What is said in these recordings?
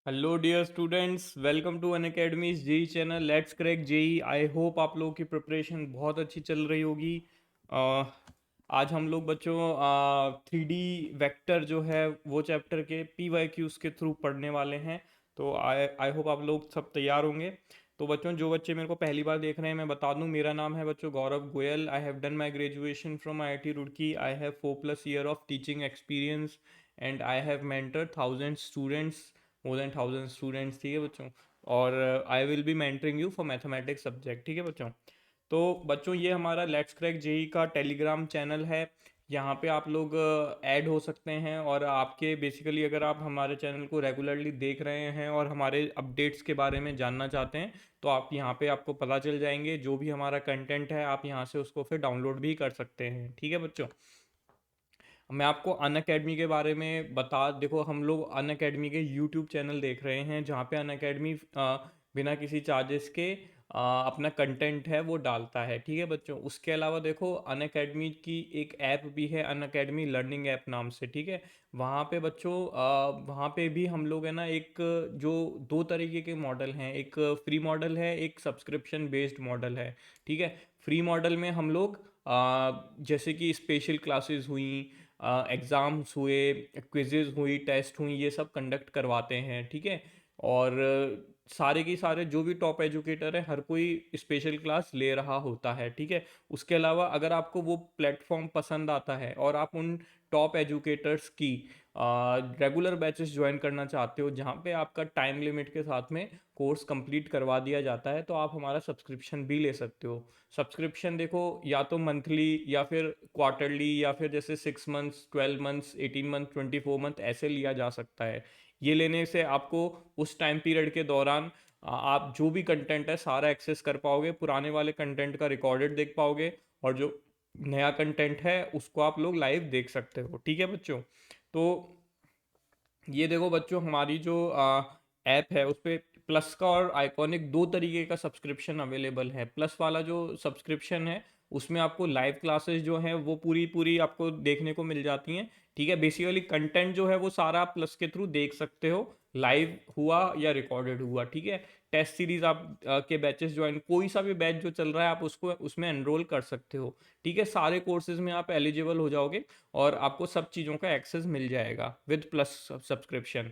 Hello dear students, welcome to Unacademy JEE channel. Let's crack JEE. I hope आप लोगों की preparation बहुत अच्छी चल रही होगी। अ, आज हम लोग बच्चों 3D वेक्टर जो है वो चैप्टर के PYQs के थ्रू पढ़ने वाले हैं। तो आई आई होप आप लोग सब तैयार होंगे। तो बच्चों, जो बच्चे मेरे को पहली बार देख रहे हैं, मैं बता दूं, मेरा नाम है बच्चों Gaurav Goyal. I have done my graduation from IIT Roorkee. I have 4+ year of teaching experience and I have mentor thousand students, more than 1000 students. ठीक है बच्चों। और I will be mentoring you for mathematics subject. ठीक है बच्चों। तो बच्चों, ये हमारा लेट्स क्रैक जेई का टेलीग्राम चैनल है। यहाँ पे आप लोग ऐड हो सकते हैं, और आपके बेसिकली अगर आप हमारे चैनल को रेगुलरली देख रहे हैं और हमारे अपडेट्स के बारे में जानना चाहते हैं, तो आप यहाँ पे आपको पता चल जाएंगे। जो भी हमारा कंटेंट है, आप यहाँ से उसको फिर डाउनलोड भी कर सकते हैं। ठीक है बच्चों। मैं आपको अन अकेडमी के बारे में बता देखो, हम लोग अन अकेडमी के यूट्यूब चैनल देख रहे हैं, जहाँ पे अन अकेडमी बिना किसी चार्जेस के अपना कंटेंट है वो डालता है। ठीक है बच्चों। उसके अलावा देखो, अन अकेडमी की एक ऐप भी है, अन अकेडमी लर्निंग ऐप नाम से। ठीक है। वहाँ पे बच्चों, वहाँ पे भी हम लोग है ना, एक जो दो तरीके के मॉडल हैं, एक फ्री मॉडल है, एक सब्सक्रिप्शन बेस्ड मॉडल है। ठीक है। फ्री मॉडल में हम लोग जैसे कि स्पेशल क्लासेस हुई, एग्ज़ाम्स हुए, क्विजेज हुई, टेस्ट हुई, ये सब कंडक्ट करवाते हैं। ठीक है। और सारे के सारे जो भी टॉप एजुकेटर है, हर कोई स्पेशल क्लास ले रहा होता है। ठीक है। उसके अलावा अगर आपको वो प्लेटफॉर्म पसंद आता है और आप उन टॉप एजुकेटर्स की रेगुलर बैचेस ज्वाइन करना चाहते हो, जहाँ पे आपका टाइम लिमिट के साथ में कोर्स कंप्लीट करवा दिया जाता है, तो आप हमारा सब्सक्रिप्शन भी ले सकते हो। सब्सक्रिप्शन देखो, या तो मंथली या फिर क्वार्टरली, या फिर जैसे 6 मंथ्स, 12 मंथ्स, 18 मंथ, 24 मंथ ऐसे लिया जा सकता है। ये लेने से आपको उस टाइम पीरियड के दौरान आप जो भी कंटेंट है सारा एक्सेस कर पाओगे, पुराने वाले कंटेंट का रिकॉर्डेड देख पाओगे, और जो नया कंटेंट है उसको आप लोग लाइव देख सकते हो। ठीक है बच्चों। तो ये देखो बच्चों, हमारी जो ऐप है उस पे प्लस का और आइकॉनिक दो तरीके का सब्सक्रिप्शन अवेलेबल है। प्लस वाला जो सब्सक्रिप्शन है, उसमें आपको लाइव क्लासेस जो हैं वो पूरी पूरी आपको देखने को मिल जाती हैं। ठीक है। बेसिकली कंटेंट जो है वो सारा आप प्लस के थ्रू देख सकते हो, लाइव हुआ या रिकॉर्डेड हुआ। ठीक है। टेस्ट सीरीज आप के बैचेस ज्वाइन, कोई सा भी बैच जो चल रहा है आप उसको उसमें एनरोल कर सकते हो। ठीक है। सारे कोर्सेज में आप एलिजिबल हो जाओगे, और आपको सब चीज़ों का एक्सेस मिल जाएगा विद प्लस सब्सक्रिप्शन।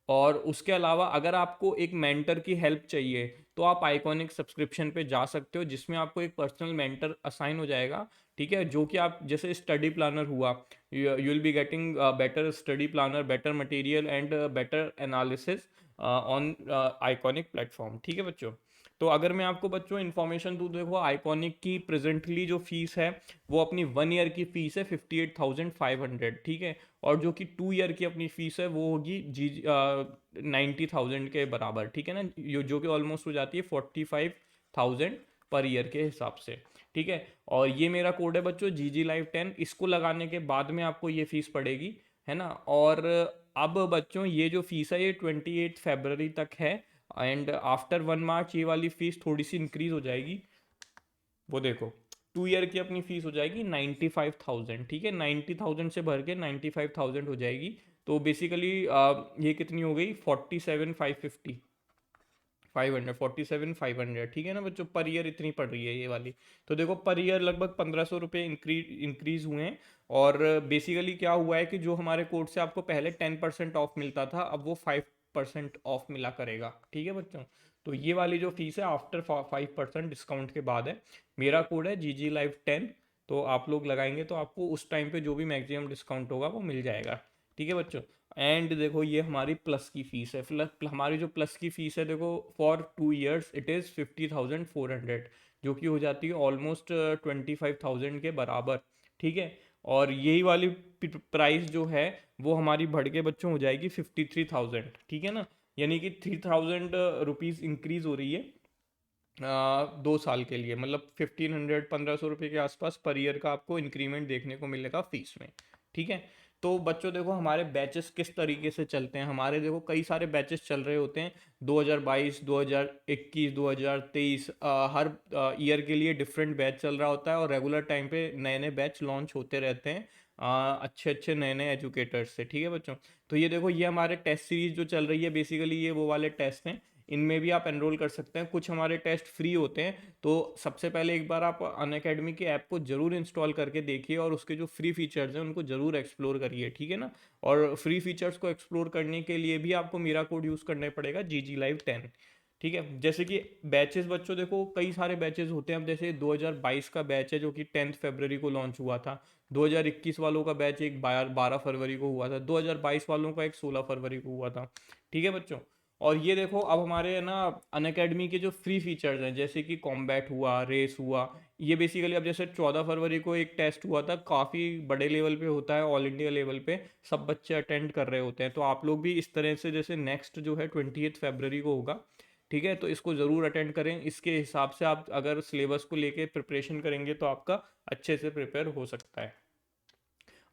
और उसके अलावा अगर आपको एक मेंटर की हेल्प चाहिए, तो आप आइकॉनिक सब्सक्रिप्शन पे जा सकते हो, जिसमें आपको एक पर्सनल मेंटर असाइन हो जाएगा। ठीक है। जो कि आप जैसे स्टडी प्लानर हुआ, you will be getting better study planner, better material and better analysis on iconic platform. ठीक है बच्चों। तो अगर मैं आपको बच्चों इन्फॉर्मेशन दूँ, देखो आइकॉनिक की प्रेजेंटली जो फीस है वो अपनी 1 ईयर की फीस है 58,500। ठीक है। और जो कि 2 ईयर की अपनी फीस है वो होगी जी 90,000 के बराबर। ठीक है ना, जो कि ऑलमोस्ट हो जाती है 45,000 पर ईयर के हिसाब से। ठीक है। और ये मेरा कोड है बच्चों GG Live 10। इसको लगाने के बाद में आपको ये फीस पड़ेगी, है ना। और अब बच्चों, ये जो फीस है ये 28 फरवरी तक है, एंड आफ्टर 1 मार्च ये वाली फीस थोड़ी सी इंक्रीज हो जाएगी। वो देखो, 2 ईयर की अपनी फीस हो जाएगी 95,000। ठीक है। 90,000 से भर के 95,000 हो जाएगी। तो बेसिकली ये कितनी हो गई, 47,550, 500, 47,500। ठीक है ना बच्चों, पर ईयर इतनी पड़ रही है ये वाली। तो देखो, पर ईयर लगभग 1,500 रुपये इंक्रीज हुए हैं। और बेसिकली क्या हुआ है कि जो हमारे कोर्स से आपको पहले 10% ऑफ मिलता था, अब वो 5% ऑफ मिला करेगा। ठीक है बच्चों। तो ये वाली जो फीस है आफ्टर 5% डिस्काउंट के बाद है। मेरा कोड है GG Live 10। तो आप लोग लगाएंगे तो आपको उस टाइम पे जो भी मैक्सिमम डिस्काउंट होगा वो मिल जाएगा। ठीक है बच्चों। एंड देखो, ये हमारी प्लस की फीस है। हमारी जो प्लस की फीस है देखो, फॉर 2 ईयर्स इट इज़ 50,400, जो कि हो जाती है ऑलमोस्ट 25,000 के बराबर। ठीक है। और यही वाली प्राइस जो है वो हमारी बढ़ के बच्चों हो जाएगी 53,000। ठीक है ना। यानी कि 3,000 रुपीज़ इंक्रीज हो रही है 2 साल के लिए, मतलब 1,500, 1,500 रुपये के आसपास पर ईयर का आपको इंक्रीमेंट देखने को मिलेगा फीस में। ठीक है। तो बच्चों देखो, हमारे बैचेस किस तरीके से चलते हैं। हमारे देखो कई सारे बैचेस चल रहे होते हैं, 2022, 2021, 2023, हर ईयर के लिए डिफरेंट बैच चल रहा होता है, और रेगुलर टाइम पे नए नए बैच लॉन्च होते रहते हैं। अच्छे अच्छे नए नए एजुकेटर्स से। ठीक है बच्चों, तो ये देखो, ये हमारे टेस्ट सीरीज जो चल रही है, बेसिकली ये वो वाले टेस्ट हैं, इनमें भी आप एनरोल कर सकते हैं। कुछ हमारे टेस्ट फ्री होते हैं, तो सबसे पहले एक बार आप अनअकैडमी के ऐप को जरूर इंस्टॉल करके देखिए और उसके जो फ्री फीचर्स हैं उनको जरूर एक्सप्लोर करिए। ठीक है ना, और फ्री फीचर्स को एक्सप्लोर करने के लिए भी आपको मेरा कोड यूज़ करना पड़ेगा, GG Live 10। ठीक है, जैसे कि बैचेस बच्चों देखो, कई सारे बैचेस होते हैं। अब जैसे 2022 का बैच है जो कि 10 फरवरी को लॉन्च हुआ था। 2021 वालों का बैच एक 12 फरवरी को हुआ था। 2022 वालों का एक 16 फरवरी को हुआ था। ठीक है बच्चों, और ये देखो, अब हमारे है ना अनअकैडमी के जो फ्री फीचर्स हैं, जैसे कि कॉम्बैट हुआ, रेस हुआ, ये बेसिकली अब जैसे 14 फरवरी को एक टेस्ट हुआ था, काफ़ी बड़े लेवल पे होता है, ऑल इंडिया लेवल पे सब बच्चे अटेंड कर रहे होते हैं। तो आप लोग भी इस तरह से, जैसे नेक्स्ट जो है 28 फरवरी को होगा, ठीक है, तो इसको ज़रूर अटेंड करें। इसके हिसाब से आप अगर सिलेबस को लेके प्रिपरेशन करेंगे तो आपका अच्छे से प्रिपेयर हो सकता है।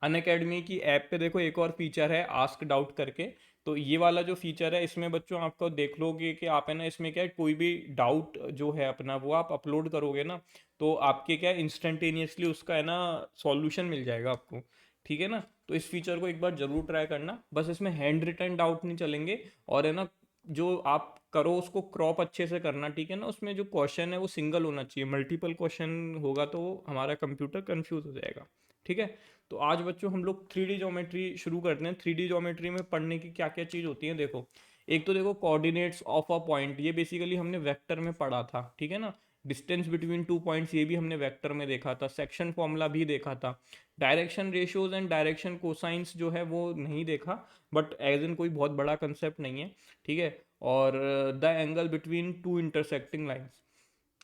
अनअकैडमी की ऐप पे देखो, एक और फीचर है आस्क डाउट करके। तो ये वाला जो फीचर है, इसमें बच्चों आपको देख लोगे कि आप है ना, इसमें क्या है, कोई भी डाउट जो है अपना वो आप अपलोड करोगे ना, तो आपके क्या इंस्टेंटेनियसली उसका है ना सॉल्यूशन मिल जाएगा आपको। ठीक है ना, तो इस फीचर को एक बार जरूर ट्राई करना। बस इसमें हैंड रिटन डाउट नहीं चलेंगे, और है ना जो आप करो उसको क्रॉप अच्छे से करना। ठीक है ना, उसमें जो क्वेश्चन है वो सिंगल होना चाहिए, मल्टीपल क्वेश्चन होगा तो हमारा कंप्यूटर कंफ्यूज हो जाएगा। ठीक है, तो आज बच्चों हम लोग 3D ज्योमेट्री शुरू करते हैं। 3D ज्योमेट्री में पढ़ने की क्या क्या चीज़ होती है देखो, एक तो देखो कोऑर्डिनेट्स ऑफ अ पॉइंट, ये बेसिकली हमने वेक्टर में पढ़ा था। ठीक है ना, डिस्टेंस बिटवीन टू पॉइंट्स, ये भी हमने वेक्टर में देखा था। सेक्शन फॉर्मूला भी देखा था। Direction ratios and direction cosines जो है वो नहीं देखा, बट एज इन कोई बहुत बड़ा कंसेप्ट नहीं है। ठीक है, और the angle between two intersecting lines,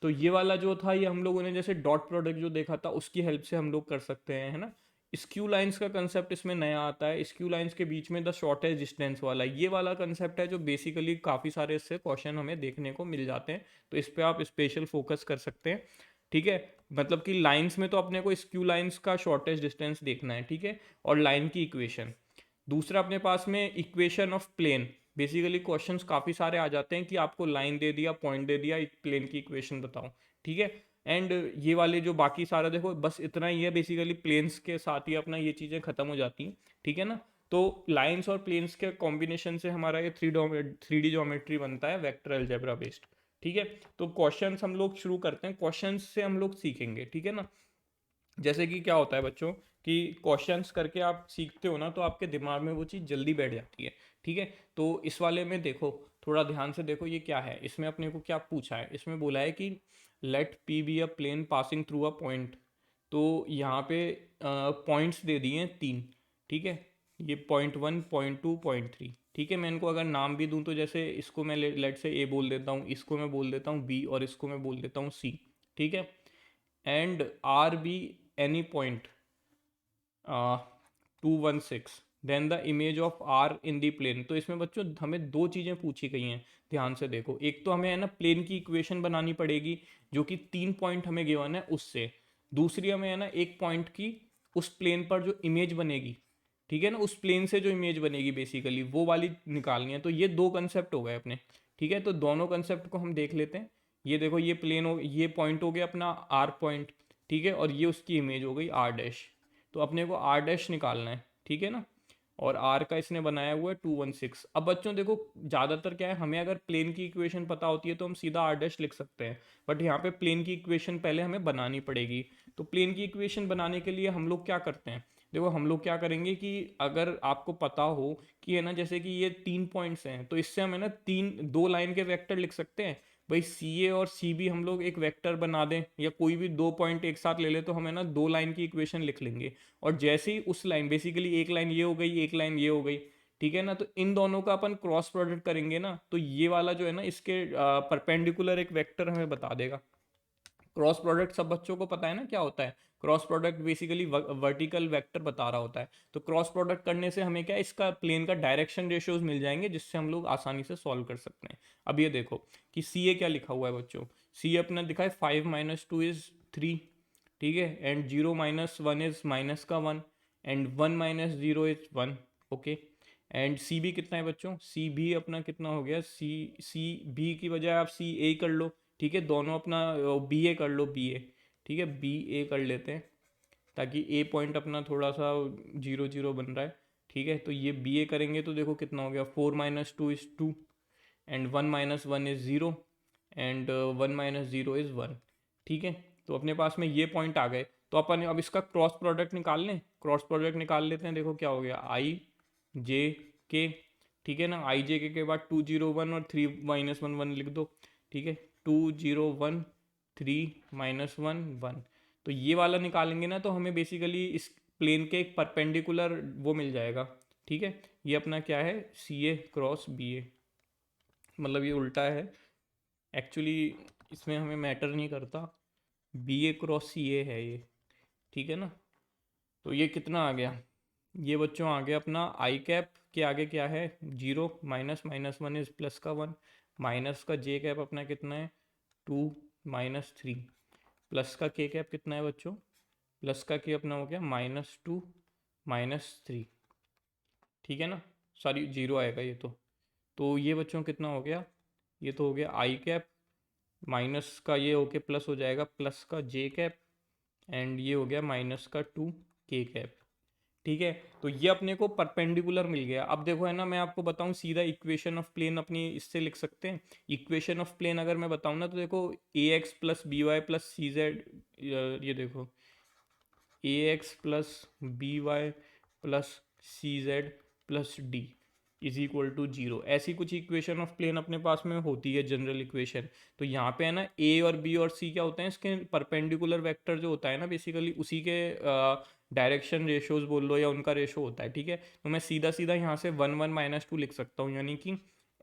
तो ये वाला जो था, ये हम लोगों ने जैसे डॉट प्रोडक्ट जो देखा था उसकी हेल्प से हम लोग कर सकते हैं, है ना। स्क्यू लाइंस का कंसेप्ट इसमें नया आता है। स्क्यू लाइंस के बीच में द शॉर्टेज डिस्टेंस वाला, ये वाला कंसेप्ट है जो बेसिकली काफ़ी सारे इससे क्वेश्चन हमें देखने को मिल जाते हैं, तो इस पर आप स्पेशल फोकस कर सकते हैं। ठीक है, मतलब कि लाइंस में तो अपने को स्क्यू लाइंस का शॉर्टेज डिस्टेंस देखना है। ठीक है, और लाइन की इक्वेशन। दूसरा अपने पास में equation of plane, basically questions काफ़ी सारे आ जाते हैं कि आपको लाइन दे दिया, पॉइंट दे दिया, एक प्लेन की इक्वेशन बताओ। ठीक है, एंड ये वाले जो बाकी सारा देखो, बस इतना ही है, बेसिकली प्लेन्स के साथ ही अपना ये चीज़ें खत्म हो जाती हैं। ठीक है ना, तो लाइंस और प्लेन्स के कॉम्बिनेशन से हमारा ये 3D ज्योमेट्री बनता है, वेक्टर अलजेब्रा बेस्ड। ठीक है, तो क्वेश्चंस हम लोग शुरू करते हैं, क्वेश्चंस से हम लोग सीखेंगे। ठीक है ना, जैसे कि क्या होता है बच्चों, कि क्वेश्चंस करके आप सीखते हो ना, तो आपके दिमाग में वो चीज़ जल्दी बैठ जाती है। ठीक है, तो इस वाले में देखो, थोड़ा ध्यान से देखो, ये क्या है, इसमें अपने को क्या पूछा है। इसमें बोला है कि let P be a plane passing through a point. तो यहाँ पे पॉइंट्स दे दिए हैं 3। ठीक है, ये पॉइंट 1, पॉइंट 2, पॉइंट 3। ठीक है, मैं इनको अगर नाम भी दूं, तो जैसे इसको मैं लेट से ए बोल देता हूँ, इसको मैं बोल देता हूँ बी, और इसको मैं बोल देता हूँ सी। ठीक है, and R be any point 2, 1, 6, then the image of R in the plane. तो इसमें बच्चों हमें दो चीज़ें पूछी गई हैं, ध्यान से देखो। एक तो हमें है ना प्लेन की इक्वेशन बनानी पड़ेगी, जो कि 3 पॉइंट हमें गिवन है उससे। दूसरी हमें है ना एक पॉइंट की उस प्लेन पर जो इमेज बनेगी, ठीक है ना, उस प्लेन से जो इमेज बनेगी बेसिकली वो वाली निकालनी है। तो ये दो कंसेप्ट हो गए अपने। ठीक है, तो दोनों कंसेप्ट को हम देख लेते हैं। ये देखो, ये प्लेन हो, ये पॉइंट हो गया अपना आर पॉइंट। ठीक है, और ये उसकी इमेज हो गई आर डैश। तो अपने को आर डैश निकालना है। ठीक है ना, और आर का इसने बनाया हुआ है 2, 1, 6। अब बच्चों देखो, ज़्यादातर क्या है, हमें अगर प्लेन की इक्वेशन पता होती है तो हम सीधा आर डैश लिख सकते हैं, बट यहाँ पे प्लेन की इक्वेशन पहले हमें बनानी पड़ेगी। तो प्लेन की इक्वेशन बनाने के लिए हम लोग क्या करते हैं, देखो हम लोग क्या करेंगे कि अगर आपको पता हो कि है ना, जैसे कि ये 3 पॉइंट्स हैं, तो इससे हम है ना 2 लाइन के वेक्टर लिख सकते हैं। भाई सी ए और सी बी हम लोग एक वेक्टर बना दें, या कोई भी 2 पॉइंट एक साथ ले ले, तो हम है ना 2 लाइन की इक्वेशन लिख लेंगे। और जैसे ही उस लाइन, बेसिकली एक लाइन ये हो गई, एक लाइन ये हो गई, ठीक है ना, तो इन दोनों का अपन क्रॉस प्रोडक्ट करेंगे ना, तो ये वाला जो है ना इसके परपेंडिकुलर एक वेक्टर हमें बता देगा। क्रॉस प्रोडक्ट सब बच्चों को पता है ना क्या होता है। Cross product basically vertical vector बता रहा होता है। तो क्रॉस प्रोडक्ट करने से हमें क्या, इसका प्लेन का डायरेक्शन रेशियोज मिल जाएंगे, जिससे हम लोग आसानी से सॉल्व कर सकते हैं। अब ये देखो कि सी ए क्या लिखा हुआ है बच्चों। सी ए अपना दिखा है 5 - 2 = 3। ठीक है, and 0 - 1 is -1, and 1 - 0 is 1। Okay, and C B कितना है बच्चों, सी बी अपना कितना हो गया, सी बी की बजाय आप सी ए कर लो। ठीक है, दोनों अपना बी ए कर लो, बी ए। ठीक है, बी ए कर लेते हैं। ताकि ए पॉइंट अपना थोड़ा सा 0 0 बन रहा है। ठीक है, तो ये बी ए करेंगे तो देखो कितना हो गया, 4 minus two is 2 and 1 minus 1 is 0 and 1 minus 0 is 1। ठीक है, तो अपने पास में ये पॉइंट आ गए। तो अपन अब इसका क्रॉस प्रोडक्ट निकाल लें, क्रॉस प्रोडक्ट निकाल लेते हैं। देखो क्या हो गया, आई जे के, ठीक है ना, आई जे के बाद 2 0 1 और 3 माइनस 1 1 लिख दो। ठीक है, 2 0 1 3 माइनस 1 1। तो ये वाला निकालेंगे ना तो हमें बेसिकली इस प्लेन के एक परपेंडिकुलर वो मिल जाएगा। ठीक है, ये अपना क्या है, सी ए क्रॉस बी ए, मतलब ये उल्टा है एक्चुअली, इसमें हमें मैटर नहीं करता, बी ए क्रॉस सी ए है ये। ठीक है ना, तो ये कितना आ गया, ये बच्चों आ गया अपना आई कैप के आगे क्या है, 0 माइनस माइनस 1 इज प्लस का 1, माइनस का जे कैप अपना कितना है 2 माइनस 3, प्लस का के कैप कितना है बच्चों, प्लस का के अपना हो गया -2 -3। ठीक है ना, सॉरी 0 आएगा ये तो ये बच्चों कितना हो गया, ये तो हो गया आई कैप, माइनस का ये होके प्लस हो जाएगा, प्लस का जे कैप एंड ये हो गया माइनस का 2 के कैप। ठीक है, तो ये अपने को परपेंडिकुलर मिल गया। अब देखो है ना, मैं आपको बताऊं सीधा इक्वेशन ऑफ प्लेन अपनी इससे लिख सकते हैं। इक्वेशन ऑफ प्लेन अगर मैं बताऊं ना तो देखो A X plus B Y plus C Z, ये देखो A X plus B Y plus C Z plus D is equal to 0, ऐसी कुछ इक्वेशन ऑफ प्लेन अपने पास में होती है, जनरल इक्वेशन। तो यहाँ पे है ना ए और बी और सी क्या होते हैं, इसके परपेंडिकुलर वेक्टर जो होता है ना बेसिकली उसी के डायरेक्शन रेशोज बोल लो या उनका रेशो होता है। ठीक है, तो मैं सीधा सीधा यहाँ से 1 1 माइनस 2 लिख सकता हूँ, यानी कि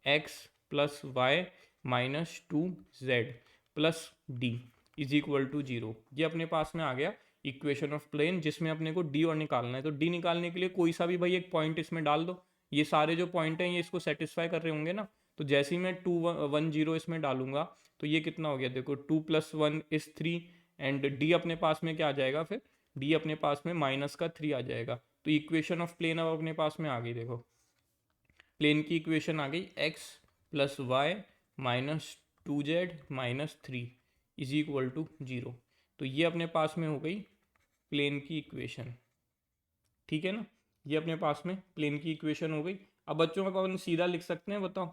x plus y minus 2 z plus D is equal to 0। ये अपने पास में आ गया इक्वेशन ऑफ प्लेन, जिसमें अपने को डी और निकालना है। तो डी निकालने के लिए कोई सा भी भाई एक पॉइंट इसमें डाल दो, ये सारे जो पॉइंट हैं ये इसको सेटिस्फाई कर रहे होंगे ना। तो जैसे ही मैं 2 1 0 इसमें डालूंगा तो ये कितना हो गया, देखो 2 + 1 इज 3 एंड डी अपने पास में क्या आ जाएगा, फिर डी अपने पास में -3 आ जाएगा। तो इक्वेशन ऑफ प्लेन अब अपने पास में आ गई, देखो प्लेन की इक्वेशन आ गई x plus y minus 2z minus 3 is equal to 0। तो ये अपने पास में हो गई प्लेन की इक्वेशन। ठीक है ना, ये अपने पास में प्लेन की इक्वेशन हो गई। अब बच्चों का अपन सीधा लिख सकते हैं, बताओ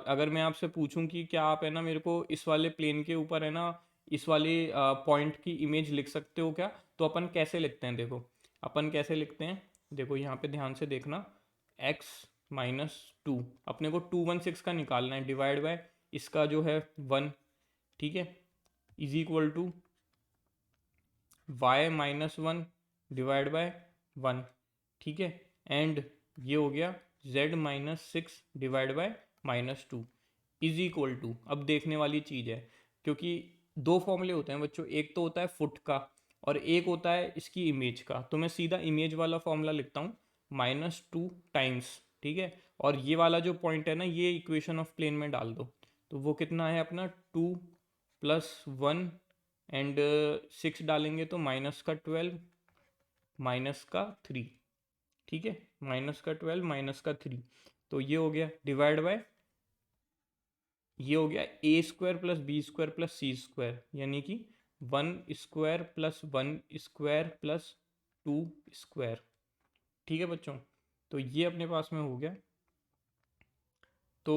अगर मैं आपसे पूछूं कि क्या आप है ना मेरे को इस वाले प्लेन के ऊपर है ना इस वाले पॉइंट की इमेज लिख सकते हो क्या, तो अपन कैसे लिखते हैं, देखो अपन कैसे लिखते हैं, देखो यहाँ पे ध्यान से देखना, x -2 अपने को 216 का निकालना है, डिवाइड बाय इसका जो है 1। ठीक है, is equal to y -1 divide by 1। ठीक है, एंड ये हो गया z -6 divide by -2 is equal to, अब देखने वाली चीज़ है क्योंकि दो फॉर्मूले होते हैं बच्चों, एक तो होता है फुट का और एक होता है इसकी इमेज का। तो मैं सीधा इमेज वाला फॉर्मूला लिखता हूँ, -2 टाइम्स। ठीक है, और ये वाला जो पॉइंट है ना ये इक्वेशन ऑफ प्लेन में डाल दो, तो वो कितना है अपना 2 + 1 एंड 6 डालेंगे तो -12 -3। ठीक है, -12 -3, तो ये हो गया डिवाइड बाय, ये हो गया a² + b² + c², यानी कि 1² + 1² + 2²। ठीक है बच्चों, तो ये अपने पास में हो गया। तो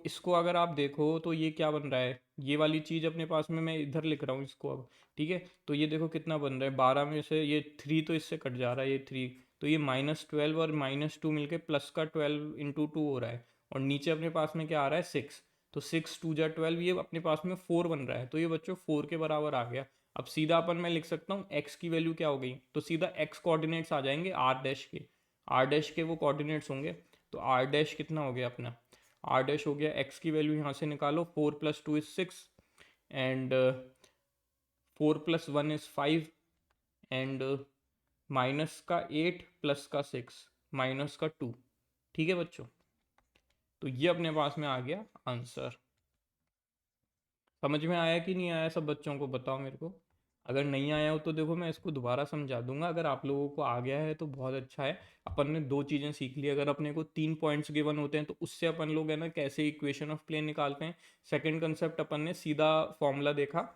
इसको अगर आप देखो तो ये क्या बन रहा है, ये वाली चीज़ अपने पास में मैं इधर लिख रहा हूँ इसको अब। ठीक है, तो ये देखो कितना बन रहा है, 12 में से ये 3 तो इससे कट जा रहा है, ये 3, तो ये -12 और -2 मिलके प्लस का 12 × 2 हो रहा है, और नीचे अपने पास में क्या आ रहा है 6, तो 6 2 जा 12, ये अपने पास में 4 बन रहा है। तो ये बच्चों 4 के बराबर आ गया। अब सीधा अपन मैं लिख सकता हूँ एक्स की वैल्यू क्या हो गई, तो सीधा एक्स कोऑर्डिनेट्स आ जाएंगे आर डैश के, आर डैश के वो कोऑर्डिनेट्स होंगे। तो आर डैश कितना हो गया अपना, आर डैश हो गया, एक्स की वैल्यू यहाँ से निकालो, 4 + 2 = 6 एंड 4 + 1 = 5 एंड माइनस का 8 प्लस का 6 माइनस का 2। ठीक है बच्चों, तो ये अपने पास में आ गया आंसर। समझ में आया कि नहीं आया, सब बच्चों को बताओ मेरे को। अगर नहीं आया हो तो देखो मैं इसको दोबारा समझा दूंगा, अगर आप लोगों को आ गया है तो बहुत अच्छा है। अपन ने दो चीज़ें सीख ली, अगर अपने को 3 पॉइंट्स गिवन होते हैं तो उससे अपन लोग है ना कैसे इक्वेशन ऑफ प्लेन निकालते हैं। सेकंड कंसेप्ट अपन ने सीधा फॉर्मूला देखा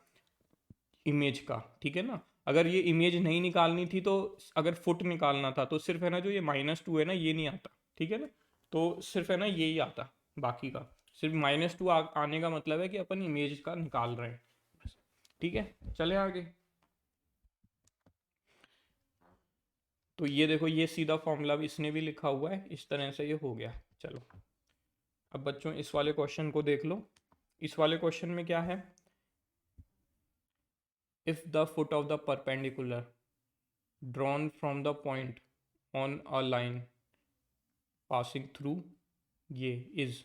इमेज का, ठीक है ना। अगर ये इमेज नहीं निकालनी थी तो अगर फुट निकालना था तो सिर्फ है ना जो ये -2 है ना ये नहीं आता, ठीक है ना, तो सिर्फ है ना यही आता, बाकी का सिर्फ -2 आने का मतलब है कि अपन इमेज का निकाल रहे हैं, ठीक है। चले आगे। तो ये देखो ये सीधा फॉर्मूला भी इसने भी लिखा हुआ है, इस तरह से ये हो गया। चलो अब बच्चों इस वाले क्वेश्चन को देख लो। इस वाले क्वेश्चन में क्या है, if the foot of the perpendicular drawn from the point on a line passing through ये इज,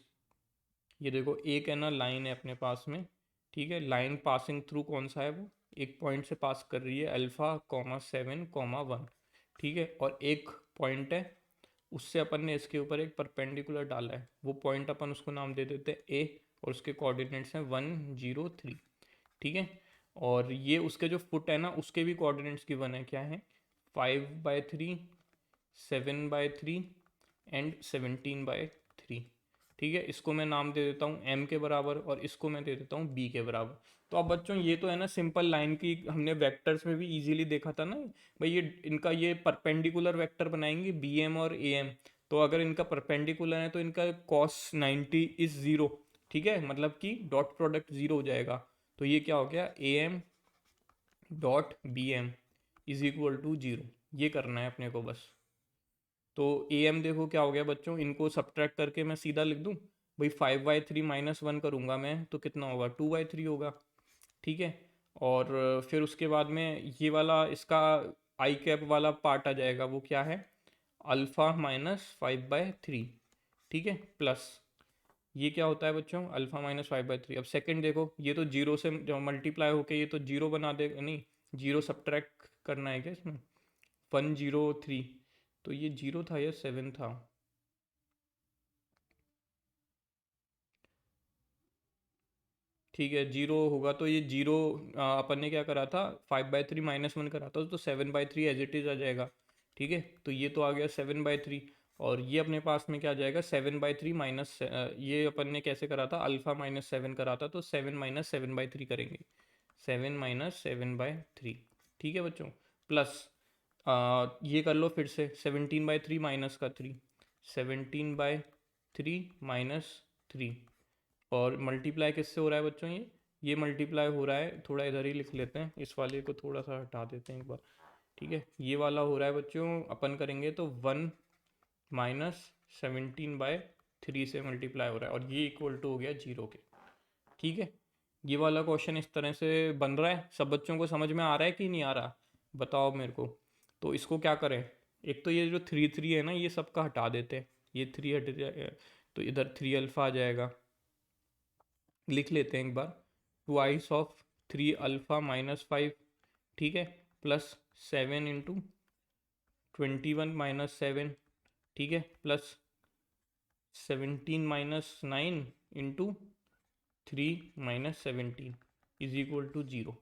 ये देखो एक है ना लाइन है अपने पास में, ठीक है, लाइन पासिंग थ्रू कौन सा है, वो एक पॉइंट से पास कर रही है α, 7, 1, ठीक है, और एक पॉइंट है उससे अपन ने इसके ऊपर एक परपेंडिकुलर डाला है, वो पॉइंट अपन उसको नाम दे देते हैं ए और उसके कोऑर्डिनेट्स हैं 1, 0, 3, ठीक है। और ये उसके जो फुट है ना उसके भी कोऑर्डिनेट्स गिवन है, क्या है 5/3, 7/3 एंड 17/3, ठीक है। इसको मैं नाम दे देता हूँ m के बराबर और इसको मैं दे देता हूँ b के बराबर। तो अब बच्चों ये तो है ना सिंपल लाइन की, हमने वेक्टर्स में भी इजीली देखा था ना भाई, ये इनका ये परपेंडिकुलर वेक्टर बनाएंगे bm और am, तो अगर इनका परपेंडिकुलर है तो इनका cos 90 इज 0, ठीक है, मतलब कि डॉट प्रोडक्ट 0 हो जाएगा। तो ये क्या हो गया am dot bm is equal to 0, ये करना है अपने को बस। तो ए एम देखो क्या हो गया बच्चों, इनको सब्ट्रैक्ट करके मैं सीधा लिख दूँ भाई, 5/3 -1 करूँगा मैं तो कितना होगा 2/3 होगा, ठीक है। और फिर उसके बाद में ये वाला इसका आई कैप वाला पार्ट आ जाएगा, वो क्या है α-5/3, ठीक है, प्लस ये क्या होता है बच्चों α-5/3। अब सेकंड देखो ये तो जीरो से जो मल्टीप्लाई होके ये तो जीरो बना दे, नहीं जीरो सब्ट्रैक्ट करना है क्या इसमें, 1, 0, 3, तो ये 0 था या 7 था, ठीक है 0 होगा, तो ये 0 अपन ने क्या करा था 5/3 -1 करा था, तो 7/3 एज इट इज़ आ जाएगा, ठीक है। तो ये तो आ गया 7/3, और ये अपने पास में क्या आ जाएगा 7/3 माइनस, ये अपन ने कैसे करा था α-7 करा था, तो 7 - 7/3 करेंगे, 7 - 7/3, ठीक है बच्चों, प्लस ये कर लो फिर से 17/3 -3, 17/3 और मल्टीप्लाई किससे हो रहा है बच्चों, ये मल्टीप्लाई हो रहा है, थोड़ा इधर ही लिख लेते हैं, इस वाले को थोड़ा सा हटा देते हैं एक बार, ठीक है। ये वाला हो रहा है बच्चों, अपन करेंगे तो 1 - 17/3 से मल्टीप्लाई हो रहा है, और ये इक्वल टू हो गया 0 के, ठीक है। ये वाला क्वेश्चन इस तरह से बन रहा है, सब बच्चों को समझ में आ रहा है कि नहीं आ रहा, बताओ मेरे को। तो इसको क्या करें, एक तो ये जो 3 है ना ये सबका हटा देते हैं, ये 3 हट जाए तो इधर 3 आ जाएगा, लिख लेते हैं एक बार, ट्वाइस ऑफ 3 α-5, ठीक है, प्लस 7 × 21 - 7, ठीक है, प्लस 17 - 9 × 3 - 17 इज इक्वल टू 0,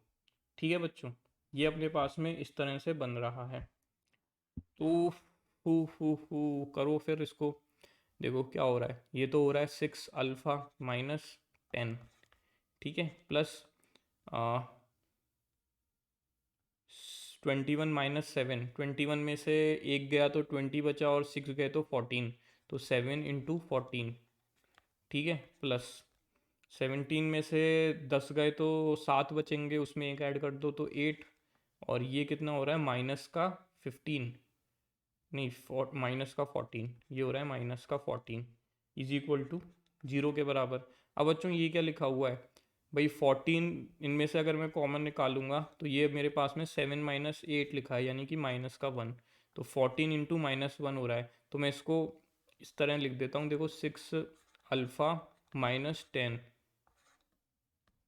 ठीक है बच्चों। ये अपने पास में इस तरह से बन रहा है। तो हु करो फिर इसको, देखो क्या हो रहा है, ये तो हो रहा है 6α-10, ठीक है, प्लस 21 - 7, 21 में से एक गया तो 20 बचा और 6 गए तो 14, तो 7 × 14, ठीक है, प्लस 17 में से 10 गए तो 7 बचेंगे, उसमें एक ऐड कर दो तो 8, और ये कितना हो रहा है -15, नहीं -14, ये हो रहा है -14 इज इक्वल टू 0 के बराबर। अब बच्चों ये क्या लिखा हुआ है भाई 14, इनमें से अगर मैं कॉमन निकालूंगा तो ये मेरे पास में 7 - 8 लिखा है, यानी कि -1, तो 14 × -1 हो रहा है, तो मैं इसको इस तरह लिख देता हूँ, देखो 6α-10,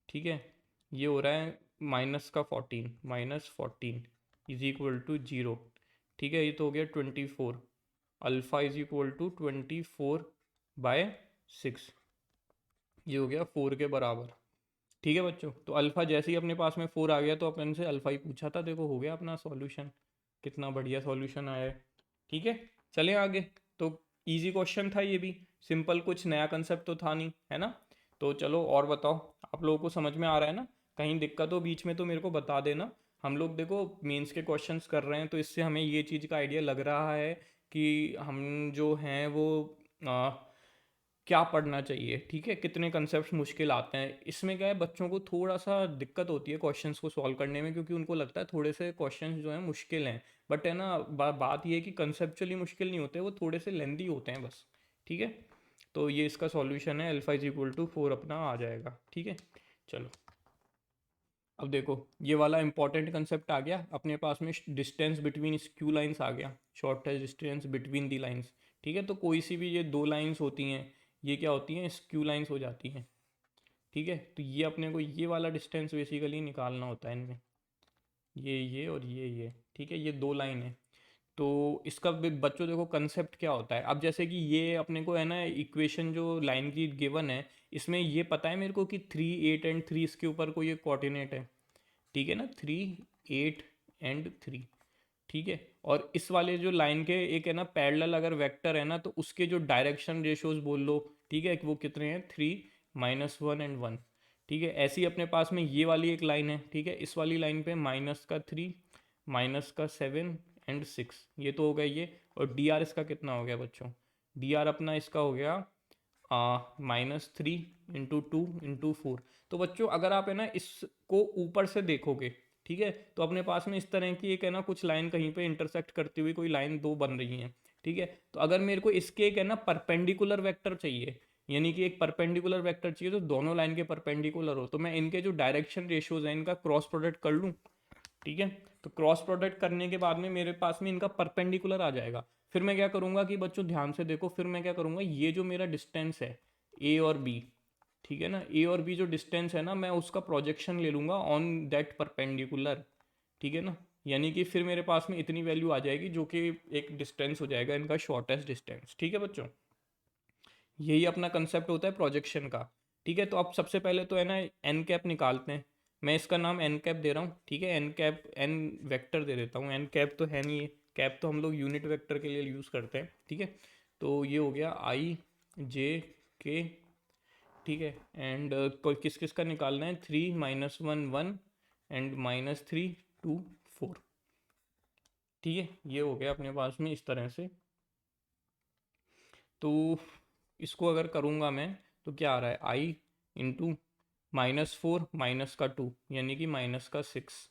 ठीक है, ये हो रहा है -14 इज इक्वल टू 0, ठीक है, ये तो हो गया 24, अल्फ़ा इज इक्वल टू 24/6, ये हो गया 4 के बराबर, ठीक है बच्चों। तो अल्फ़ा जैसे ही अपने पास में 4 आ गया तो अपन से अल्फ़ा ही पूछा था, देखो हो गया अपना सॉल्यूशन, कितना बढ़िया सॉल्यूशन आया है, ठीक है। चलें आगे। तो इजी क्वेश्चन था ये भी, सिंपल, कुछ नया कंसेप्ट तो था नहीं, है ना। तो चलो और बताओ, आप लोगों को समझ में आ रहा है ना, कहीं दिक्कत हो बीच में तो मेरे को बता देना, हम लोग देखो मेंस के क्वेश्चंस कर रहे हैं, तो इससे हमें ये चीज़ का आइडिया लग रहा है कि हम जो हैं वो आ, क्या पढ़ना चाहिए, ठीक है, कितने कंसेप्ट मुश्किल आते हैं। इसमें क्या है, बच्चों को थोड़ा सा दिक्कत होती है क्वेश्चंस को सॉल्व करने में, क्योंकि उनको लगता है थोड़े से क्वेश्चंस जो हैं मुश्किल हैं। बट है ना, बात ये है कि कंसेप्चुअली मुश्किल नहीं होते, वो थोड़े से लेंदी होते हैं बस, ठीक है। तो ये इसका सॉल्यूशन है, अल्फा इज इक्वल टू 4 अपना आ जाएगा, ठीक है। चलो, अब देखो ये वाला इंपॉर्टेंट कंसेप्ट आ गया अपने पास में, डिस्टेंस बिटवीन स्क्यू लाइंस आ गया, shortest distance between the lines, ठीक है। तो कोई सी भी ये दो लाइंस होती हैं, ये क्या होती हैं, स्क्यू लाइंस हो जाती हैं, ठीक है। तो ये अपने को ये वाला डिस्टेंस बेसिकली निकालना होता है इनमें, ये और ये, ठीक है, ये दो लाइन है। तो इसका भी बच्चों देखो कंसेप्ट क्या होता है। अब जैसे कि ये अपने को है ना, इक्वेशन जो लाइन की गिवन है, इसमें ये पता है मेरे को कि 3 8 एंड 3 इसके ऊपर कोई एक कोऑर्डिनेट है, ठीक है ना, 3 8 एंड 3, ठीक है। और इस वाले जो लाइन के एक है ना पैरेलल अगर वेक्टर है ना, तो उसके जो डायरेक्शन रेशियोज बोल लो, ठीक है, कि वो कितने हैं, 3 -1 एंड 1, ठीक है। ऐसी अपने पास में ये वाली एक लाइन है, ठीक है, इस वाली लाइन पे -3 -7 एंड 6, ये तो हो गया ये। और डी आर इसका कितना हो गया बच्चों, डी आर अपना इसका हो गया -3 × 2 × 4। तो बच्चों अगर आप है ना इसको ऊपर से देखोगे, ठीक है, तो अपने पास में इस तरह की एक है ना कुछ लाइन कहीं पे इंटरसेक्ट करती हुई कोई लाइन दो बन रही हैं, ठीक है। तो अगर मेरे को इसके एक है ना परपेंडिकुलर वेक्टर चाहिए, यानी कि एक परपेंडिकुलर वेक्टर चाहिए तो दोनों लाइन के परपेंडिकुलर हो, तो मैं इनके जो डायरेक्शन रेशियोज हैं इनका क्रॉस प्रोडक्ट कर लूँ, ठीक है। तो क्रॉस प्रोडक्ट करने के बाद में मेरे पास में इनका परपेंडिकुलर आ जाएगा। फिर मैं क्या करूंगा कि बच्चों ध्यान से देखो, फिर मैं क्या करूंगा, ये जो मेरा डिस्टेंस है ए और बी, ठीक है ना, ए और बी जो डिस्टेंस है ना, मैं उसका प्रोजेक्शन ले लूंगा ऑन दैट परपेंडिकुलर, ठीक है ना। यानी कि फिर मेरे पास में इतनी वैल्यू आ जाएगी जो कि एक डिस्टेंस हो जाएगा इनका शॉर्टेस्ट डिस्टेंस, ठीक है बच्चों। यही अपना कंसेप्ट होता है प्रोजेक्शन का, ठीक है। तो अब सबसे पहले तो है ना एन कैप निकालते हैं। मैं इसका नाम एन कैप दे रहा हूँ, ठीक है, एन कैप एन वेक्टर दे देता हूँ, एन कैप तो है नहीं है, कैप तो हम लोग यूनिट वेक्टर के लिए यूज़ करते हैं, ठीक है। तो ये हो गया आई जे के, ठीक है। एंड कोई किस किस का निकालना है, 3 -1 1 एंड -3 2 4, ठीक है। ये हो गया अपने पास में इस तरह से। तो इसको अगर करूँगा मैं, तो क्या आ रहा है, आई इंटू -4 -2 यानी कि -6,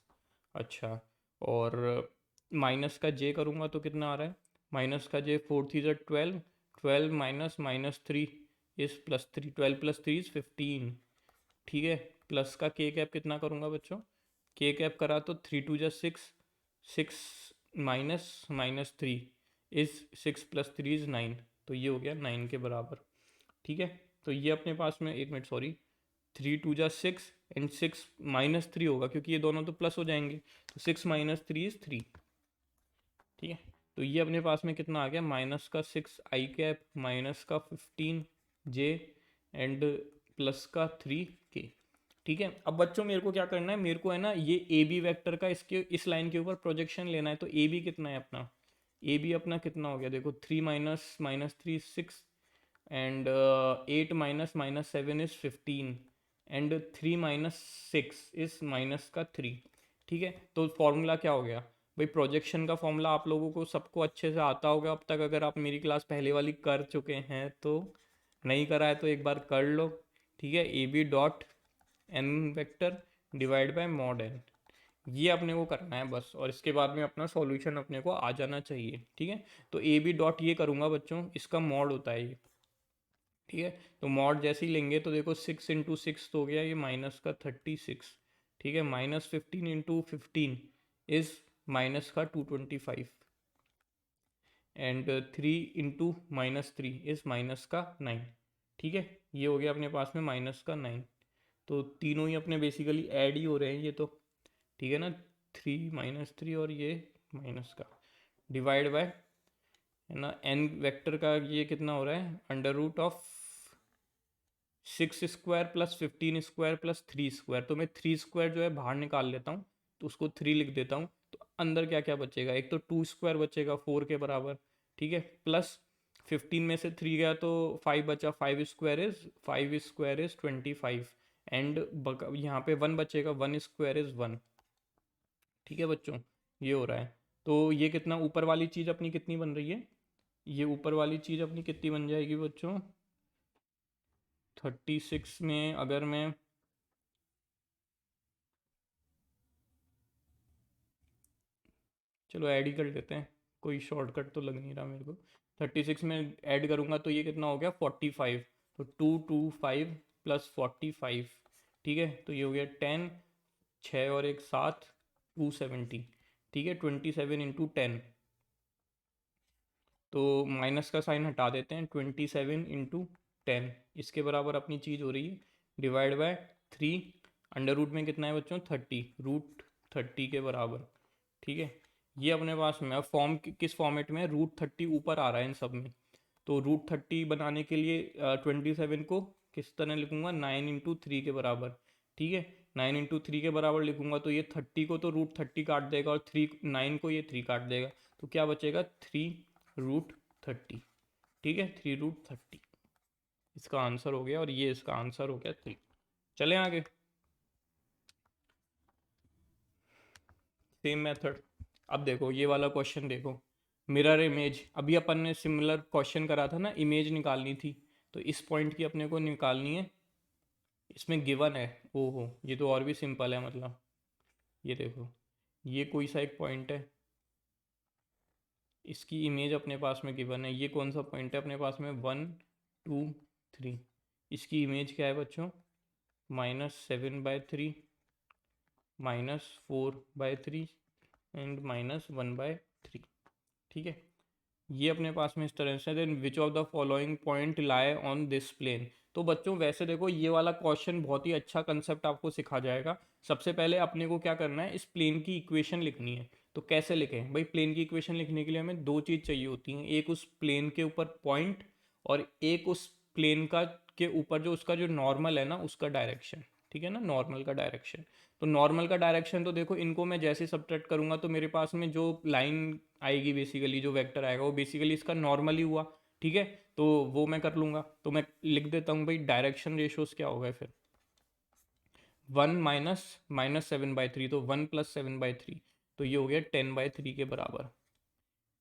अच्छा। और माइनस का जे करूँगा तो कितना आ रहा है, माइनस का जे, 4 3 ज़ा 12, 12 -3 इज़ +3, 12 +3 इज़ 15, ठीक है। प्लस का के कैप कितना करूँगा बच्चों, के कैप करा तो 3 2 ज़ा 6, 6 -3 इज़ 6 + 3 इज़ 9, तो ये हो गया 9 के बराबर, ठीक है। तो ये अपने पास में, एक मिनट सॉरी, 3 2 ज़ा 6 एंड 6 -3 होगा क्योंकि ये दोनों तो प्लस हो जाएंगे, तो 6 - 3 इज़ 3, ठीक है। तो ये अपने पास में कितना आ गया, -6 आई कैप -15 जे एंड +3 के, ठीक है। अब बच्चों मेरे को क्या करना है, मेरे को है ना ये ए बी वैक्टर का इसके इस लाइन के ऊपर प्रोजेक्शन लेना है। तो ए बी कितना है अपना, ए बी अपना कितना हो गया, देखो 3 -3 6 एंड 8 -7 इज 15 एंड 3 - 6 इज -3, ठीक है। तो फॉर्मूला क्या हो गया भाई, प्रोजेक्शन का फॉर्मूला आप लोगों को सबको अच्छे से आता होगा अब तक, अगर आप मेरी क्लास पहले वाली कर चुके हैं तो, नहीं करा है तो एक बार कर लो, ठीक है। A B dot N vector divide by mod N, ये अपने को करना है बस, और इसके बाद में अपना सॉल्यूशन अपने को आ जाना चाहिए, ठीक है। तो ए बी डॉट ये करूँगा बच्चों, इसका मॉड होता है ये, ठीक है। तो मॉड जैसे ही लेंगे तो देखो 6 × 6 तो हो गया ये -36, ठीक है, -15 × 15 इज -225 एंड 3 × -3 इज -9, ठीक है। ये हो गया अपने पास में -9। तो तीनों ही अपने बेसिकली ऐड ही हो रहे हैं ये तो, ठीक है ना, 3 - 3 और ये माइनस का डिवाइड बाय, है ना, एन वेक्टर का ये कितना हो रहा है, √ऑफ 6² + 15² + 3²। तो मैं 3² जो है बाहर निकाल लेता हूँ, तो उसको 3 लिख देता हूँ। तो अंदर क्या क्या बचेगा, एक तो 2² बचेगा 4 के बराबर, ठीक है, प्लस 15 में से 3 गया तो 5 बचा, 5² इज़ 25 एंड यहाँ पे 1 बचेगा, 1² इज़ 1, ठीक है बच्चों, ये हो रहा है। तो ये कितना, ऊपर वाली चीज़ अपनी कितनी बन रही है, ये ऊपर वाली चीज़ अपनी कितनी बन जाएगी बच्चों, 36 में अगर मैं, चलो ऐड ही कर लेते हैं, कोई शॉर्टकट तो लग नहीं रहा मेरे को। 36 में ऐड करूँगा तो ये कितना हो गया 45, तो 225 प्लस 45, ठीक है, तो ये हो गया 10, 6 और एक 7, 270, ठीक है, 27 × 10, तो माइनस का साइन हटा देते हैं, 27 × 10 इसके बराबर अपनी चीज़ हो रही है, डिवाइड बाय 3, अंडर रूट में कितना है बच्चों 30, √30 के बराबर, ठीक है। ये अपने पास में अब फॉर्म किस फॉर्मेट में है, √30 ऊपर आ रहा है इन सब में, तो √30 बनाने के लिए 27 को किस तरह लिखूंगा, 9 × 3 के बराबर, ठीक है, 9 × 3 के बराबर लिखूंगा तो ये 30 को तो √30 काट देगा और 9 को ये 3 काट देगा, तो क्या बचेगा 3√30, ठीक है, 3√30 इसका आंसर हो गया, और ये इसका आंसर हो गया 3। चलें आगे, सेम मेथड। अब देखो ये वाला क्वेश्चन देखो, मिरर इमेज, अभी अपन ने सिमिलर क्वेश्चन करा था ना, इमेज निकालनी थी, तो इस पॉइंट की अपने को निकालनी है, इसमें गिवन है, ओहो ये तो और भी सिंपल है, मतलब ये देखो, ये कोई सा एक पॉइंट है, इसकी इमेज अपने पास में गिवन है, ये कौन सा पॉइंट है अपने पास में, 1 2 3, इसकी इमेज क्या है बच्चों, -7/3, -4/3 एंड -1/3, ठीक है, ये अपने पास में इस तरह से। Then which of the following point lie on this plane, तो बच्चों वैसे देखो ये वाला क्वेश्चन बहुत ही अच्छा कंसेप्ट आपको सिखा जाएगा। सबसे पहले अपने को क्या करना है, इस प्लेन की इक्वेशन लिखनी है, तो कैसे लिखें भाई, प्लेन की इक्वेशन लिखने के लिए हमें दो चीज़ चाहिए होती हैं, एक उस प्लेन के ऊपर पॉइंट, और एक उस प्लेन का के ऊपर जो उसका जो नॉर्मल है ना उसका डायरेक्शन, ठीक है ना, नॉर्मल का डायरेक्शन। तो नॉर्मल का डायरेक्शन तो देखो इनको मैं जैसे सब्ट्रैक्ट करूंगा तो मेरे पास में जो लाइन आएगी, बेसिकली जो वेक्टर आएगा वो बेसिकली इसका नॉर्मल ही हुआ, ठीक है, तो वो मैं कर लूँगा, तो मैं लिख देता हूँ भाई डायरेक्शन रेशोस क्या होगा फिर, 1 - -7/3, तो 1 + 7/3, तो ये हो गया 10/3 के बराबर,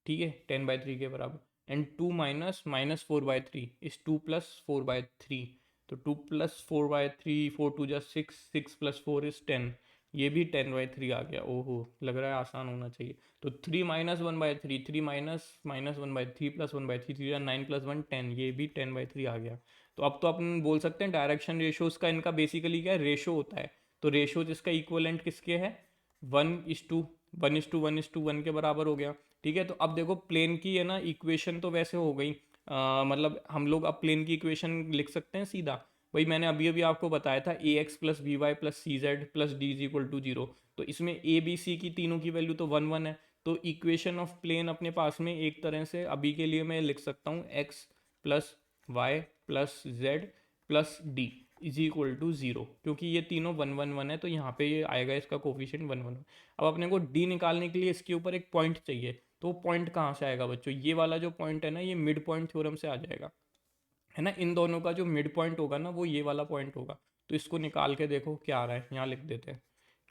ठीक है, 10/3 के बराबर। एंड 2 - -4/3 इज 2 + 4/3, तो 2 + 4/3, 4 × 2 = 6, 6 + 4 = 10, ये भी 10/3 आ गया, ओहो लग रहा है आसान होना चाहिए। तो 3 - 1/3, 3 - -1/3 + 1/3, 3 × 9 + 1 10, ये भी 10/3 आ गया। तो अब तो अपन बोल सकते हैं डायरेक्शन रेशोज का इनका बेसिकली क्या है, रेशो होता है, तो रेशोज इसका इक्वलेंट किसके है, 1:1:1:1 के बराबर हो गया, ठीक है। तो अब देखो प्लेन की है ना इक्वेशन तो वैसे हो गई, मतलब हम लोग अब प्लेन की इक्वेशन लिख सकते हैं सीधा, वही मैंने अभी अभी आपको बताया था, ax + by + cz + d = 0, तो इसमें a b c की तीनों की वैल्यू तो 1 1 है, तो इक्वेशन ऑफ प्लेन अपने पास में एक तरह से अभी के लिए मैं लिख सकता हूँ x + y + z + d = 0, क्योंकि ये तीनों 1 1 1 है, तो यहाँ पे ये आएगा इसका कोफिशिएंट 1 1 1। अब अपने को d निकालने के लिए इसके ऊपर एक पॉइंट चाहिए, तो पॉइंट कहाँ से आएगा बच्चों, ये वाला जो पॉइंट है ना ये मिड पॉइंट थ्योरम से आ जाएगा, है ना, इन दोनों का जो मिड पॉइंट होगा ना वो ये वाला पॉइंट होगा, तो इसको निकाल के देखो क्या आ रहा है, यहाँ लिख देते हैं,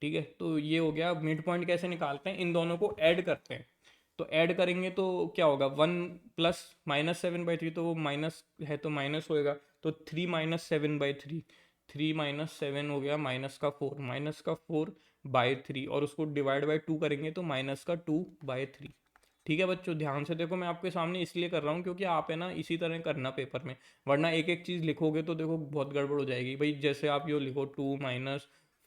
ठीक है। तो ये हो गया, मिड पॉइंट कैसे निकालते हैं, इन दोनों को ऐड करते हैं, तो ऐड करेंगे तो क्या होगा, 1 + -7/3, तो वो माइनस है तो माइनस होएगा, तो 3 - 7/3, 3 - 7 हो गया -4, -4/3, और उसको डिवाइड बाई 2 करेंगे तो -2/3, ठीक है बच्चों। ध्यान से देखो, मैं आपके सामने इसलिए कर रहा हूँ क्योंकि आप है ना इसी तरह करना पेपर में, वरना एक एक चीज़ लिखोगे तो देखो बहुत गड़बड़ हो जाएगी भाई, जैसे आप यो लिखो 2 -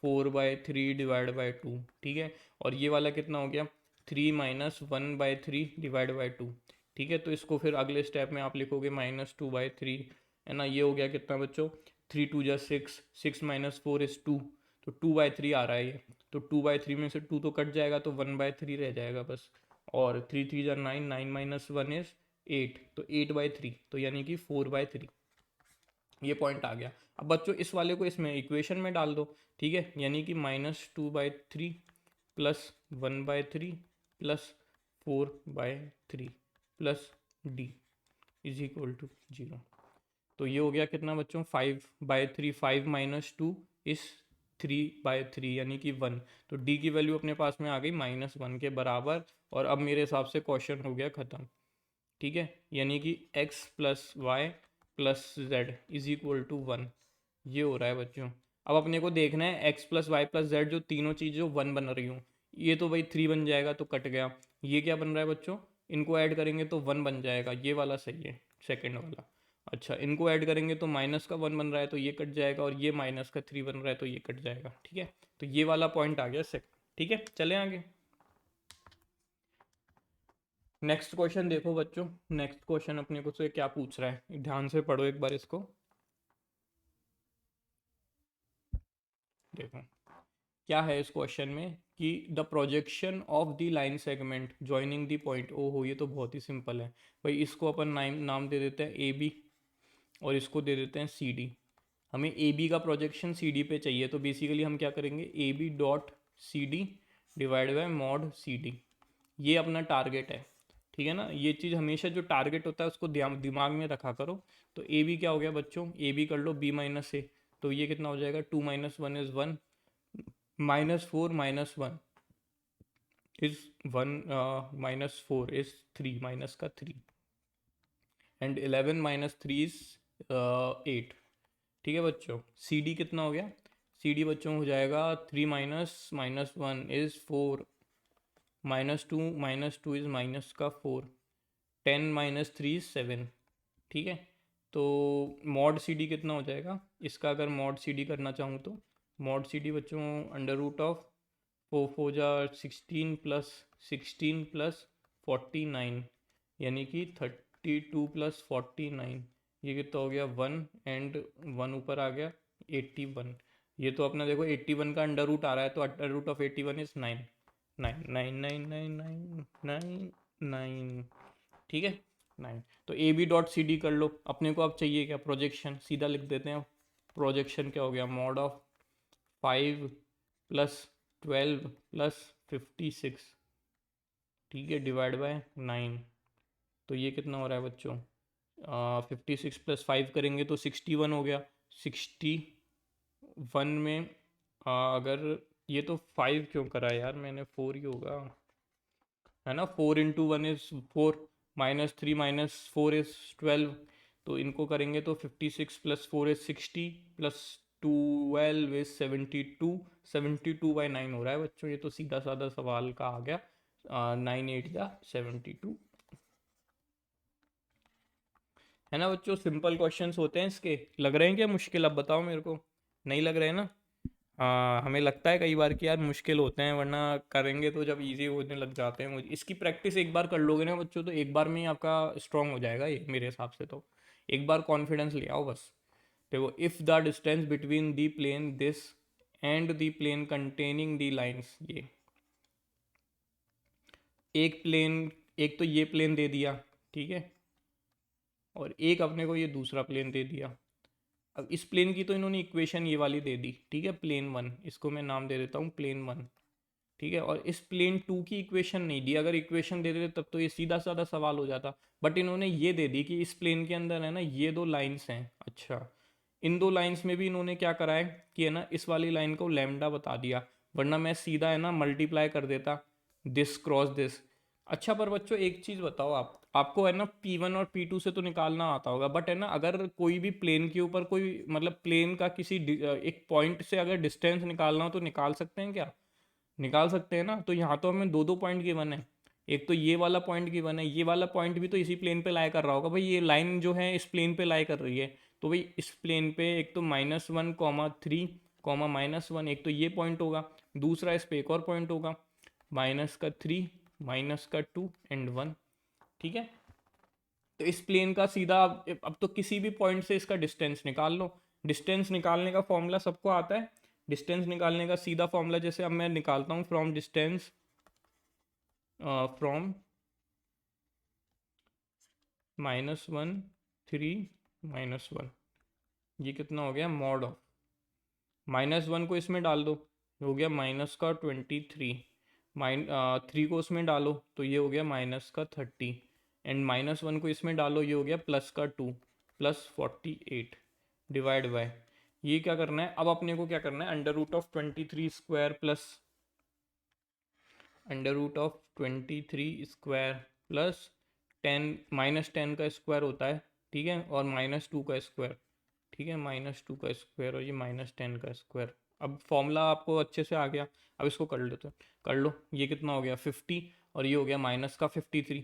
4/3 डिवाइड बाई 2, ठीक है, और ये वाला कितना हो गया 3 - 1/3 डिवाइड बाई 2, ठीक है, तो इसको फिर अगले स्टेप में आप लिखोगे -2/3, है ना, ये हो गया कितना बच्चों, 3 × 2 = 6, 6 - 4 = 2, तो 2/3 आ रहा है ये, तो 2/3 में से 2 तो कट जाएगा तो 1/3 रह जाएगा बस, और 3 × 3 = 9, 9 - 1 = 8, तो 8/3, तो यानी कि 4/3, ये पॉइंट आ गया। अब बच्चों इस वाले को इसमें इक्वेशन में डाल दो, ठीक है, यानी कि -2/3 + 1/3 + 4/3 + d = 0, तो ये हो गया कितना बच्चों 5/3, 5 - 2 = 3/3 यानी कि 1। तो डी की वैल्यू अपने पास में आ गई -1 के बराबर। और अब मेरे हिसाब से क्वेश्चन हो गया ख़त्म। ठीक है, यानी कि x plus y plus z is equal to 1, ये हो रहा है बच्चों। अब अपने को देखना है x plus y plus z जो तीनों चीज़ जो 1 बन रही हूँ, ये तो भाई 3 बन जाएगा तो कट गया। ये क्या बन रहा है बच्चों, इनको ऐड करेंगे तो 1 बन जाएगा, ये वाला सही है, सेकेंड वाला। अच्छा, इनको ऐड करेंगे तो -1 बन रहा है तो ये कट जाएगा, और ये -3 बन रहा है तो ये कट जाएगा। ठीक है, तो ये वाला पॉइंट आ गया सेकंड। ठीक है, चले आगे। नेक्स्ट क्वेश्चन देखो बच्चों, नेक्स्ट क्वेश्चन अपने को से क्या पूछ रहा है, ध्यान से पढ़ो एक बार इसको। देखो क्या है इस क्वेश्चन में कि the projection of the line segment joining the point. ओहो, ये तो बहुत ही सिंपल है भाई। इसको अपन नाम दे देते हैं ए बी, और इसको दे देते हैं सी डी। हमें ए बी का प्रोजेक्शन सी डी पे चाहिए, तो बेसिकली हम क्या करेंगे, A B dot C D divide by mod C D, ये अपना टारगेट है। ठीक है ना, ये चीज़ हमेशा जो टारगेट होता है उसको दिमाग में रखा करो। तो ए बी क्या हो गया बच्चों, ए बी कर लो बी माइनस ए, तो ये कितना हो जाएगा, 2 - 1 इज़ 1, -4 - 1 इज 1, -4 इज 3, माइनस का 3, एंड 11 - 3 इज 8। ठीक है बच्चों, सी डी कितना हो गया, सी डी बच्चों हो जाएगा 3 -1 इज 4, -2 इज माइनस का 4, 10 - 3 इज 7। ठीक है, तो मॉड सी डी कितना हो जाएगा इसका, अगर मॉड सी डी करना चाहूँ तो मॉड सी डी बच्चों √ऑफ 4 4 जा 16 प्लस 16 प्लस 49, यानी कि 32 प्लस 49, ये कितना हो गया 1, एंड 1 ऊपर आ गया 81। ये तो अपना देखो 81 का अंडर रूट आ रहा है, तो √ऑफ 81 इज 9, 9 ठीक है 9। तो A B dot C D कर लो। अपने को अब चाहिए क्या, प्रोजेक्शन, सीधा लिख देते हैं। प्रोजेक्शन क्या हो गया, मॉड ऑफ 5 प्लस 12 प्लस 56, ठीक है, डिवाइड बाय 9। तो ये कितना हो रहा है बच्चों, 56 प्लस 5 करेंगे तो 61 हो गया। 61 में अगर ये तो 5 क्यों करा यार मैंने, 4 ही होगा है ना। 4 × 1 इज़ 4, -3 - 4 इज़ 12। तो इनको करेंगे तो 56 प्लस 4 इज़ 60 प्लस 12 इज़ 72, 72/9 हो रहा है बच्चों। ये तो सीधा साधा सवाल का आ गया, 9 8 जा 72, है ना बच्चों। सिंपल क्वेश्चंस होते हैं इसके, लग रहे हैं क्या मुश्किल, अब बताओ मेरे को, नहीं लग रहे हैं ना। हमें लगता है कई बार कि यार मुश्किल होते हैं, वरना करेंगे तो जब इजी होने लग जाते हैं। मुझे इसकी प्रैक्टिस एक बार कर लोगे ना बच्चों, तो एक बार में ही आपका स्ट्रांग हो जाएगा ये, मेरे हिसाब से तो। एक बार कॉन्फिडेंस ले आओ बस। देखो, if the distance between the plane this and the plane containing the lines, ये एक प्लेन, एक तो ये प्लेन दे दिया, ठीक है, और एक अपने को ये दूसरा प्लेन दे दिया। अब इस प्लेन की तो इन्होंने इक्वेशन ये वाली दे दी, ठीक है, प्लेन 1, इसको मैं नाम दे देता हूँ प्लेन 1। ठीक है, और इस प्लेन 2 की इक्वेशन नहीं दी। अगर इक्वेशन दे देते तब तो ये सीधा साधा सवाल हो जाता, बट इन्होंने ये दे दी कि इस प्लेन के अंदर है ना ये दो लाइंस हैं। अच्छा, इन दो लाइंस में भी इन्होंने क्या करा है कि है ना इस वाली लाइन को लैम्डा बता दिया, वरना मैं सीधा है ना मल्टीप्लाई कर देता दिस क्रॉस दिस। अच्छा, पर बच्चों एक चीज़ बताओ, आपको है ना P1 और P2 से तो निकालना आता होगा, बट है ना अगर कोई भी प्लेन के ऊपर कोई मतलब प्लेन का किसी एक पॉइंट से अगर डिस्टेंस निकालना हो तो निकाल सकते हैं क्या, निकाल सकते हैं ना। तो यहाँ तो हमें दो दो पॉइंट गिवन है, एक तो ये वाला पॉइंट गिवन है, ये वाला पॉइंट भी तो इसी प्लेन पे लाई कर रहा होगा भाई। ये लाइन जो है इस प्लेन पे लाई कर रही है, तो भाई इस प्लेन पे एक तो -1, 3, -1, एक तो ये पॉइंट होगा, दूसरा इस पे एक और पॉइंट होगा, -3, -2 एंड 1। ठीक है, तो इस प्लेन का सीधा अब तो किसी भी पॉइंट से इसका डिस्टेंस निकाल लो। डिस्टेंस निकालने का फॉर्मूला सबको आता है। डिस्टेंस निकालने का सीधा फॉर्मूला, जैसे अब मैं निकालता हूँ फ्रॉम डिस्टेंस, फ्रॉम -1, 3, -1, ये कितना हो गया, मॉड ऑफ -1 को इसमें डाल दो, हो गया -23, 3 को उसमें डालो तो ये हो गया -30, एंड -1 को इसमें डालो, ये हो गया +2 +48, डिवाइड बाय ये क्या करना है, अब अपने को क्या करना है, under root of 23 square plus under root of 23 square plus 10 का स्क्वायर होता है, ठीक है, और -2 का स्क्वायर, ठीक है, -2 का स्क्वायर और ये -10 का स्क्वायर। अब फॉर्मूला आपको अच्छे से आ गया। अब इसको कर लेते, कर लो। ये कितना हो गया 50 और ये हो गया -53,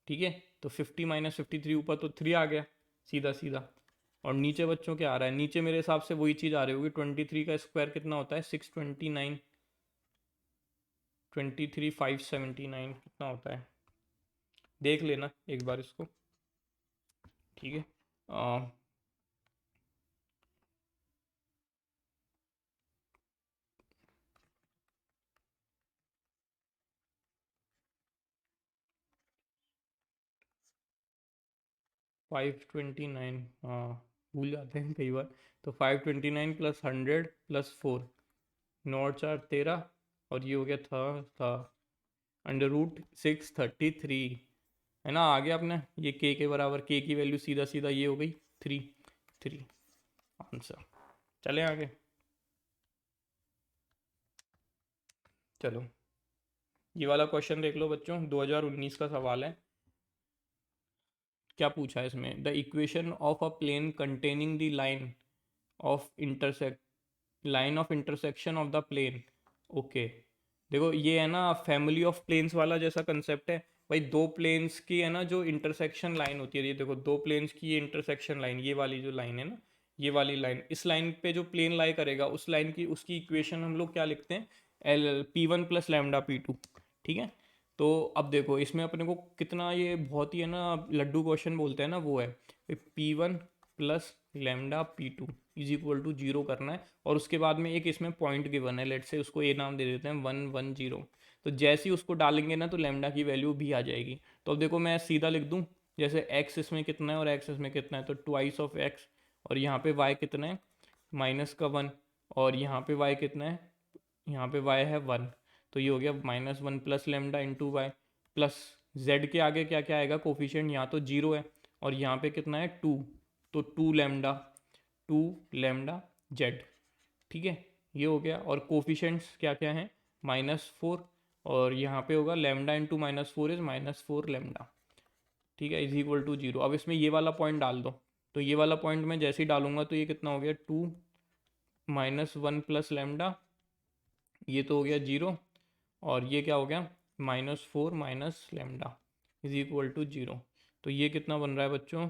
ठीक है। तो 50 - 53 ऊपर तो 3 आ गया सीधा सीधा। और नीचे बच्चों क्या आ रहा है, नीचे मेरे हिसाब से वही चीज़ आ रही होगी। 23 का स्क्वायर कितना होता है 629, 23,579 कितना होता है, देख लेना एक बार इसको, ठीक है। 529, हाँ भूल जाते हैं कई बार। तो 529 प्लस 100 प्लस 4, 9 4 13, और ये हो गया था अंडर रूट 633, है ना। आ गया अपने ये के बराबर, के की वैल्यू सीधा सीधा ये हो गई 3 आंसर। चले आगे, चलो ये वाला क्वेश्चन देख लो बच्चों, 2019 का सवाल है। क्या पूछा है इसमें, the equation of a plane containing the line of intersection of the plane. Okay, देखो ये है ना फैमिली ऑफ प्लेन्स वाला जैसा कंसेप्ट है भाई। दो प्लेन्स की है ना जो इंटरसेक्शन लाइन होती है, ये देखो दो प्लेन्स की ये इंटरसेक्शन लाइन, ये वाली जो लाइन है ना, ये वाली लाइन, इस लाइन पे जो प्लेन लाई करेगा उस लाइन की उसकी इक्वेशन हम लोग क्या लिखते हैं, P1 + λ P2, ठीक है। तो अब देखो इसमें अपने को कितना, ये बहुत ही है ना लड्डू क्वेश्चन बोलते हैं ना, वो है P1 + λ P2 is equal to 0 करना है। और उसके बाद में एक इसमें पॉइंट गिवन है, लेट से उसको ए नाम दे देते हैं 1 1 0। तो जैसे ही उसको डालेंगे ना तो लैम्डा की वैल्यू भी आ जाएगी। तो अब देखो मैं सीधा लिख दूँ, जैसे एक्स इसमें कितना है और एक्स इसमें कितना है, तो ट्वाइस ऑफ एक्स, और यहाँ पे वाई कितना है -1, और यहाँ पे वाई कितना है, यहाँ पे वाई है 1। तो ये हो गया -1 + lambda into y, plus z के आगे क्या क्या आएगा कोफिशिएंट, यहाँ तो 0 है और यहाँ पे कितना है 2, तो 2 लैम्डा जेड, ठीक है। ये हो गया, और कोफिशेंट्स क्या क्या हैं, -4, और यहाँ पे होगा लैम्डा इंटू -4 इज -4 लैम्डा, ठीक है, इज इक्वल टू 0। अब इसमें ये वाला पॉइंट डाल दो, तो ये वाला पॉइंट मैं जैसे ही डालूंगा तो ये कितना हो गया 2 -1 + लैम्डा, ये तो हो गया 0, और ये क्या हो गया -4 - लैम्डा इज इक्वल टू 0। तो ये कितना बन रहा है बच्चों,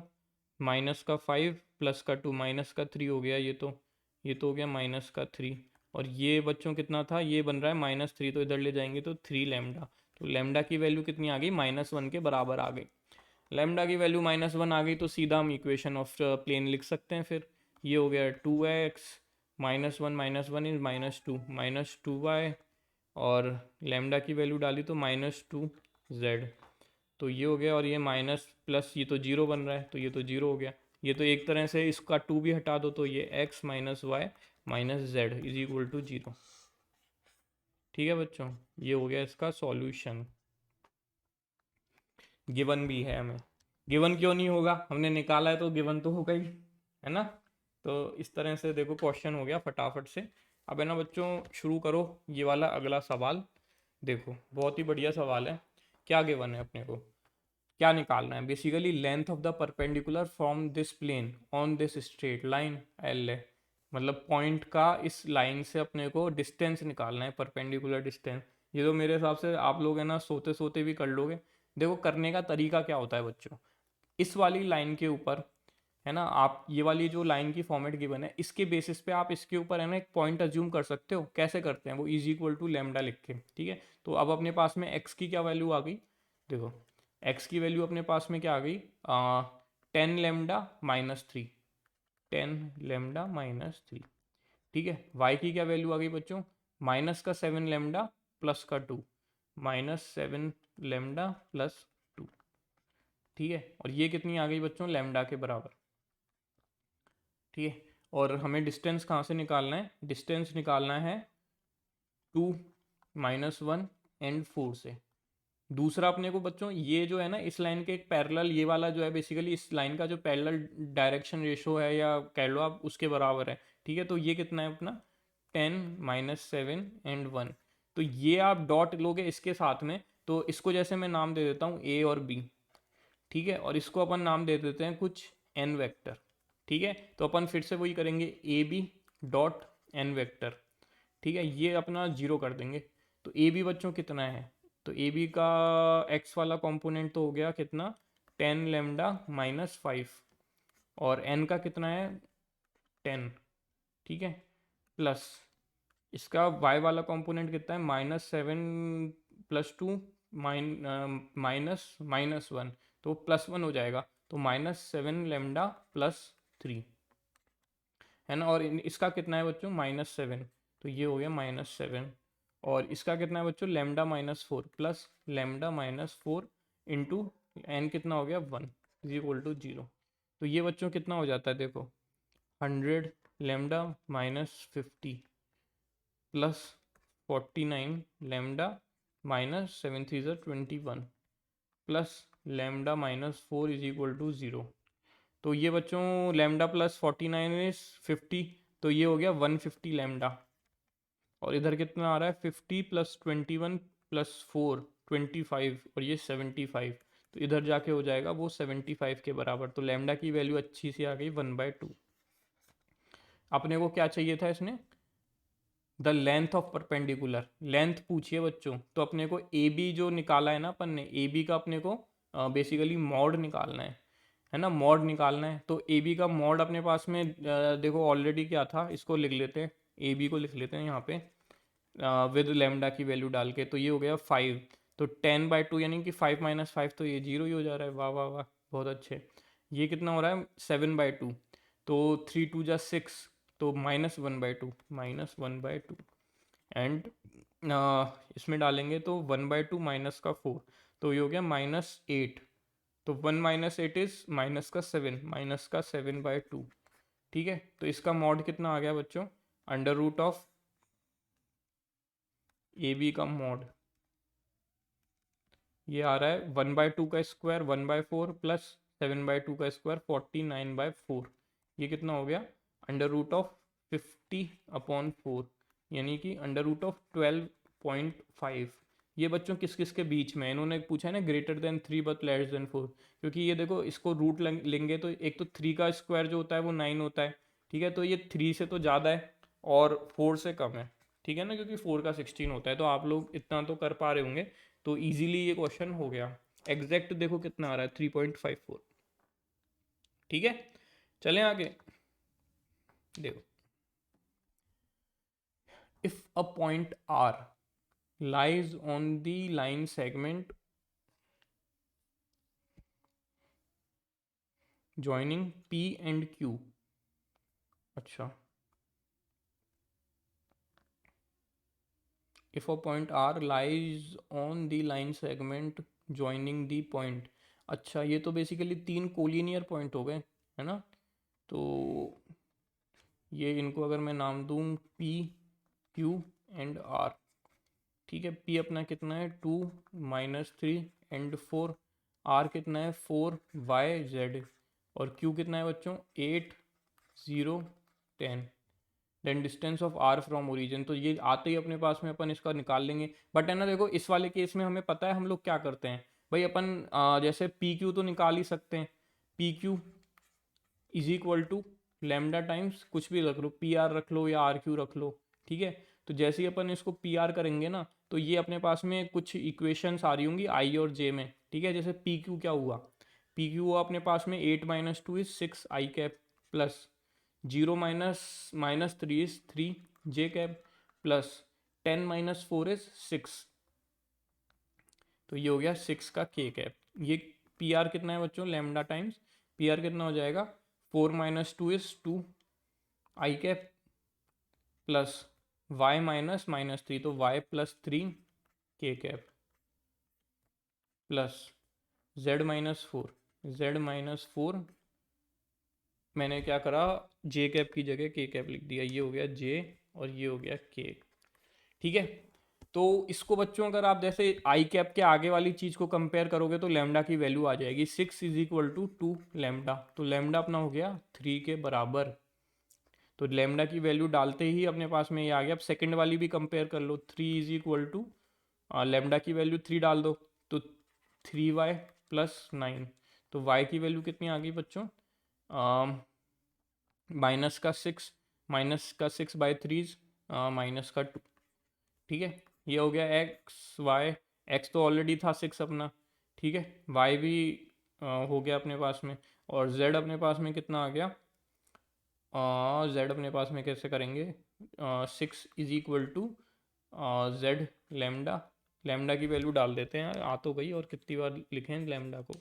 -5 +2 -3 हो गया, ये तो हो गया -3। और ये बच्चों कितना था, ये बन रहा है -3, तो इधर ले जाएंगे तो 3 लैम्डा। तो लैम्डा की वैल्यू कितनी आ गई, -1 के बराबर आ गई। लैम्डा की वैल्यू -1 आ गई तो सीधा हम इक्वेशन ऑफ प्लेन लिख सकते हैं फिर। ये हो गया 2x -1 -1 इज -2 -2y, और लैम्डा की वैल्यू डाली तो -2z। तो ये हो गया, और ये माइनस प्लस ये तो 0 बन रहा है, तो ये तो 0 हो गया। ये तो एक तरह से इसका 2 भी हटा दो तो ये x - y - z is equal to 0, ठीक है बच्चों। ये हो गया इसका सॉल्यूशन। गिवन भी है हमें, गिवन क्यों नहीं होगा, हमने निकाला है तो गिवन तो होगा ही, है ना। तो इस तरह से देखो क्वेश्चन हो गया फटाफट से। अब है ना बच्चों शुरू करो ये वाला अगला सवाल। देखो बहुत ही बढ़िया सवाल है। क्या गिवन है अपने को, क्या निकालना है, basically length of the perpendicular from this plane on this straight line L है। मतलब पॉइंट का इस लाइन से अपने को डिस्टेंस निकालना है, परपेंडिकुलर डिस्टेंस। ये तो मेरे हिसाब से आप लोग है ना सोते सोते भी कर लोगे। देखो करने का तरीका क्या होता है बच्चों, इस वाली लाइन के ऊपर है ना, आप ये वाली जो लाइन की फॉर्मेट गिवन है इसके बेसिस पे आप इसके ऊपर है ना एक पॉइंट अज्यूम कर सकते हो। कैसे करते हैं वो, इज इक्वल टू लैम्डा लिख के, ठीक है। तो अब अपने पास में एक्स की क्या वैल्यू आ गई, देखो एक्स की वैल्यू अपने पास में क्या आ गई, 10 लैम्डा -3, 10 लैम्डा -3, ठीक है। वाई की क्या वैल्यू आ गई बच्चों, -7 लैम्डा +2, -7 लैम्डा +2, ठीक है। और ये कितनी आ गई बच्चों, लैम्डा के बराबर, ठीक है। और हमें डिस्टेंस कहाँ से निकालना है, डिस्टेंस निकालना है 2 -1 एंड 4 से। दूसरा अपने को बच्चों ये जो है ना इस लाइन के एक पैरेलल, ये वाला जो है बेसिकली इस लाइन का जो पैरेलल डायरेक्शन रेशो है या कह लो आप उसके बराबर है। ठीक है, तो ये कितना है अपना 10 - 7 एंड 1। तो ये आप डॉट लोगे इसके साथ में, तो इसको जैसे मैं नाम दे देता हूँ ए और बी। ठीक है, और इसको अपन नाम दे देते हैं कुछ एन वेक्टर। ठीक है, तो अपन फिर से वही करेंगे A B dot N vector. ठीक है, ये अपना जीरो कर देंगे। तो ए बी बच्चों कितना है, तो ए बी का एक्स वाला कंपोनेंट तो हो गया कितना 10 - 5, और एन का कितना है 10। ठीक है, प्लस इसका y वाला कंपोनेंट कितना है -7 + 2 माइनस -1, तो +1 हो जाएगा, तो -7 λ + 3 है ना। और इसका कितना है बच्चों -7, तो ये हो गया -7। और इसका कितना है बच्चों λ - 4 प्लस λ - 4 इंटू एन कितना हो गया 1 = 0। तो ये बच्चों कितना हो जाता है देखो 100 λ - 50 प्लस 49 λ - 7 × 3 = 21 प्लस λ - 4 = 0। तो ये बच्चों लैम्डा प्लस 49 = 50, तो ये हो गया 150 लैम्डा। और इधर कितना आ रहा है 50 + 21 + 4 25, और ये 75। तो इधर जाके हो जाएगा वो 75 के बराबर। तो लैम्डा की वैल्यू अच्छी सी आ गई 1/2। अपने को क्या चाहिए था इसने, the length of perpendicular, length पूछिए बच्चों। तो अपने को ए बी जो निकाला है ना अपन ने, ए बी का अपने को बेसिकली मॉड निकालना है ना, मॉड निकालना है। तो ए बी का मॉड अपने पास में देखो ऑलरेडी क्या था, इसको लिख लेते हैं, ए बी को लिख लेते हैं यहाँ पे विद लेमडा की वैल्यू डाल के। तो ये हो गया 5, तो 10/2 यानी कि 5 - 5, तो ये 0 ही हो जा रहा है। वाह वाह वाह, बहुत अच्छे। ये कितना हो रहा है 7/2, तो 3 × 2 = 6, तो -1/2, -1/2। एंड इसमें डालेंगे तो 1/2 माइनस का 4, तो ये हो गया -8। तो 1 - 8 इज -7, -7/2। ठीक है, तो इसका मॉड कितना आ गया बच्चों, √ऑफ ए बी का मॉड ये आ रहा है 1/2 का स्क्वायर 1/4 प्लस 7/2 का स्क्वायर 49/4। ये कितना हो गया √ऑफ 50/4, यानी कि √12.5। ये बच्चों किस किस के बीच में, इन्होंने पूछा है ना greater than 3 but less than 4, क्योंकि ये देखो इसको रूट लेंगे तो एक तो 3 का स्क्वायर जो होता है वो 9 होता है। ठीक है, तो ये 3 से तो ज़्यादा है और 4 से कम है। ठीक है ना, क्योंकि 4 का 16 होता है। तो आप लोग इतना तो कर पा रहे होंगे, तो इजीली ये क्वेश्चन हो गया। एग्जैक्ट देखो कितना आ रहा है 3.54। ठीक है, चलें आगे। देखो if a point R lies on the line segment joining P and Q। अच्छा, if a point R lies on the line segment joining the point। अच्छा, ये तो बेसिकली 3 कोलिनियर पॉइंट हो गए, है ना। तो ये इनको अगर मैं नाम दूँ P Q एंड R। ठीक है, P अपना कितना है 2 - 3 एंड 4, R कितना है 4 y z, और Q कितना है बच्चों 8 0 10। Then distance of R from origin, तो ये आते ही अपने पास में अपन इसका निकाल लेंगे। बट है ना देखो इस वाले केस में हमें पता है हम लोग क्या करते हैं भाई, अपन जैसे पी क्यू तो निकाल ही सकते हैं। पी क्यू = लैम्डा टाइम्स कुछ भी रख लो, पी आर रख लो या आर क्यू रख लो। ठीक है, तो जैसे ही अपन इसको पी आर करेंगे ना, तो ये अपने पास में कुछ इक्वेशंस आ रही होंगी आई और जे में। ठीक है, जैसे पी क्यू क्या हुआ, पी क्यू हुआ अपने पास में 8 - 2 = 6 आई कैप, प्लस 0 - 3 = 3 जे कैप, प्लस 10 - 4 = 6, तो ये हो गया 6 का के कैप। ये पी आर कितना है बच्चों लैम्डा टाइम्स, पी आर कितना हो जाएगा 4 - 2 = 2 आई कैप, प्लस y -3, तो y + 3 के कैप, प्लस z -4, z-4 मैंने क्या करा जे कैप की जगह के कैप लिख दिया, ये हो गया जे और ये हो गया के। ठीक है, तो इसको बच्चों अगर आप जैसे आई कैप के आगे वाली चीज़ को कंपेयर करोगे तो लेमडा की वैल्यू आ जाएगी 6 इज इक्वल टू 2 लेमडा। तो लेमडा अपना हो गया 3 के बराबर। तो लेमडा की वैल्यू डालते ही अपने पास में ये आ गया। अब सेकंड वाली भी कंपेयर कर लो, 3 इज इक्वल टू लेमडा की वैल्यू 3 डाल दो तो 3y प्लस 9। तो y की वैल्यू कितनी आ गई बच्चों, -6/3 -2। ठीक है, ये हो गया एक्स वाई। एक्स तो ऑलरेडी था 6 अपना, ठीक है। वाई भी हो गया अपने पास में। और जेड अपने पास में कितना आ गया, जेड अपने पास में कैसे करेंगे, 6 is equal to z lambda. Lambda की वैल्यू डाल देते हैं, आ तो गई। और कितनी बार लिखें लेमडा को,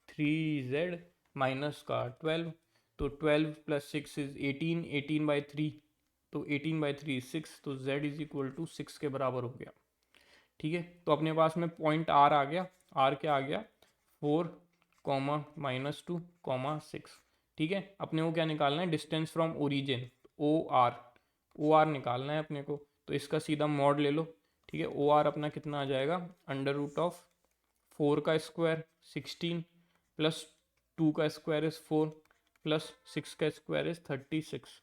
3z माइनस का 12। तो 12 प्लस 6 इज 18, 18/3। तो 18/3 6। तो z इज इक्वल टू 6 के बराबर हो गया। ठीक है, तो अपने पास में पॉइंट आर आ गया। आर क्या आ गया, 4 कॉमा -2 6। ठीक है, अपने को क्या निकालना है, distance from origin, O R निकालना है अपने को। तो इसका सीधा मॉड ले लो। ठीक है, ओ आर अपना कितना आ जाएगा, √4 का स्क्वायर 16 प्लस 2 का स्क्वायर इज 4 प्लस 6 का स्क्वायर इज 36।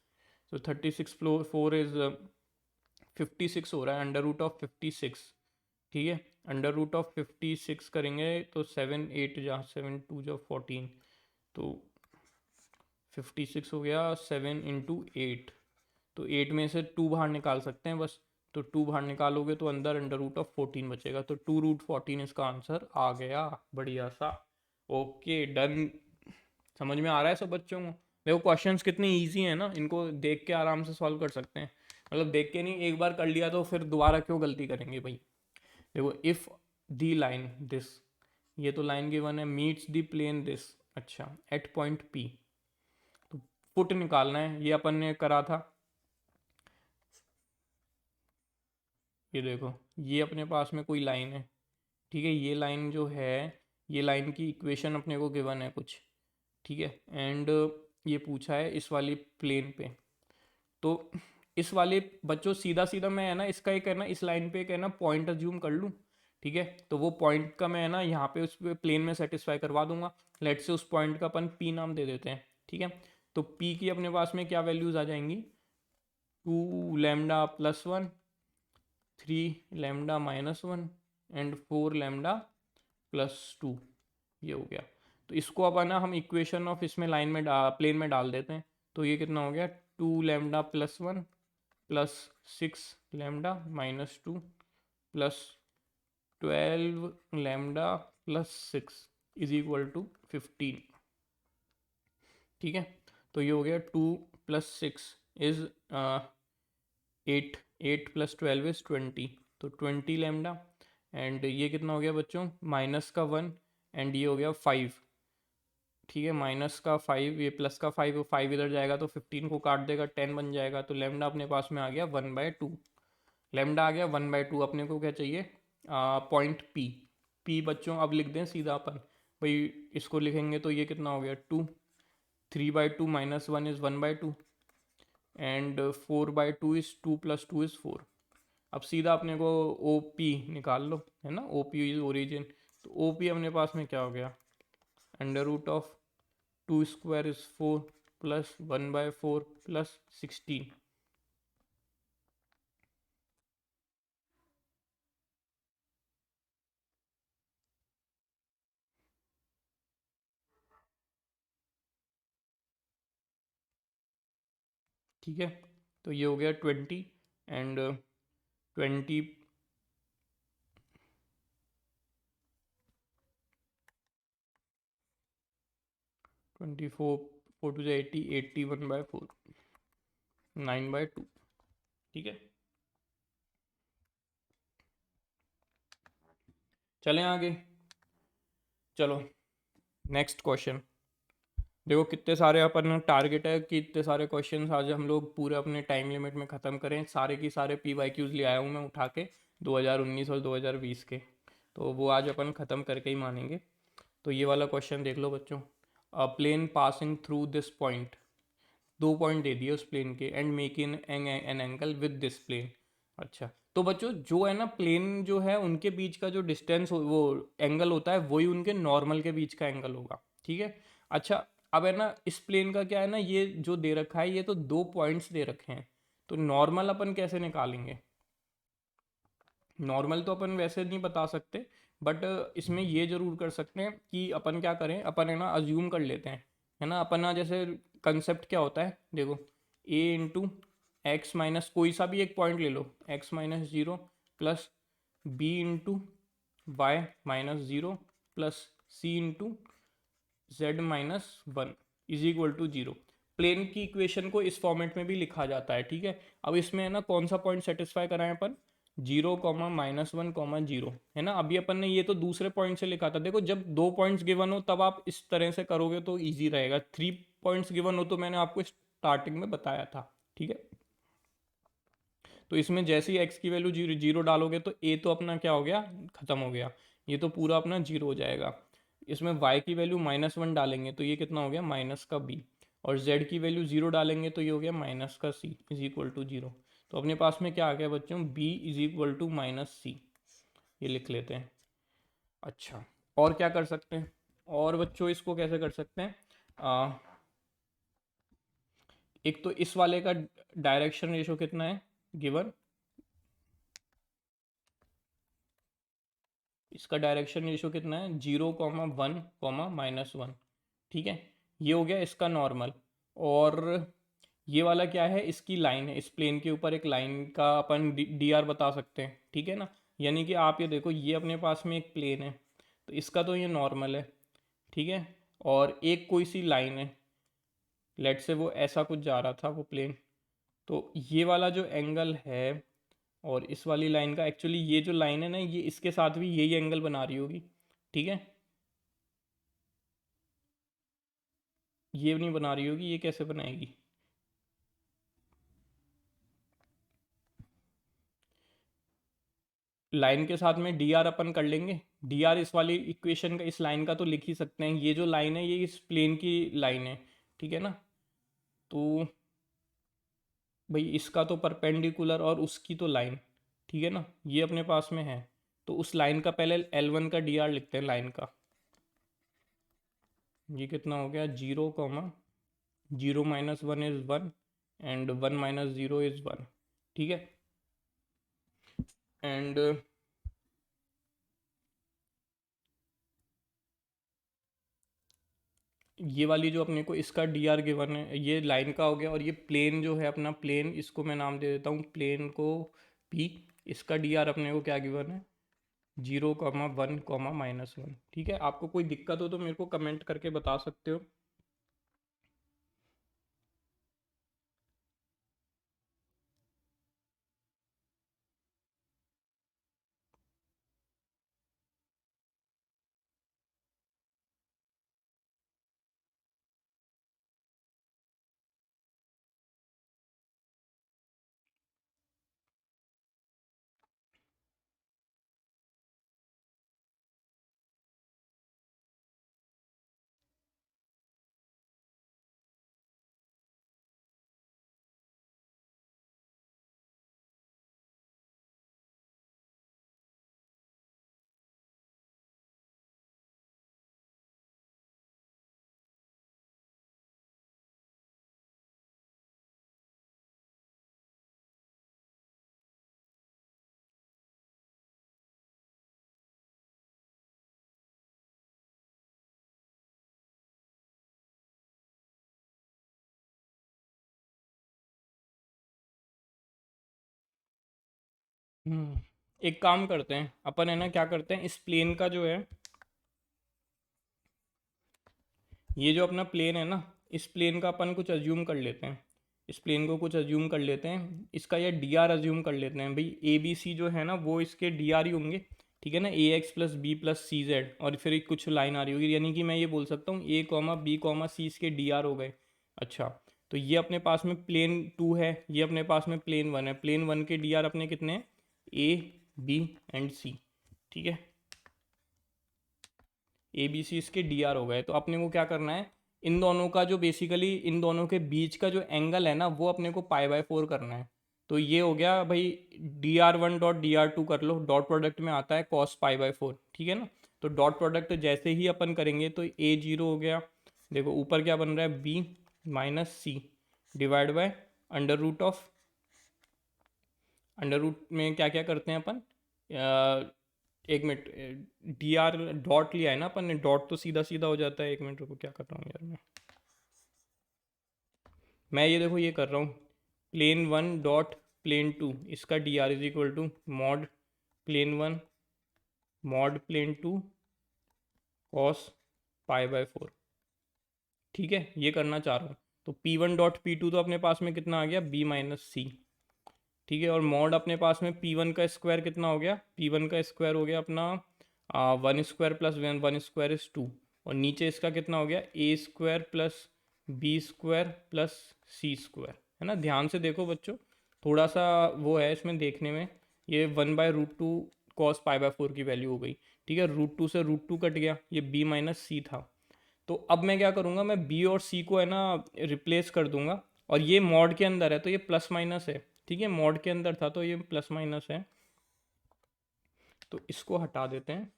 तो 36 4 इज 56 हो रहा है, √56। ठीक है, √56 करेंगे तो 7 8 जा 7 2 जा 14। तो 56 हो गया 7 इंटू 8। तो 8 में से 2 बाहर निकाल सकते हैं बस। तो 2 बाहर निकालोगे तो अंदर √14 बचेगा। तो 2√14 इसका आंसर आ गया। बढ़िया सा, ओके डन। समझ में आ रहा है सब बच्चों को। देखो क्वेश्चंस कितने इजी हैं ना, इनको देख के आराम से सॉल्व कर सकते हैं। मतलब देख के नहीं, एक बार कर लिया तो फिर दोबारा क्यों गलती करेंगे भाई। देखो, इफ़ दी लाइन दिस, ये तो लाइन गिवन है, मीट्स दी प्लेन दिस, अच्छा एट पॉइंट पी। तो पुट निकालना है, ये अपन ने करा था। ये देखो, ये अपने पास में कोई लाइन है, ठीक है। ये लाइन जो है, ये लाइन की इक्वेशन अपने को गिवन है कुछ, ठीक है। एंड ये पूछा है इस वाली प्लेन पे। तो इस वाले बच्चों सीधा सीधा मैं है ना, इसका एक है ना, इस लाइन पे एक है ना पॉइंट अज्यूम कर लूँ, ठीक है। तो वो पॉइंट का मैं है ना यहाँ पे उस प्लेन में सेटिस्फाई करवा दूंगा। लेट से उस पॉइंट का अपन पी नाम दे देते हैं, ठीक है। तो पी की अपने पास में क्या वैल्यूज आ जाएंगी, 2λ+1, 3λ-1 एंड 4λ+2। ये हो गया। तो इसको अब ना हम इक्वेशन ऑफ इसमें लाइन में प्लेन में डाल देते हैं। तो ये कितना हो गया, 2λ+1 plus 6λ-2 plus 12λ+6 is equal to 15। ठीक है, तो ये हो गया 2 + 6 इज 8, 8 + 12 इज 20। तो 20λ। एंड ये कितना हो गया बच्चों, -1 एंड ये हो गया 5। ठीक है, -5, ये +5, 5 इधर जाएगा तो 15 को काट देगा, 10 बन जाएगा। तो लेमडा अपने पास में आ गया 1/2। लेमडा आ गया 1/2। अपने को क्या चाहिए, पॉइंट पी। पी बच्चों अब लिख दें सीधा अपन, भाई इसको लिखेंगे तो ये कितना हो गया 2, 3/2 -1 इज़ 1/2 एंड 4/2 इज़ 2 + 2 इज़ 4। अब सीधा अपने को ओ पी निकाल लो, है ना, ओ पी इज ओरिजिन। तो ओ पी अपने पास में क्या हो गया, √2² इज 4 प्लस 1/4 प्लस 16। ठीक है, तो ये हो गया 20 एंड 20 24 4 to 80, 81/4, 9/2। ठीक है, चलें आगे। चलो नेक्स्ट क्वेश्चन। देखो कितने सारे अपन टारगेट है कि इतने सारे क्वेश्चंस आज हम लोग पूरे अपने टाइम लिमिट में ख़त्म करें। सारे की सारे PYQs ले आया हूँ मैं उठा के, 2019 और 2020 के। तो वो आज अपन ख़त्म करके ही मानेंगे। तो ये वाला क्वेश्चन देख लो बच्चों, a plane passing through this point, 2 point दे दिए उस प्लेन के, and making an angle with this plane. अच्छा, तो बच्चों जो है ना प्लेन जो है उनके बीच का जो डिस्टेंस वो एंगल होता है वही उनके नॉर्मल के बीच का एंगल होगा, ठीक है। अच्छा, अब है ना इस प्लेन का क्या है ना, ये जो दे रखा है ये तो दो पॉइंट्स दे रखे हैं, तो नॉर्मल अपन कैसे निकालेंगे? नॉर्मल तो अपन वैसे नहीं बता सकते, बट इसमें ये जरूर कर सकते हैं कि अपन क्या करें, अपन है ना अज्यूम कर लेते हैं, है ना। अपन ना जैसे कंसेप्ट क्या होता है देखो, ए इंटू एक्स माइनस कोई सा भी एक पॉइंट ले लो, X minus zero plus B into Y minus zero plus C into Z minus one is equal to zero. Plane की इक्वेशन को इस फॉर्मेट में भी लिखा जाता है, ठीक है। अब इसमें है ना कौन सा पॉइंट सेटिस्फाई कराएं अपन, zero comma minus one comma zero, है ना। अभी अपन ने ये तो दूसरे पॉइंट से लिखा था, देखो जब दो पॉइंट्स गिवन हो तब आप इस तरह से करोगे तो ईजी रहेगा, थ्री पॉइंट्स गिवन हो तो मैंने आपको स्टार्टिंग में बताया था, ठीक है। तो इसमें जैसे ही एक्स की वैल्यू जीरो जीरो डालोगे तो ए तो अपना क्या हो गया, खत्म हो गया, ये तो पूरा अपना जीरो हो जाएगा। इसमें वाई की वैल्यू माइनस वन डालेंगे तो ये कितना हो गया, माइनस का बी, और जेड की वैल्यू जीरो डालेंगे तो ये हो गया माइनस का C is equal to zero. तो अपने पास में क्या आ गया बच्चों, B is equal to minus C, ये लिख लेते हैं। अच्छा, और क्या कर सकते हैं, और बच्चों इसको कैसे कर सकते हैं, एक तो इस वाले का डायरेक्शन रेशो कितना है गिवन, इसका डायरेक्शन रेशो कितना है, zero comma one comma minus one, ठीक है। ये हो गया इसका नॉर्मल, और ये वाला क्या है, इसकी लाइन है, इस प्लेन के ऊपर एक लाइन का अपन डी आर बता सकते हैं, ठीक है ना। यानी कि आप ये देखो, ये अपने पास में एक प्लेन है, तो इसका तो ये नॉर्मल है, ठीक है, और एक कोई सी लाइन है, लेट से वो ऐसा कुछ जा रहा था वो प्लेन, तो ये वाला जो एंगल है और इस वाली लाइन का, एक्चुअली ये जो लाइन है ना ये इसके साथ भी यही एंगल बना रही होगी, ठीक है। ये नहीं बना रही होगी, ये कैसे बनाएगी, लाइन के साथ में डी आर अपन कर लेंगे, डी आर इस वाली इक्वेशन का, इस लाइन का तो लिख ही सकते हैं, ये जो लाइन है ये इस प्लेन की लाइन है, ठीक है ना। तो भाई इसका तो परपेंडिकुलर और उसकी तो लाइन, ठीक है ना, ये अपने पास में है, तो उस लाइन का पहले एल वन का डी आर लिखते हैं लाइन का, ये कितना हो गया, zero comma zero minus one is one and one minus zero is one, ठीक है। एंड ये वाली जो अपने को इसका डी आर गिवन है ये लाइन का हो गया, और ये प्लेन जो है अपना प्लेन, इसको मैं नाम दे देता हूँ प्लेन को पी, इसका डी आर अपने को क्या गिवन है, zero comma one comma minus one, ठीक है। आपको कोई दिक्कत हो तो मेरे को कमेंट करके बता सकते हो। एक काम करते हैं अपन, है ना क्या करते हैं, इस प्लेन का जो है, ये जो अपना प्लेन है ना, इस प्लेन का अपन कुछ अज्यूम कर लेते हैं, इस प्लेन को कुछ अज्यूम कर लेते हैं, इसका ये डी आर अज्यूम कर लेते हैं भाई, ए बी सी जो है ना वो इसके डी आर ही होंगे, ठीक है ना, ए X plus B plus C Z, और फिर एक कुछ लाइन आ रही होगी, यानी कि मैं ये बोल सकता हूँ ए कॉमा बी कॉमा सी इसके डी आर हो गए। अच्छा, तो ये अपने पास में प्लेन टू है, ये अपने पास में प्लेन वन है, प्लेन वन के डी आर अपने कितने हैं, ए बी एंड सी, ठीक है, ए बी सी इसके डी आर हो गए। तो अपने को क्या करना है, इन दोनों का जो बेसिकली इन दोनों के बीच का जो एंगल है ना वो अपने को पाई बाय फोर करना है। तो ये हो गया भाई, dr1 डॉट dr2 कर लो, डॉट प्रोडक्ट में आता है cos π/4, ठीक है ना। तो डॉट प्रोडक्ट जैसे ही अपन करेंगे तो a जीरो हो गया, देखो ऊपर क्या बन रहा है, b minus C divide by under root of, under root में क्या क्या करते हैं अपन, एक मिनट, डी आर डॉट लिया है ना अपन ने, डॉट तो सीधा सीधा हो जाता है, एक मिनट रुको, क्या कर रहा हूँ यार मैं ये देखो ये कर रहा हूँ, plane one dot plane two, इसका D R is equal to mod plane one mod plane two cos π/4, ठीक है, ये करना चाह रहा हूँ। तो P one dot P two तो अपने पास में कितना आ गया, बी माइनस सी, ठीक है, और मॉड अपने पास में पी वन का स्क्वायर कितना हो गया, पी वन का स्क्वायर हो गया अपना one square plus one, one square is two, और नीचे इसका कितना हो गया, A square plus B square plus C square, है ना। ध्यान से देखो बच्चों, थोड़ा सा वो है इसमें देखने में, ये 1/√2 कॉस π/4 की वैल्यू हो गई, ठीक है, √2 से √2 कट गया, ये b माइनस सी था। तो अब मैं क्या करूँगा, मैं b और c को है ना रिप्लेस कर दूंगा, और ये मॉड के अंदर है तो ये प्लस माइनस है, ठीक है, मॉड के अंदर था तो ये प्लस माइनस है, तो इसको हटा देते हैं,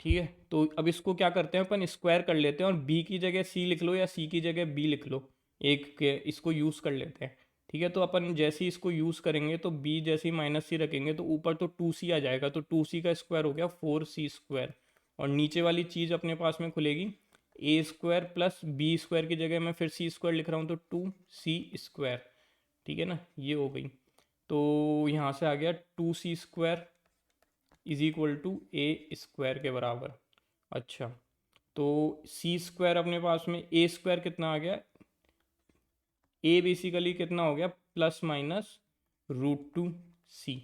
ठीक है। तो अब इसको क्या करते हैं अपन, स्क्वायर कर लेते हैं, और b की जगह c लिख लो या c की जगह b लिख लो, एक के इसको यूज़ कर लेते हैं, ठीक है। तो अपन जैसे ही इसको यूज़ करेंगे तो b जैसे ही माइनस सी रखेंगे तो ऊपर तो 2c आ जाएगा, तो 2c का स्क्वायर हो गया 4c स्क्वायर, और नीचे वाली चीज़ अपने पास में खुलेगी ए स्क्वायर प्लस बी स्क्वायर की जगह मैं फिर सी स्क्वायर लिख रहा हूँ तो 2c स्क्वायर, ठीक है ना, ये हो गई। तो यहाँ से आ गया 2c square is equal to A square के बराबर। अच्छा, तो सी स्क्वायर अपने पास में, ए स्क्वायर कितना आ गया, ए बेसिकली कितना हो गया, प्लस माइनस √2c।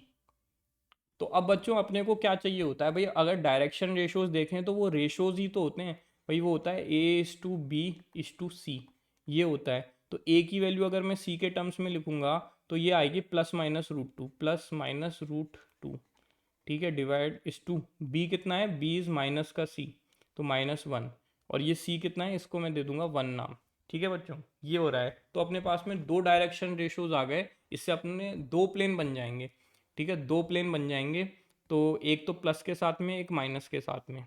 तो अब बच्चों अपने को क्या चाहिए होता है भाई, अगर डायरेक्शन रेशोज देखें तो वो रेशोज ही तो होते हैं भाई, वो होता है A is to B is to C, ये होता है। तो ए की वैल्यू अगर मैं सी के टर्म्स में लिखूंगा तो ये आएगी प्लस माइनस √2, प्लस माइनस √2, ठीक है, डिवाइड इस टू, बी कितना है, बी इज माइनस का सी, तो -1, और ये सी कितना है, इसको मैं दे दूंगा 1 नाम, ठीक है बच्चों, ये हो रहा है। तो अपने पास में दो डायरेक्शन रेशोज आ गए, इससे अपने दो प्लेन बन जाएंगे, ठीक है, दो प्लेन बन जाएंगे, तो एक तो प्लस के साथ में, एक माइनस के साथ में,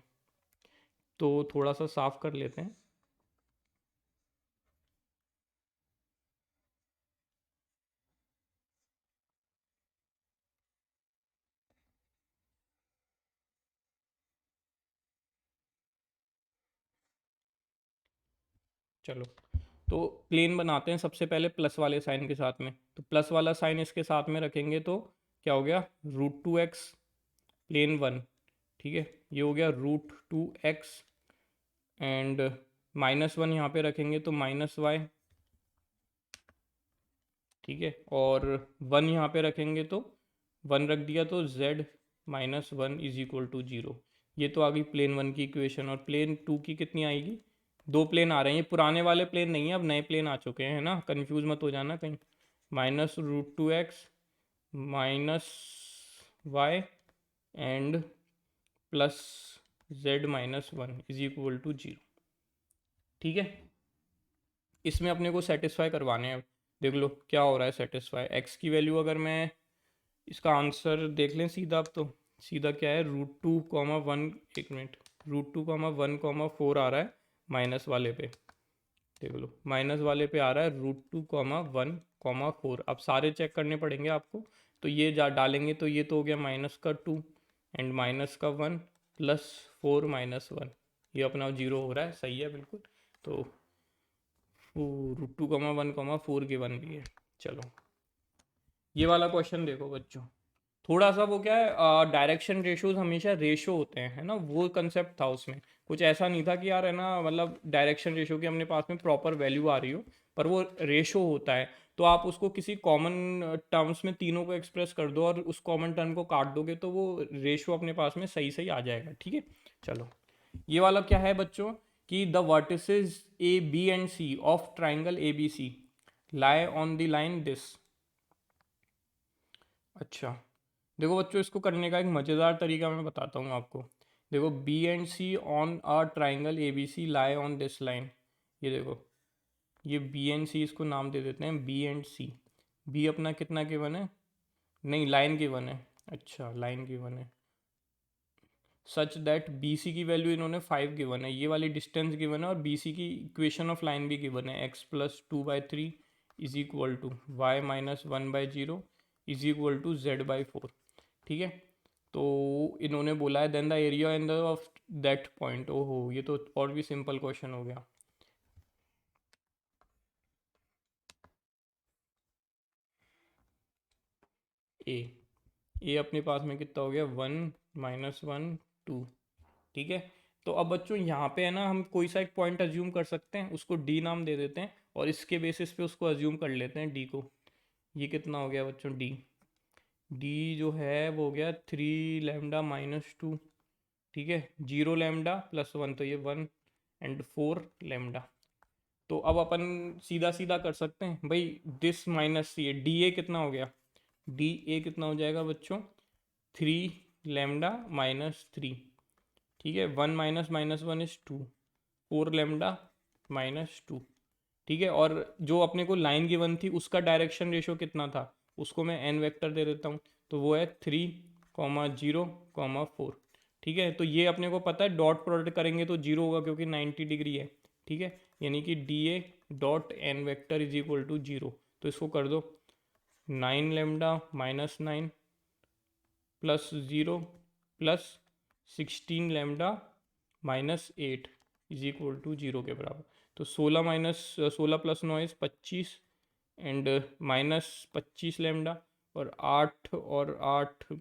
तो थोड़ा सा साफ कर लेते हैं। चलो, तो प्लेन बनाते हैं सबसे पहले प्लस वाले साइन के साथ में, तो प्लस वाला साइन इसके साथ में रखेंगे तो क्या हो गया, √2x प्लेन वन, ठीक है, ये हो गया √2x, एंड -1 यहाँ पे रखेंगे तो -y, ठीक है, और 1 यहाँ पे रखेंगे तो 1 रख दिया तो z -1 इज इक्वल टू 0। ये तो आ गई प्लेन वन की इक्वेशन, और प्लेन टू की कितनी आएगी, दो प्लेन आ रहे हैं, ये पुराने वाले प्लेन नहीं है, अब नए प्लेन आ चुके हैं, है ना, कंफ्यूज मत हो जाना कहीं, -√2x -y and plus z-1 is equal to 0, ठीक है। इसमें अपने को सेटिस्फाई करवाने हैं, अब देख लो क्या हो रहा है सेटिस्फाई, एक्स की वैल्यू अगर मैं, इसका आंसर देख लें सीधा, अब तो सीधा क्या है, √2, 1, एक मिनट, √2, 1, 4 आ रहा है माइनस वाले पे, देख लो माइनस वाले पे आ रहा है √2, 1, 4, अब सारे चेक करने पड़ेंगे आपको, तो ये जा डालेंगे तो ये तो हो गया -2 एंड -1 प्लस 4 -1, ये अपना 0 हो रहा है, सही है बिल्कुल। तो √2, 1, 4 गिवन भी है। चलो, ये वाला क्वेश्चन देखो बच्चों, थोड़ा सा वो क्या है, डायरेक्शन रेशोज हमेशा रेशो होते हैं, है ना, वो कंसेप्ट था उसमें, कुछ ऐसा नहीं था कि यार है ना, मतलब डायरेक्शन रेशो की अपने पास में प्रॉपर वैल्यू आ रही हो, पर वो रेशो होता है, तो आप उसको किसी कॉमन टर्म्स में तीनों को एक्सप्रेस कर दो और उस कॉमन टर्म को काट दोगे तो वो रेशो अपने पास में सही सही आ जाएगा, ठीक है। चलो, ये वाला क्या है बच्चों, कि the vertices A B and C of triangle A B C lie on the line this. अच्छा, देखो बच्चों, इसको करने का एक मज़ेदार तरीका मैं बताता हूँ आपको। देखो, B and C on a triangle A B C lie on this line, ये देखो, ये बी एंड सी, इसको नाम दे देते हैं बी एंड सी। बी अपना कितना गिवन है, नहीं लाइन गिवन है, अच्छा लाइन गिवन है, सच दैट बी सी की वैल्यू इन्होंने 5 गिवन है, ये वाली डिस्टेंस गिवन है, और बी सी की इक्वेशन ऑफ लाइन भी गिवन है, x plus 2/3 is equal to y minus 1/0 is equal to z/4। ठीक है, तो इन्होंने बोला है then the area in the of that point. ओहो, ये तो और भी सिंपल क्वेश्चन हो गया। ए ए अपने पास में कितना हो गया, 1 - 1 2। ठीक है, तो अब बच्चों यहाँ पे है ना, हम कोई सा एक पॉइंट अज्यूम कर सकते हैं, उसको डी नाम दे देते हैं, और इसके बेसिस पे उसको अज्यूम कर लेते हैं डी को। ये कितना हो गया बच्चों, डी डी जो है वो हो गया 3 λ - 2। ठीक है, 0 λ + 1, तो ये 1 एंड 4 λ। तो अब अपन सीधा सीधा कर सकते हैं भाई, दिस माइनस ये डी ए कितना हो गया, डी ए कितना हो जाएगा बच्चों, 3 λ - 3। ठीक है, 1 - 1 = 4 λ - 2। ठीक है, और जो अपने को लाइन गिवन थी उसका डायरेक्शन रेशो कितना था, उसको मैं एन वेक्टर दे देता हूँ, तो वो है 3, 0, 4। ठीक है, तो ये अपने को पता है डॉट प्रोडक्ट करेंगे तो जीरो होगा क्योंकि 90 डिग्री है। ठीक है, यानी कि D A dot N vector is equal to 0। तो इसको कर दो, 9 λ - 9 plus 0 plus 16 λ - 8 is equal to 0 के बराबर। तो 16 + 9 = 25 एंड -25 λ, और 8 और 8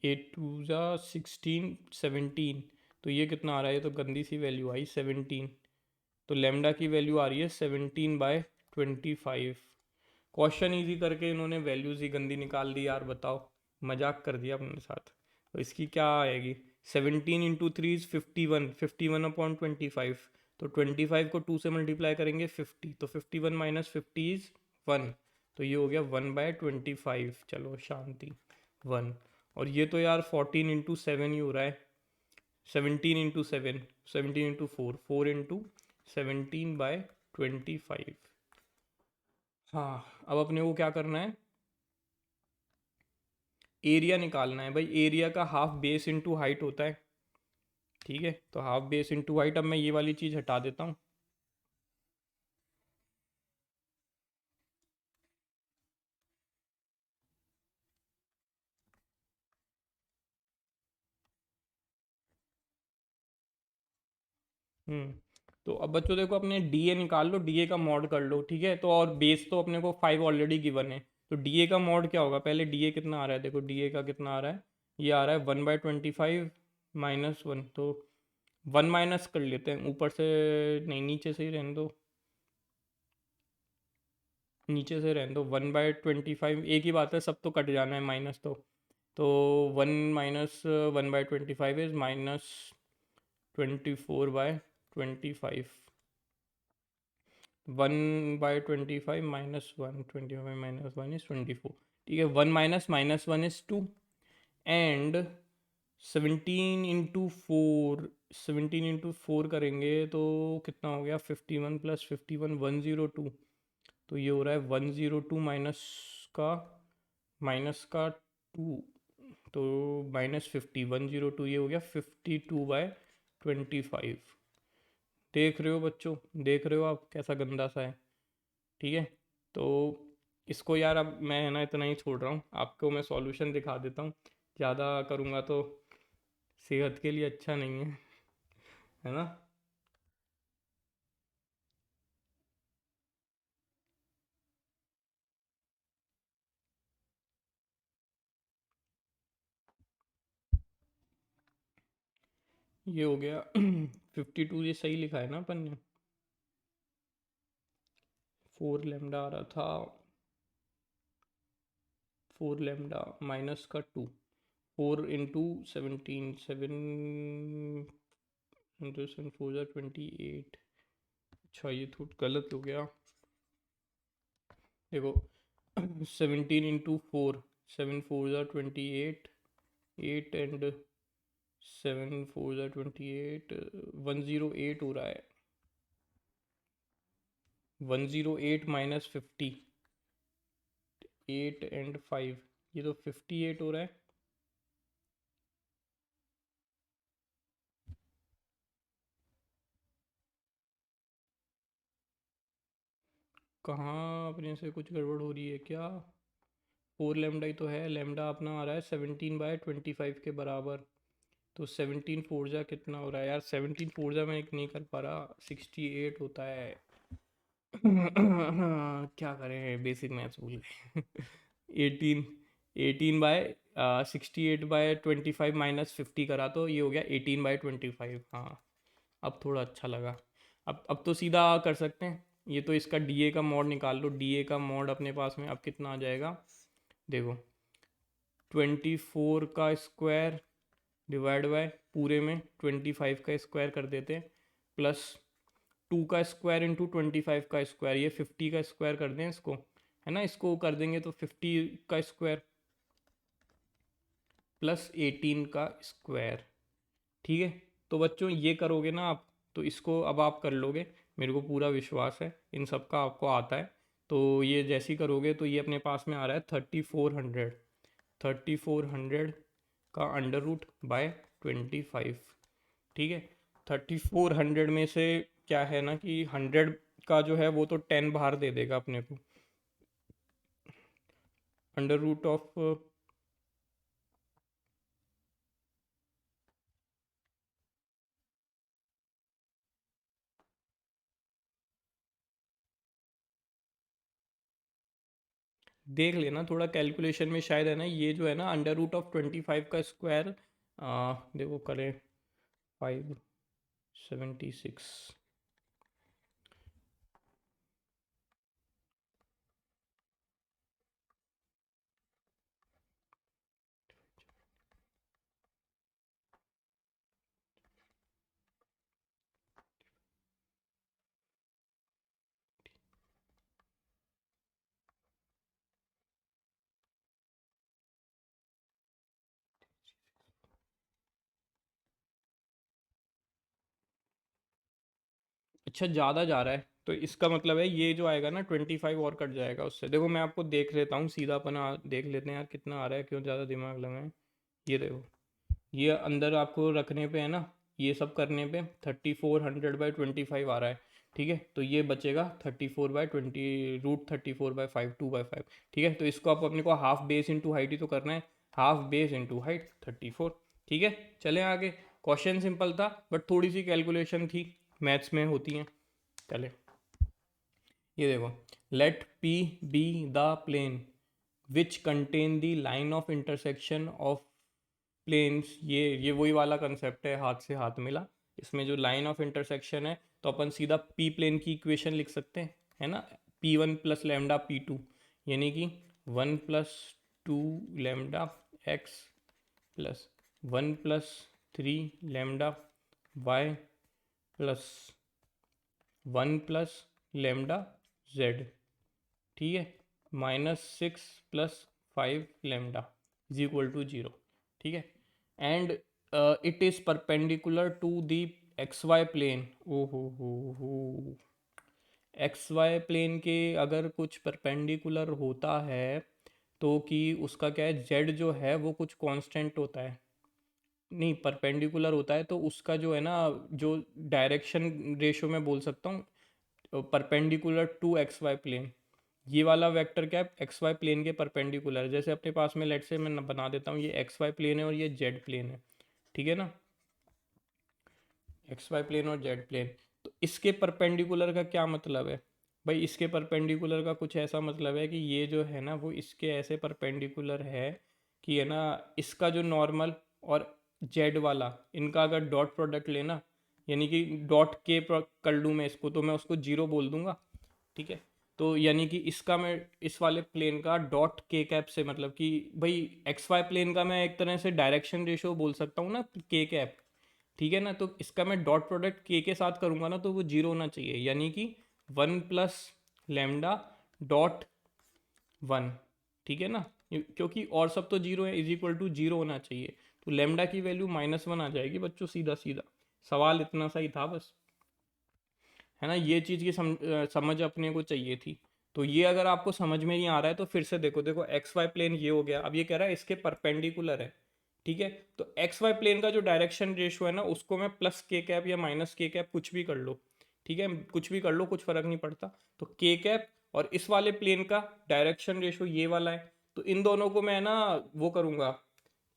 8 2 16 17। तो ये कितना आ रहा है, ये तो गंदी सी वैल्यू आई 17। तो लेमडा की वैल्यू आ रही है 17/25। क्वेश्चन इजी करके इन्होंने वैल्यूज ही गंदी निकाल दी यार, बताओ, मजाक कर दिया अपने साथ। तो इसकी क्या आएगी, 17 × 3 = 51, 51/25। तो 25 को 2 से मल्टीप्लाई करेंगे 50, तो 51 - 50 इज 1। तो ये हो गया 1/25। चलो शांति, 1। और ये तो यार 14 × 7 ही हो रहा है, 17 × 7, 17 × 4, 4 × 17/25। हाँ, अब अपने को क्या करना है, एरिया निकालना है भाई। एरिया का हाफ बेस इनटू हाइट होता है। ठीक है, तो हाफ बेस इनटू हाइट, अब मैं ये वाली चीज़ हटा देता हूँ। हम्म, तो अब बच्चों देखो, अपने डीए निकाल लो, डीए का मॉड कर लो। ठीक है, तो और बेस तो अपने को 5 ऑलरेडी गिवन है, तो डीए का मॉड क्या होगा, पहले डीए कितना आ रहा है, देखो डीए का कितना आ रहा है, ये आ रहा है 1/25 -1। तो 1 माइनस कर लेते हैं ऊपर से, नहीं नीचे से ही रहने दो, नीचे से रहने दो। 1/25 एक ही बात है, सब तो कट जाना है माइनस तो 1 - 1/25 इज -24/25। 1/25 -1, 25 - 1 इज 24। ठीक है, 1 - -1 इज 2, एंड 17 × 4, 17 × 4 करेंगे तो कितना हो गया, 51 + 51 102। तो ये हो रहा है 102 माइनस का 2, तो -50, 102, ये हो गया 52/25। देख रहे हो बच्चों, देख रहे हो आप कैसा गंदा सा है। ठीक है, तो इसको यार अब मैं है ना इतना ही छोड़ रहा हूँ, आपको मैं सॉल्यूशन दिखा देता हूँ, ज़्यादा करूँगा तो सेहत के लिए अच्छा नहीं है ना। ये हो गया 52, ये सही लिखा है ना अपन ने, 4 λ आ रहा था, 4 λ माइनस का 2, 4 × 17, 7 अच्छा ये थोड़ा गलत हो गया, देखो 17 × 4, 7 × 4 = 28, 8 एंड 7 × 4 = 28, 108 हो रहा है। 108 माइनस 50, 8 एंड 5, ये तो 58 हो रहा है। कहाँ अपने से कुछ गड़बड़ हो रही है क्या? 4 लेमडा ही तो है, लेमडा अपना आ रहा है 17/25 के बराबर। तो 17 फोर जा कितना हो रहा है यार? 17 फोर जा मैं एक नहीं कर पा रहा, 68 होता है। क्या करें, बेसिक मैथ्स भूल गए। 18, 18/68/25 माइनस 50 करा तो ये हो गया 18/25। हाँ, अब थोड़ा अच्छा लगा। अब तो सीधा कर सकते हैं। ये तो इसका डीए का मॉड निकाल लो, डीए का मॉड अपने पास में अब कितना आ जाएगा देखो। 24 का स्क्वायर डिवाइड बाय पूरे में 25 का स्क्वायर कर देते हैं, प्लस 2 का स्क्वायर इंटू 25 का स्क्वायर, ये 50 का स्क्वायर कर दें इसको, है ना, इसको कर देंगे तो 50 का स्क्वायर प्लस 18 का स्क्वायर। ठीक है, तो बच्चों ये करोगे ना आप, तो इसको अब आप कर लोगे, मेरे को पूरा विश्वास है इन सब का आपको आता है। तो ये जैसे ही करोगे तो ये अपने पास में आ रहा है 3400, 3400 का अंडर रूट बाय 25। ठीक है, 3400 में से क्या है ना कि 100 का जो है वो तो 10 बाहर दे देगा अपने को, अंडर रूट ऑफ, देख लेना थोड़ा कैलकुलेशन में, शायद है ना ये जो है ना अंडर रूट ऑफ 25 का स्क्वायर, देखो करें 576। अच्छा, ज़्यादा जा रहा है तो इसका मतलब है ये जो आएगा ना 25 और कट जाएगा उससे। देखो मैं आपको देख लेता हूँ, सीधा अपना देख लेते हैं यार कितना आ रहा है, क्यों ज़्यादा दिमाग लगाएं। ये देखो, ये अंदर आपको रखने पे है ना, ये सब करने पे 3400/25 आ रहा है। ठीक है, तो ये बचेगा 34/20, √34/5, 2/5। ठीक है, तो इसको आप अपने को हाफ बेस इंटू हाइट ही तो करना है, हाफ बेस इंटू हाइट 34। ठीक है, चलें आगे। क्वेश्चन सिंपल था बट थोड़ी सी कैलकुलेशन थी, मैथ्स में होती हैं। चले, ये देखो, let P be the plane which contain the line of intersection of planes. ये वही वाला कंसेप्ट है, हाथ से हाथ मिला। इसमें जो लाइन ऑफ इंटरसेक्शन है तो अपन सीधा पी प्लेन की इक्वेशन लिख सकते हैं, है ना, P1 प्लस लेमडा P2, यानी कि 1+2 lambda x plus 1+3 lambda y plus 1+λz। ठीक है, -6 + 5 लेमडा इज इक्वल टू 0। ठीक है, and it is perpendicular to the X Y plane. ओ हो, एक्स वाई प्लेन के अगर कुछ परपेंडिकुलर होता है तो कि उसका क्या है, जेड जो है वो कुछ कांस्टेंट होता है, नहीं परपेंडिकुलर होता है तो उसका जो है ना, जो डायरेक्शन रेशो में बोल सकता हूँ perpendicular to x Y plane. ये वाला वेक्टर क्या है, एक्स वाई प्लेन के परपेंडिकुलर। जैसे अपने पास में लेट से मैं बना देता हूँ, ये एक्स वाई प्लेन है और ये जेड प्लेन है। ठीक है ना, एक्स वाई प्लेन और जेड प्लेन। तो इसके परपेंडिकुलर का क्या मतलब है भाई? इसके परपेंडिकुलर का कुछ ऐसा मतलब है कि ये जो है ना वो इसके ऐसे परपेंडिकुलर है कि है ना, इसका जो नॉर्मल और जेड वाला, इनका अगर डॉट प्रोडक्ट लेना, यानी कि डॉट के कर लूँ मैं इसको, तो मैं उसको जीरो बोल दूंगा। ठीक है, तो यानी कि इसका मैं इस वाले प्लेन का डॉट के कैप से, मतलब कि भाई एक्स वाई प्लेन का मैं एक तरह से डायरेक्शन रेशो बोल सकता हूँ ना, के कैप। ठीक है ना, तो इसका मैं डॉट प्रोडक्ट के साथ करूँगा ना तो वो जीरो होना चाहिए, यानी कि 1+λ.1। ठीक है ना, क्योंकि और सब तो जीरो है, इज इक्वल टू जीरो होना चाहिए। तो लेमडा की वैल्यू -1 आ जाएगी बच्चों, सीधा सीधा। सवाल इतना सा ही था बस, है ना, ये चीज़ की समझ अपने को चाहिए थी। तो ये अगर आपको समझ में नहीं आ रहा है तो फिर से देखो, देखो एक्स वाई प्लेन ये हो गया, अब ये कह रहा है इसके परपेंडिकुलर है। ठीक है, तो एक्स वाई प्लेन का जो डायरेक्शन रेशियो है ना, उसको मैं प्लस के कैप या माइनस के कैप कुछ भी कर लो, ठीक है, कुछ भी कर लो, कुछ फर्क नहीं पड़ता। तो के कैप और इस वाले प्लेन का डायरेक्शन रेशियो ये वाला है, तो इन दोनों को मैं ना वो करूँगा,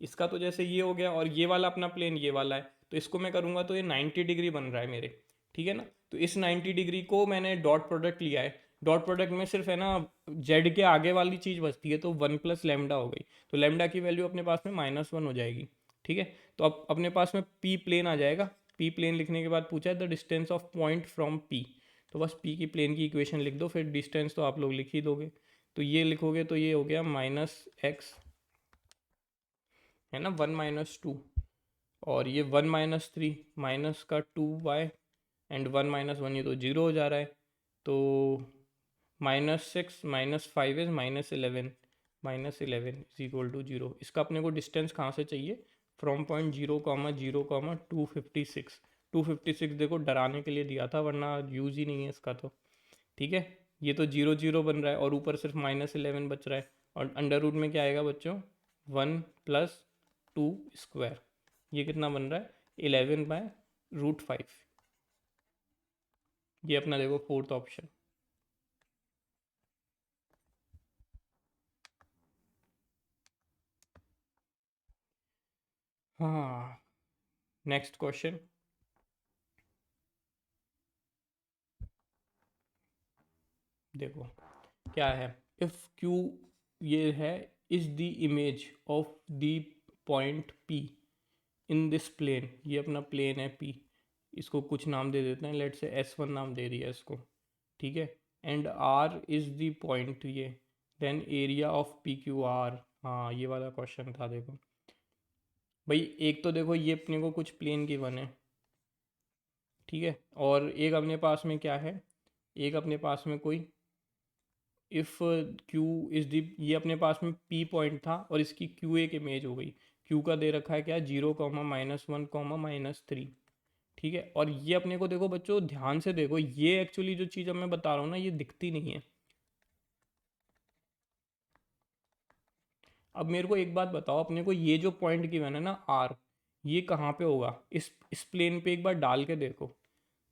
इसका तो जैसे ये हो गया और ये वाला अपना प्लेन ये वाला है, तो इसको मैं करूँगा तो ये 90 डिग्री बन रहा है मेरे। ठीक है ना, तो इस 90 डिग्री को मैंने डॉट प्रोडक्ट लिया है। डॉट प्रोडक्ट में सिर्फ है ना जेड के आगे वाली चीज़ बचती है, तो 1 + लैम्डा हो गई। तो लैम्डा की वैल्यू अपने पास में -1 हो जाएगी। ठीक है, तो अब अपने पास में पी प्लेन आ जाएगा। पी प्लेन लिखने के बाद पूछा है the distance of point from P, तो बस पी की प्लेन की इक्वेशन लिख दो, फिर डिस्टेंस तो आप लोग लिख ही दोगे। तो ये लिखोगे तो ये हो गया -x, है ना, 1 - 2, और ये 1 - 3 माइनस का 2y, एंड 1 - 1 ये तो जीरो हो जा रहा है। तो -6 -5 इज -11, -11 इज इक्वल टू 0। इसका अपने को डिस्टेंस कहाँ से चाहिए, फ्रॉम पॉइंट 0, 0, 256। 256 देखो डराने के लिए दिया था, वरना यूज़ ही नहीं है इसका तो। ठीक है, ये तो 0 0 बन रहा है और ऊपर सिर्फ -11 बच रहा है, और अंडर रूट में क्या आएगा बच्चों, 1 + 2 स्क्वायर, ये कितना बन रहा है, 11/√5। ये अपना देखो फोर्थ ऑप्शन। हाँ, नेक्स्ट क्वेश्चन देखो क्या है। इफ क्यू ये है, is the image of the point P in this plane, ये अपना प्लेन है पी, इसको कुछ नाम दे देते हैं, लेट से S1 नाम दे दिया इसको। ठीक है, and R is the point ये, then area of P Q R. हाँ, ये वाला क्वेश्चन था देखो भाई। एक तो देखो ये अपने को कुछ प्लेन गिवन है, ठीक है, और एक अपने पास में क्या है, एक अपने पास में कोई इफ़ क्यू इज दी, ये अपने पास में पी पॉइंट था और इसकी क्यू एक इमेज हो गई। क्यू का दे रखा है क्या, 0, -1, -3। ठीक है, और ये अपने को देखो बच्चों ध्यान से देखो, ये एक्चुअली जो चीज़ अब मैं बता रहा हूँ ना, ये दिखती नहीं है। अब मेरे को एक बात बताओ, अपने को ये जो पॉइंट गिवन है ना आर, ये कहाँ पे होगा, इस प्लेन पे एक बार डाल के देखो।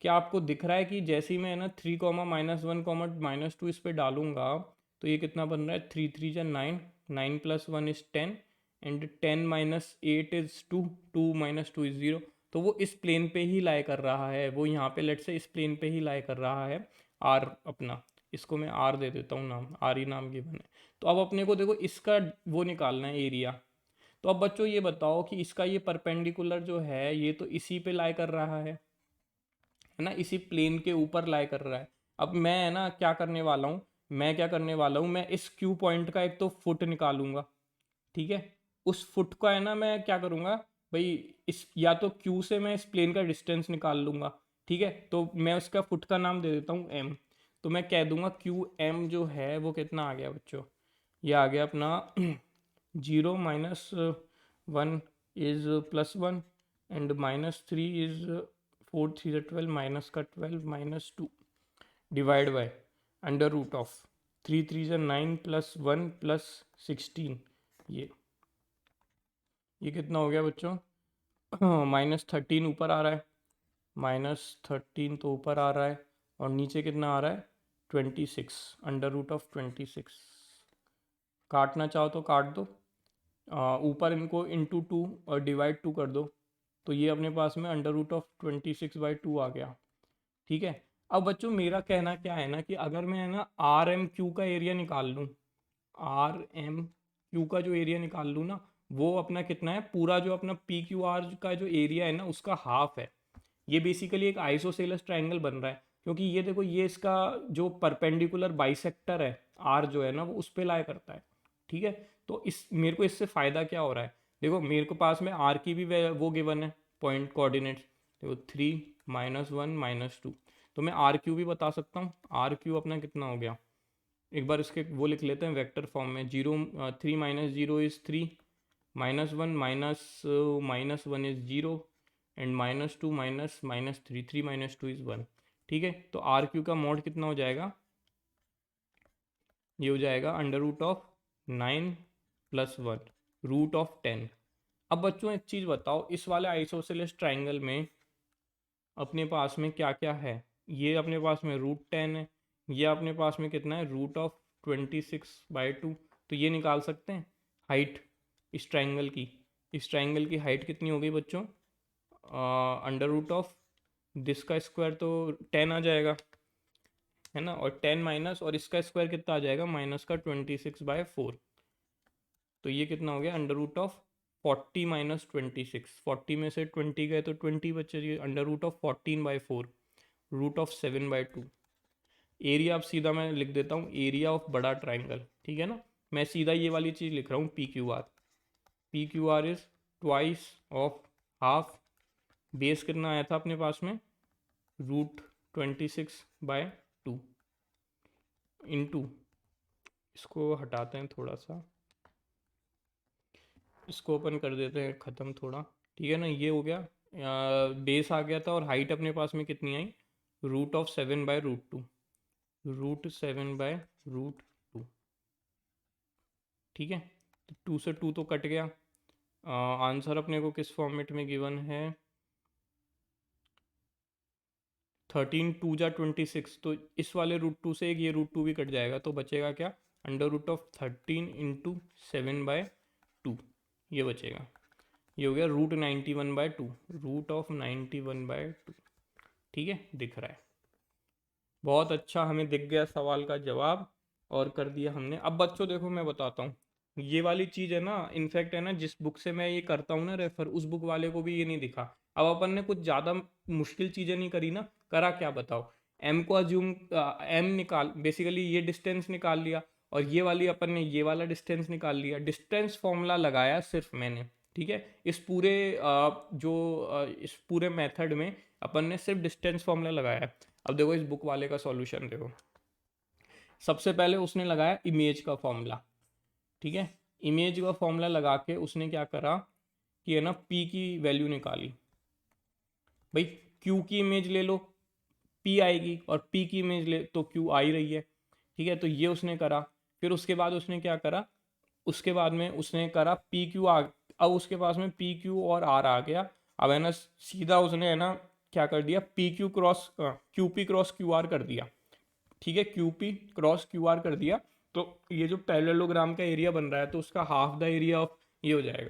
क्या आपको दिख रहा है कि जैसे ही मैं ना 3, -1, -2 इस पे डालूंगा, तो ये कितना बन रहा है, 3 3 9, 9 + 1 इज 10, एंड 10 - 8 इज 2, 2 - 2 इज 0। तो वो इस प्लेन पे ही लाई कर रहा है, वो यहाँ पे लेट से इस प्लेन पे ही लाई कर रहा है आर अपना। इसको मैं आर दे देता हूँ नाम, आर ही नाम गिवन है। तो अब अपने को देखो इसका वो निकालना है एरिया। तो अब बच्चों ये बताओ कि इसका ये परपेंडिकुलर जो है, ये तो इसी पे लाई कर रहा है ना, इसी प्लेन के ऊपर लाई कर रहा है। अब मैं है ना क्या करने वाला हूँ, मैं क्या करने वाला हूँ, मैं इस क्यू पॉइंट का एक तो फुट निकालूंगा। ठीक है, उस फुट का है ना मैं क्या करूँगा भाई, इस या तो क्यू से मैं इस प्लेन का डिस्टेंस निकाल लूँगा। ठीक है, तो मैं उसका फुट का नाम दे देता हूँ एम। तो मैं कह दूंगा क्यू एम जो है वो कितना आ गया बच्चों, ये आ गया अपना 0 - 1 इज +1, एंड -3 इज 4 3 12, माइनस का 12 -2, डिवाइड बाय √ऑफ 3 3 9 +1 +16। ये कितना हो गया बच्चों, -13 ऊपर आ रहा है, -13 तो ऊपर आ रहा है, और नीचे कितना आ रहा है, 26, √ऑफ 26। काटना चाहो तो काट दो, ऊपर इनको ×2 और डिवाइड 2 कर दो, तो ये अपने पास में √26/2 आ गया। ठीक है, अब बच्चों मेरा कहना क्या है ना, कि अगर मैं है ना आर एम क्यू का एरिया निकाल लूँ, आर एम क्यू का जो एरिया निकाल लूँ ना, वो अपना कितना है, पूरा जो अपना पी क्यू आर का जो एरिया है ना उसका हाफ है। ये बेसिकली एक आइसोसेलेस ट्रायंगल बन रहा है, क्योंकि ये देखो ये इसका जो परपेंडिकुलर बाइसेक्टर है आर जो है ना, वो उस पर लाई करता है। ठीक है, तो इस मेरे को इससे फ़ायदा क्या हो रहा है, देखो मेरे को पास में आर की भी वो गिवन है पॉइंट कोऑर्डिनेट्स, देखो 3 - 1 - 2। तो मैं आर क्यू भी बता सकता हूँ, आर क्यू अपना कितना हो गया, एक बार इसके वो लिख लेते हैं वेक्टर फॉर्म में, 3 - 0 इज़ 3, -1 -1 इज़ 0, एंड -2 - -3, 3 - 2 इज़ 1। ठीक है, तो आर क्यू का मॉड कितना हो जाएगा, ये हो जाएगा under root of 9 plus 1 root of 10। अब बच्चों एक चीज़ बताओ, इस वाले आइसोसेलेस ट्राइंगल में अपने पास में क्या क्या है, ये अपने पास में रूट 10 है, ये अपने पास में कितना है रूट ऑफ 26/2, तो ये निकाल सकते हैं हाइट इस ट्राइंगल की। इस ट्राइंगल की हाइट कितनी हो गई बच्चों, अंडर रूट ऑफ दिस का स्क्वायर तो 10 आ जाएगा, है ना, और 10 माइनस और इसका स्क्वायर कितना आ जाएगा -का 26/4, तो ये कितना हो गया अंडर रूट ऑफ 40 - 26, 40 में से 20 गए तो 20 बचे, under root of 14/4 root of 7/2। Area अब सीधा मैं लिख देता हूँ, एरिया ऑफ बड़ा ट्राइंगल, ठीक है ना, मैं सीधा ये वाली चीज़ लिख रहा हूँ PQR। PQR is twice of half, base कितना आया था अपने पास में रूट 26/2 इंटू, इसको हटाते हैं थोड़ा सा, इसको अपन कर देते हैं ख़त्म थोड़ा, ठीक है ना, ये हो गया, बेस आ गया था और हाइट अपने पास में कितनी आई रूट7/√2, रूट7/√2, ठीक है, तो 2 से 2 तो कट गया, आंसर अपने को किस फॉर्मेट में गिवन है 13 × 2 = 26, तो इस वाले रूट 2 से एक ये रूट 2 भी कट जाएगा, तो बचेगा क्या अंडर रूट ऑफ 13 × 7/2, ये बचेगा, ये हो गया रूट 91/2, रूट ऑफ 91/2, ठीक है, दिख रहा है, बहुत अच्छा, हमें दिख गया सवाल का जवाब और कर दिया हमने। अब बच्चों देखो मैं बताता हूँ, ये वाली चीज़ है ना, इनफैक्ट है ना, जिस बुक से मैं ये करता हूँ ना रेफर, उस बुक वाले को भी ये नहीं दिखा। अब अपन ने कुछ ज़्यादा मुश्किल चीज़ें नहीं करी ना, करा क्या बताओ, एम को अज्यूम, एम निकाल, बेसिकली ये डिस्टेंस निकाल लिया, और ये वाली अपन ने ये वाला डिस्टेंस निकाल लिया, डिस्टेंस फॉर्मूला लगाया सिर्फ मैंने, ठीक है, इस पूरे इस पूरे मेथड में अपन ने सिर्फ डिस्टेंस फॉर्मूला लगाया। अब देखो इस बुक वाले का सॉल्यूशन देखो, सबसे पहले उसने लगाया इमेज का फॉर्मूला, ठीक है, इमेज का फॉर्मूला लगा के उसने क्या करा कि है ना पी की वैल्यू निकाली, भाई क्यू की इमेज ले लो पी आएगी, और पी की इमेज ले तो क्यू आ ही रही है, ठीक है, तो ये उसने करा। फिर उसके बाद उसने क्या करा, उसके बाद में उसने करा पी क्यू आ, अब उसके पास में पी क्यू और आर आ गया, अब है ना सीधा उसने है ना क्या कर दिया, P Q cross Q P cross Q R कर दिया, ठीक है, Q P cross Q R कर दिया, तो ये जो पैरेललोग्राम का एरिया बन रहा है तो उसका हाफ द एरिया ऑफ ये हो जाएगा,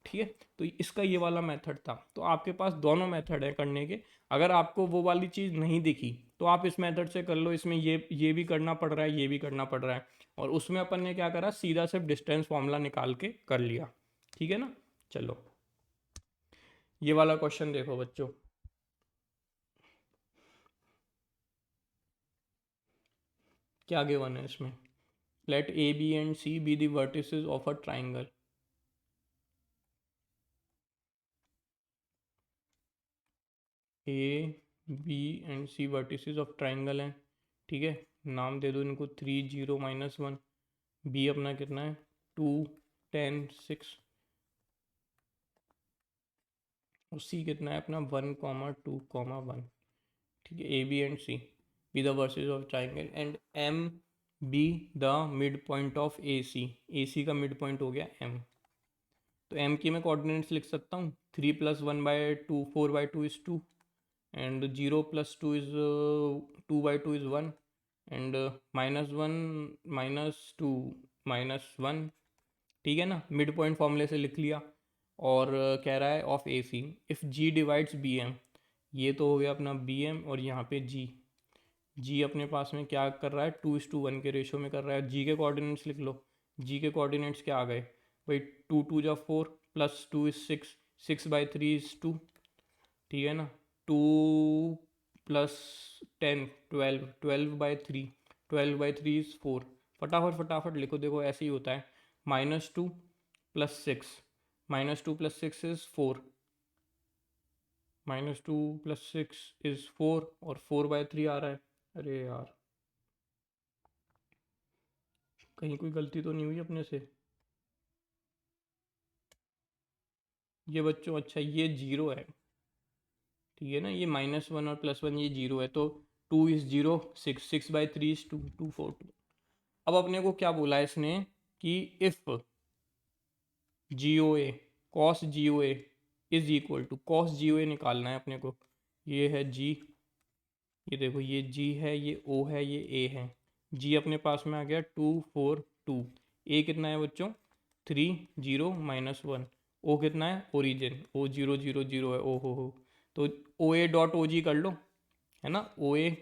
ठीक है, तो इसका ये वाला मेथड था, तो आपके पास दोनों मेथड है करने के। अगर आपको वो वाली चीज़ नहीं दिखी तो आप इस मेथड से कर लो, इसमें ये भी करना पड़ रहा है, ये भी करना पड़ रहा है, और उसमें अपन ने क्या करा, सीधा सिर्फ डिस्टेंस फॉर्मूला निकाल के कर लिया, ठीक है ना। चलो ये वाला क्वेश्चन देखो बच्चों, क्या गिवन है इसमें, let A B and C B the vertices of a triangle, A B and C vertices of triangle हैं, ठीक है, नाम दे दो इनको 3 0 -1, बी अपना कितना है 2 10 6, और सी कितना है अपना 1, 2, 1, ठीक है, A B and C B the vertices of triangle and M B the mid point of A C का मिड पॉइंट हो गया एम, तो एम की मैं कोऑर्डिनेट्स लिख सकता हूँ 3 + 1/2 4/2 is 2, and 0 + 2 is 2/2 is 1, and -1 -2 -1, ठीक है ना, मिड पॉइंट फॉर्मूले से लिख लिया, और कह रहा है of A C if G divides B M, ये तो हो गया अपना बी एम, और यहाँ पे जी, जी अपने पास में क्या कर रहा है 2:1 के रेशो में कर रहा है, जी के कोऑर्डिनेट्स लिख लो, जी के कोऑर्डिनेट्स क्या आ गए भाई 2 2 = 4 + 2 is 6, 6/3 is 2, ठीक है ना, 2 + 10 12, 12/3, 12/3 is 4, फटाफट फटाफट लिखो, देखो ऐसे ही होता है, -2 + 6, -2 + 6 is 4, -2 + 6 is 4, और 4/3 आ रहा है, अरे यार कहीं कोई गलती तो नहीं हुई अपने से, ये बच्चों अच्छा ये जीरो है, ठीक है ना, ये -1 और +1 ये जीरो है, तो 2 इज़ 0, 6/3 इज 2, 242। अब अपने को क्या बोला है इसने कि if G O A cos G O A is equal to, cos G O A निकालना है अपने को। ये है जी, ये देखो ये जी है, ये ओ है, ये ए है। जी अपने पास में आ गया 242। ए कितना है बच्चों 3 0 -1। ओ कितना है ओरिजिन, ओ 0 0 0 है, ओ हो। तो ओ ए डॉट ओ जी कर लो, है ना। O A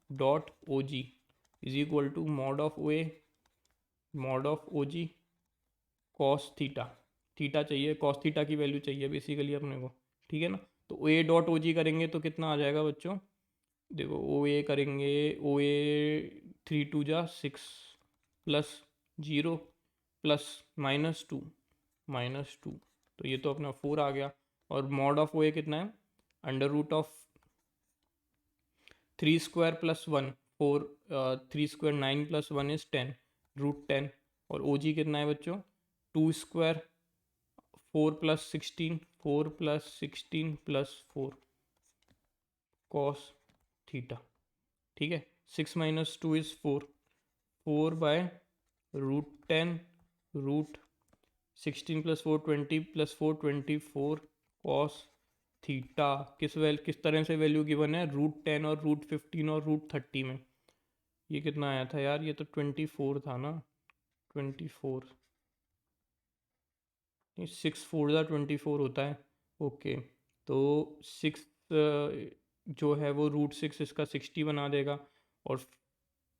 dot O G is equal to mod of O A mod of O G cos theta. Theta चाहिए, कॉस थीटा की वैल्यू चाहिए बेसिकली अपने को, ठीक है ना। तो ओ ए डॉट ओ जी करेंगे तो कितना आ जाएगा बच्चों, देखो ओ ए करेंगे, ओ ए 3 2 6 प्लस 0 प्लस -2 तो ये तो अपना 4 आ गया। और मॉड ऑफ ओ ए कितना है, √ऑफ 3² + 1 4, 3² 9 + 1 इज 10, √10। और ओ जी कितना है बच्चों 2² 4 + 16, 4 + 16 + 4 कॉस थीटा, ठीक है। 6 - 2 इज 4, 4/√10 √16 + 4 20 + 4 24 कॉस थीटा। किस तरह से वैल्यू गिवन है, √10 और √15 और √30 में। ये कितना आया था यार, ये तो 24 था ना, 24, 6 4 = 24 होता है। ओके, तो 6 जो है वो √6 इसका 60 बना देगा। और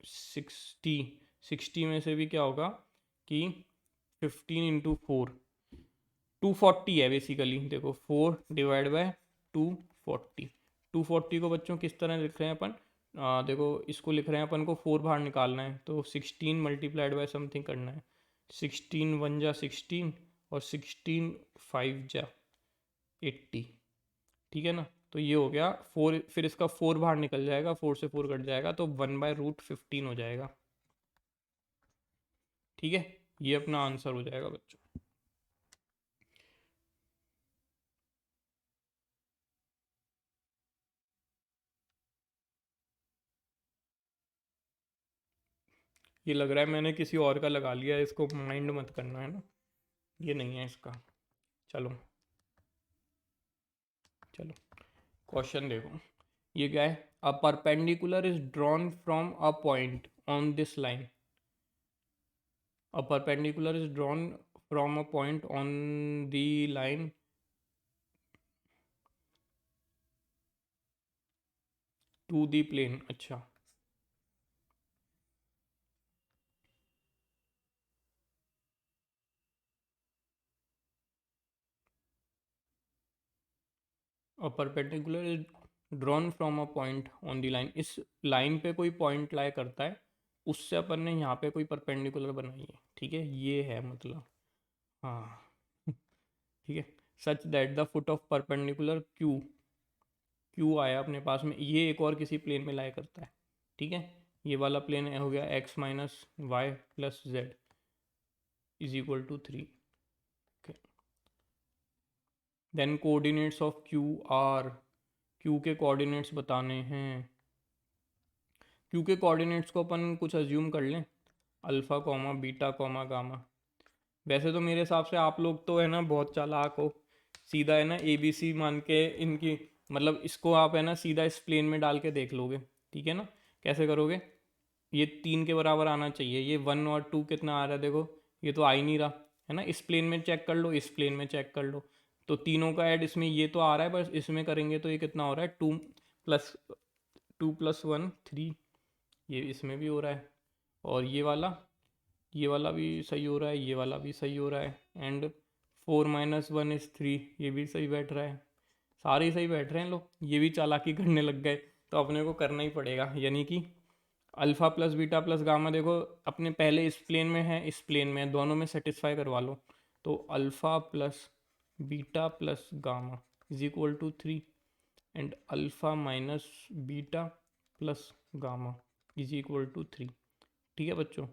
60 में से भी क्या होगा कि 15 × 4 240 है बेसिकली। देखो 4/240, 240 को बच्चों किस तरह लिख रहे हैं अपन, देखो इसको लिख रहे हैं अपन को 4 बाहर निकालना है, तो 16 × समथिंग करना है। 16 1 जा 16 और 16 5 जा 80, ठीक है ना। तो ये हो गया 4, फिर इसका 4 बाहर निकल जाएगा, 4 से 4 कट जाएगा, तो 1/√15 हो जाएगा, ठीक है। ये अपना आंसर हो जाएगा बच्चों। ये लग रहा है मैंने किसी और का लगा लिया है, इसको माइंड मत करना, है ना, ये नहीं है इसका। चलो चलो क्वेश्चन देखो, ये क्या है, a perpendicular is drawn from a point on this line. A perpendicular is drawn from a point on the line to the plane. अच्छा, a perpendicular is drawn from a point on the line, इस line पे कोई point लाई करता है, उससे अपन ने यहाँ पे कोई परपेंडिकुलर बनाई है, ठीक है, ये है मतलब। हाँ ठीक है, such that the foot of perpendicular Q आया अपने पास में, ये एक और किसी प्लेन में लाई करता है, ठीक है। ये वाला प्लेन हो गया x - y + z = 3। Then coordinates of Q R, Q के कोऑर्डिनेट्स बताने हैं। क्यू के कोऑर्डिनेट्स को अपन कुछ अज्यूम कर लें, alpha comma beta comma gamma. वैसे तो मेरे हिसाब से आप लोग तो है ना बहुत चालाक हो, सीधा है ना ए बी सी मान के इनकी, मतलब इसको आप है ना सीधा इस प्लेन में डाल के देख लोगे, ठीक है ना। कैसे करोगे, ये 3 के बराबर आना चाहिए, ये 1 और 2 कितना आ रहा है देखो, ये तो आ ही नहीं रहा, है ना। इस प्लेन में चेक कर लो, इस प्लेन में चेक कर लो, तो तीनों का ऐड इसमें ये तो आ रहा है, बस इसमें करेंगे तो ये कितना हो रहा है 2 + 1 3, ये इसमें भी हो रहा है। और ये वाला भी सही हो रहा है, ये वाला भी सही हो रहा है, एंड 4 - 1 इज 3, ये भी सही बैठ रहा है, सारे ही सही बैठ रहे हैं लोग। ये भी चालाकी करने लग गए, तो अपने को करना ही पड़ेगा, यानी कि alpha plus beta plus gamma, देखो अपने पहले इस प्लेन में है, इस प्लेन में है, दोनों में सेटिस्फाई करवा लो। तो alpha plus beta plus gamma = 3, and alpha minus beta plus gamma = 3, ठीक है बच्चों।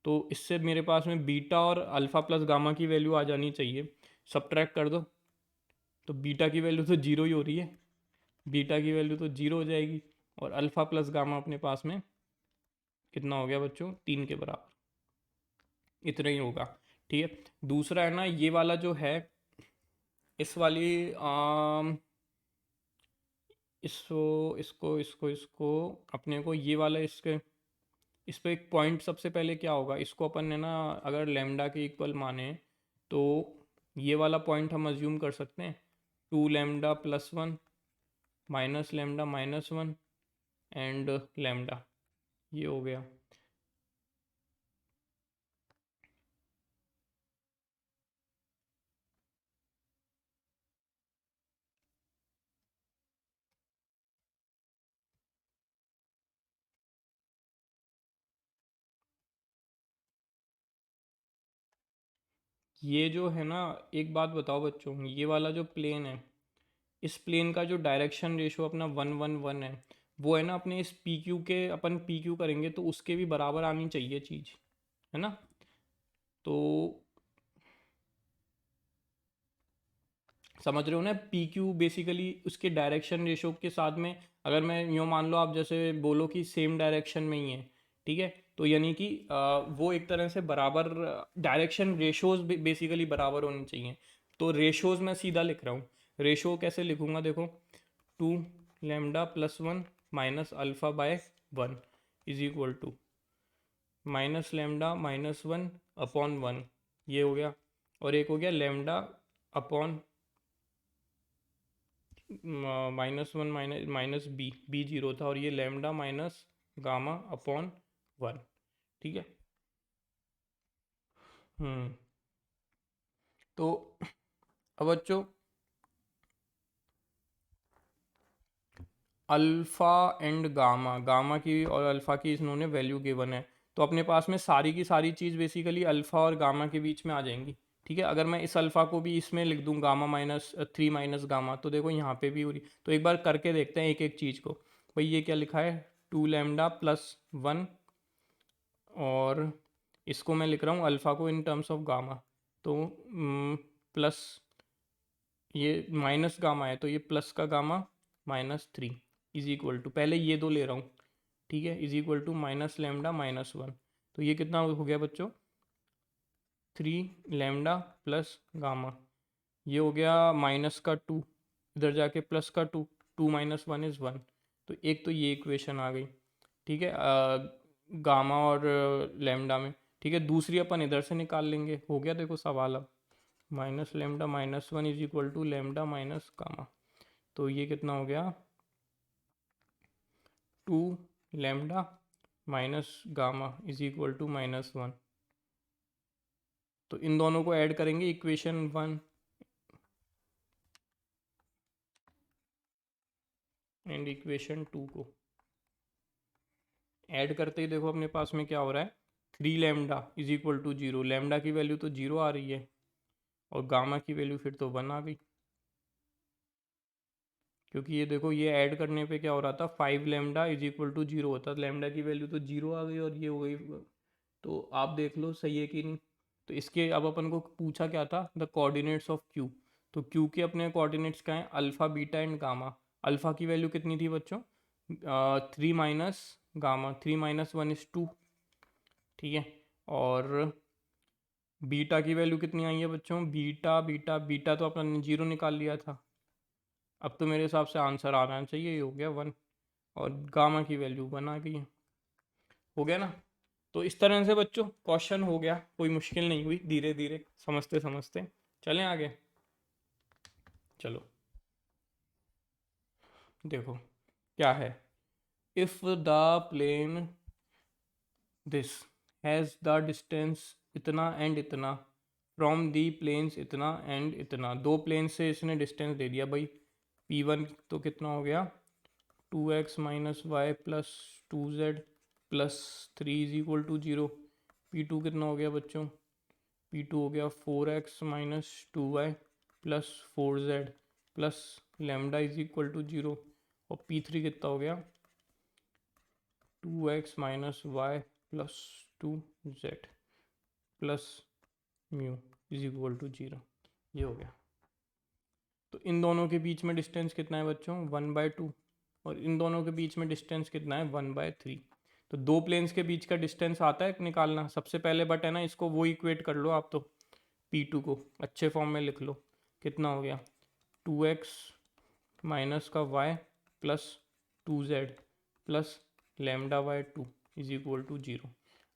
तो इससे मेरे पास में बीटा और अल्फ़ा प्लस गामा की वैल्यू आ जानी चाहिए, सब्ट्रैक्ट कर दो, तो बीटा की वैल्यू तो जीरो ही हो रही है, बीटा की वैल्यू तो जीरो हो जाएगी, और अल्फ़ा प्लस गामा अपने पास में कितना हो गया बच्चों, 3 के बराबर। इतना ही होगा। ठीक है, दूसरा है ना ये वाला जो है, इस वाली इसको इसको इसको इसको अपने को ये वाला इसके इस पे एक पॉइंट सबसे पहले क्या होगा, इसको अपन ने ना अगर लेमडा के इक्वल माने तो ये वाला पॉइंट हम अज्यूम कर सकते हैं, 2 लैम्डा+1 -लैम्डा-1 एंड लैम्डा, ये हो गया। ये जो है ना, एक बात बताओ बच्चों, ये वाला जो प्लेन है, इस प्लेन का जो डायरेक्शन रेशो अपना 1 1 1 है, वो है ना अपने इस पी क्यू के, अपन पी क्यू करेंगे तो उसके भी बराबर आनी चाहिए चीज़, है ना। तो समझ रहे हो ना, पी क्यू बेसिकली उसके डायरेक्शन रेशो के साथ में, अगर मैं यूँ मान लो आप जैसे बोलो कि सेम डायरेक्शन में ही है, ठीक है, तो यानी कि वो एक तरह से बराबर डायरेक्शन रेशोज बेसिकली बराबर होने चाहिए। तो रेशोज मैं सीधा लिख रहा हूँ, रेशो कैसे लिखूंगा देखो, 2 लैम्डा+1 -अल्फ़ा/1 इज इक्वल टू -लैम्डा-1/1, ये हो गया। और एक हो गया lambda upon -1 minus B zero था, और ये लैम्डा माइनस गामा अपॉन 1। ठीक है। हम्म। तो अब बच्चों, अल्फ़ा एंड गामा, गामा की और अल्फ़ा की इन्होंने वैल्यू गिवन है, तो अपने पास में सारी की सारी चीज़ बेसिकली अल्फ़ा और गामा के बीच में आ जाएंगी। ठीक है, अगर मैं इस अल्फ़ा को भी इसमें लिख दूँ गामा-3 माइनस गामा, तो देखो यहाँ पे भी हो रही। तो एक बार करके देखते हैं एक एक चीज़ को। भाई ये क्या लिखा है, 2 लैम्डा+1, और इसको मैं लिख रहा हूँ अल्फ़ा को इन टर्म्स ऑफ गामा, तो प्लस ये माइनस गामा है, तो ये प्लस का गामा -3 इज इक्वल टू, पहले ये दो ले रहा हूँ, ठीक है, इज इक्वल टू -लैम्डा-1। तो ये कितना हो गया बच्चों, 3 लैम्डा+गामा, ये हो गया -2, इधर जाके +2, 2 - 1 = 1। तो एक तो ये इक्वेशन आ गई, ठीक है, गामा और लैम्डा में। ठीक है, दूसरी अपन इधर से निकाल लेंगे, हो गया देखो सवाल अब, -लैम्डा-1 is equal to lambda minus gamma. तो ये कितना हो गया, 2 लैम्डा-गामा इज इक्वल टू -1। तो इन दोनों को ऐड करेंगे, इक्वेशन 1 एंड इक्वेशन 2 को ऐड करते ही देखो अपने पास में क्या हो रहा है, 3 लैम्डा = 0, लैम्डा की वैल्यू तो 0 आ रही है, और गामा की वैल्यू फिर तो 1 आ गई, क्योंकि ये देखो ये ऐड करने पे क्या हो रहा था, 5 लैम्डा = 0 होता, लैम्डा की वैल्यू तो 0 आ गई और ये हो गई। तो आप देख लो सही है कि नहीं। तो इसके अब अपन को पूछा क्या था, द कोऑर्डिनेट्स ऑफ क्यू, तो क्यू के अपने कोऑर्डिनेट्स क्या हैं, alpha beta and gamma. Alpha की वैल्यू कितनी थी बच्चों, 3 माइनस गामा, 3 - 1 = 2, ठीक है। और बीटा की वैल्यू कितनी आई है बच्चों, बीटा बीटा बीटा तो अपन ने 0 निकाल लिया था, अब तो मेरे हिसाब से आंसर आना चाहिए, ये हो गया 1, और गामा की वैल्यू 1 आ गई है। हो गया ना। तो इस तरह से बच्चों क्वेश्चन हो गया, कोई मुश्किल नहीं हुई, धीरे धीरे समझते समझते चलें आगे। चलो देखो क्या है, if the plane this has the distance इतना एंड इतना फ्रॉम दी प्लेन्स इतना एंड इतना, दो प्लेन से इसने डिस्टेंस दे दिया भाई, P1 तो कितना हो गया, 2x - y + 2z + 3 = 0। P2 कितना हो गया बच्चों, P2 हो गया 4x - 2y + 4z + लैम्डा = 0। और P3 कितना हो गया, 2x - y + 2z + म्यू = 0। ये हो गया। तो इन दोनों के बीच में डिस्टेंस कितना है बच्चों, 1/2, और इन दोनों के बीच में डिस्टेंस कितना है 1/3। तो दो प्लेन्स के बीच का डिस्टेंस आता है निकालना। सबसे पहले बट है ना, इसको वो इक्वेट कर लो आप, तो P2 को अच्छे फॉर्म में लिख लो। कितना हो गया 2x माइनस का y plus 2z plus λ/2 is equal to 0।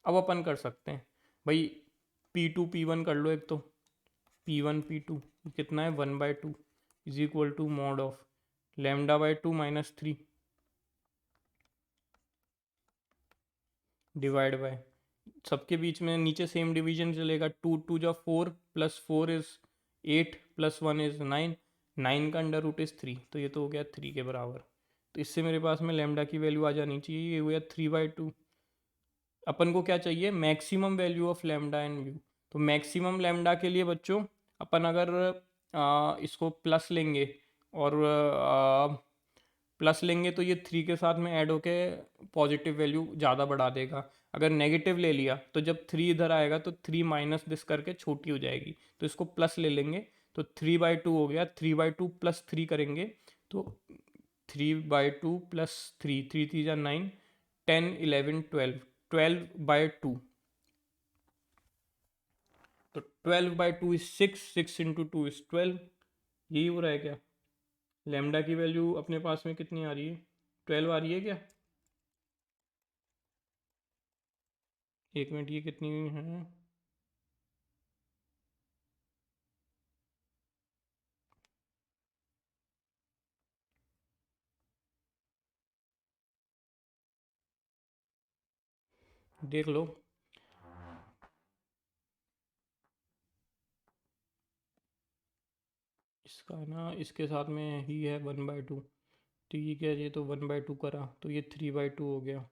अब अपन कर सकते हैं भाई, P2 P1 कर लो एक तो, P1 P2 कितना है 1/2 is equal to mod of λ/2 minus 3 divide by, सबके बीच में नीचे सेम डिवीजन चलेगा। 2 2 जा 4 प्लस 4 इज 8 प्लस 1 इज 9, 9 का अंडर रूट इज 3, तो ये तो हो गया 3 के बराबर। तो इससे मेरे पास में लेमडा की वैल्यू आ जानी चाहिए, ये हो गया 3/2। अपन को क्या चाहिए maximum value of lambda and mu. तो मैक्सिमम लेमडा के लिए बच्चों अपन अगर इसको प्लस लेंगे और प्लस लेंगे तो ये 3 के साथ में ऐड होके पॉजिटिव वैल्यू ज़्यादा बढ़ा देगा। अगर नेगेटिव ले लिया तो जब 3 इधर आएगा तो 3 माइनस दिस करके छोटी हो जाएगी, तो इसको प्लस ले लेंगे तो 3/2 हो गया। 3/2 प्लस 3 करेंगे तो 3/2 प्लस 3, 3 3 जा 9, 10 11 12, 12/2। तो 12/2 इज 6, 6 इंटू 2 इज 12। यही हो रहा है क्या? लेमडा की वैल्यू अपने पास में कितनी आ रही है 12 आ रही है क्या? एक मिनट, ये कितनी है? देख लो। इसका ना इसके साथ में ही है 1/2। ठीक है, ये तो 1/2 करा तो ये 3/2 हो गया।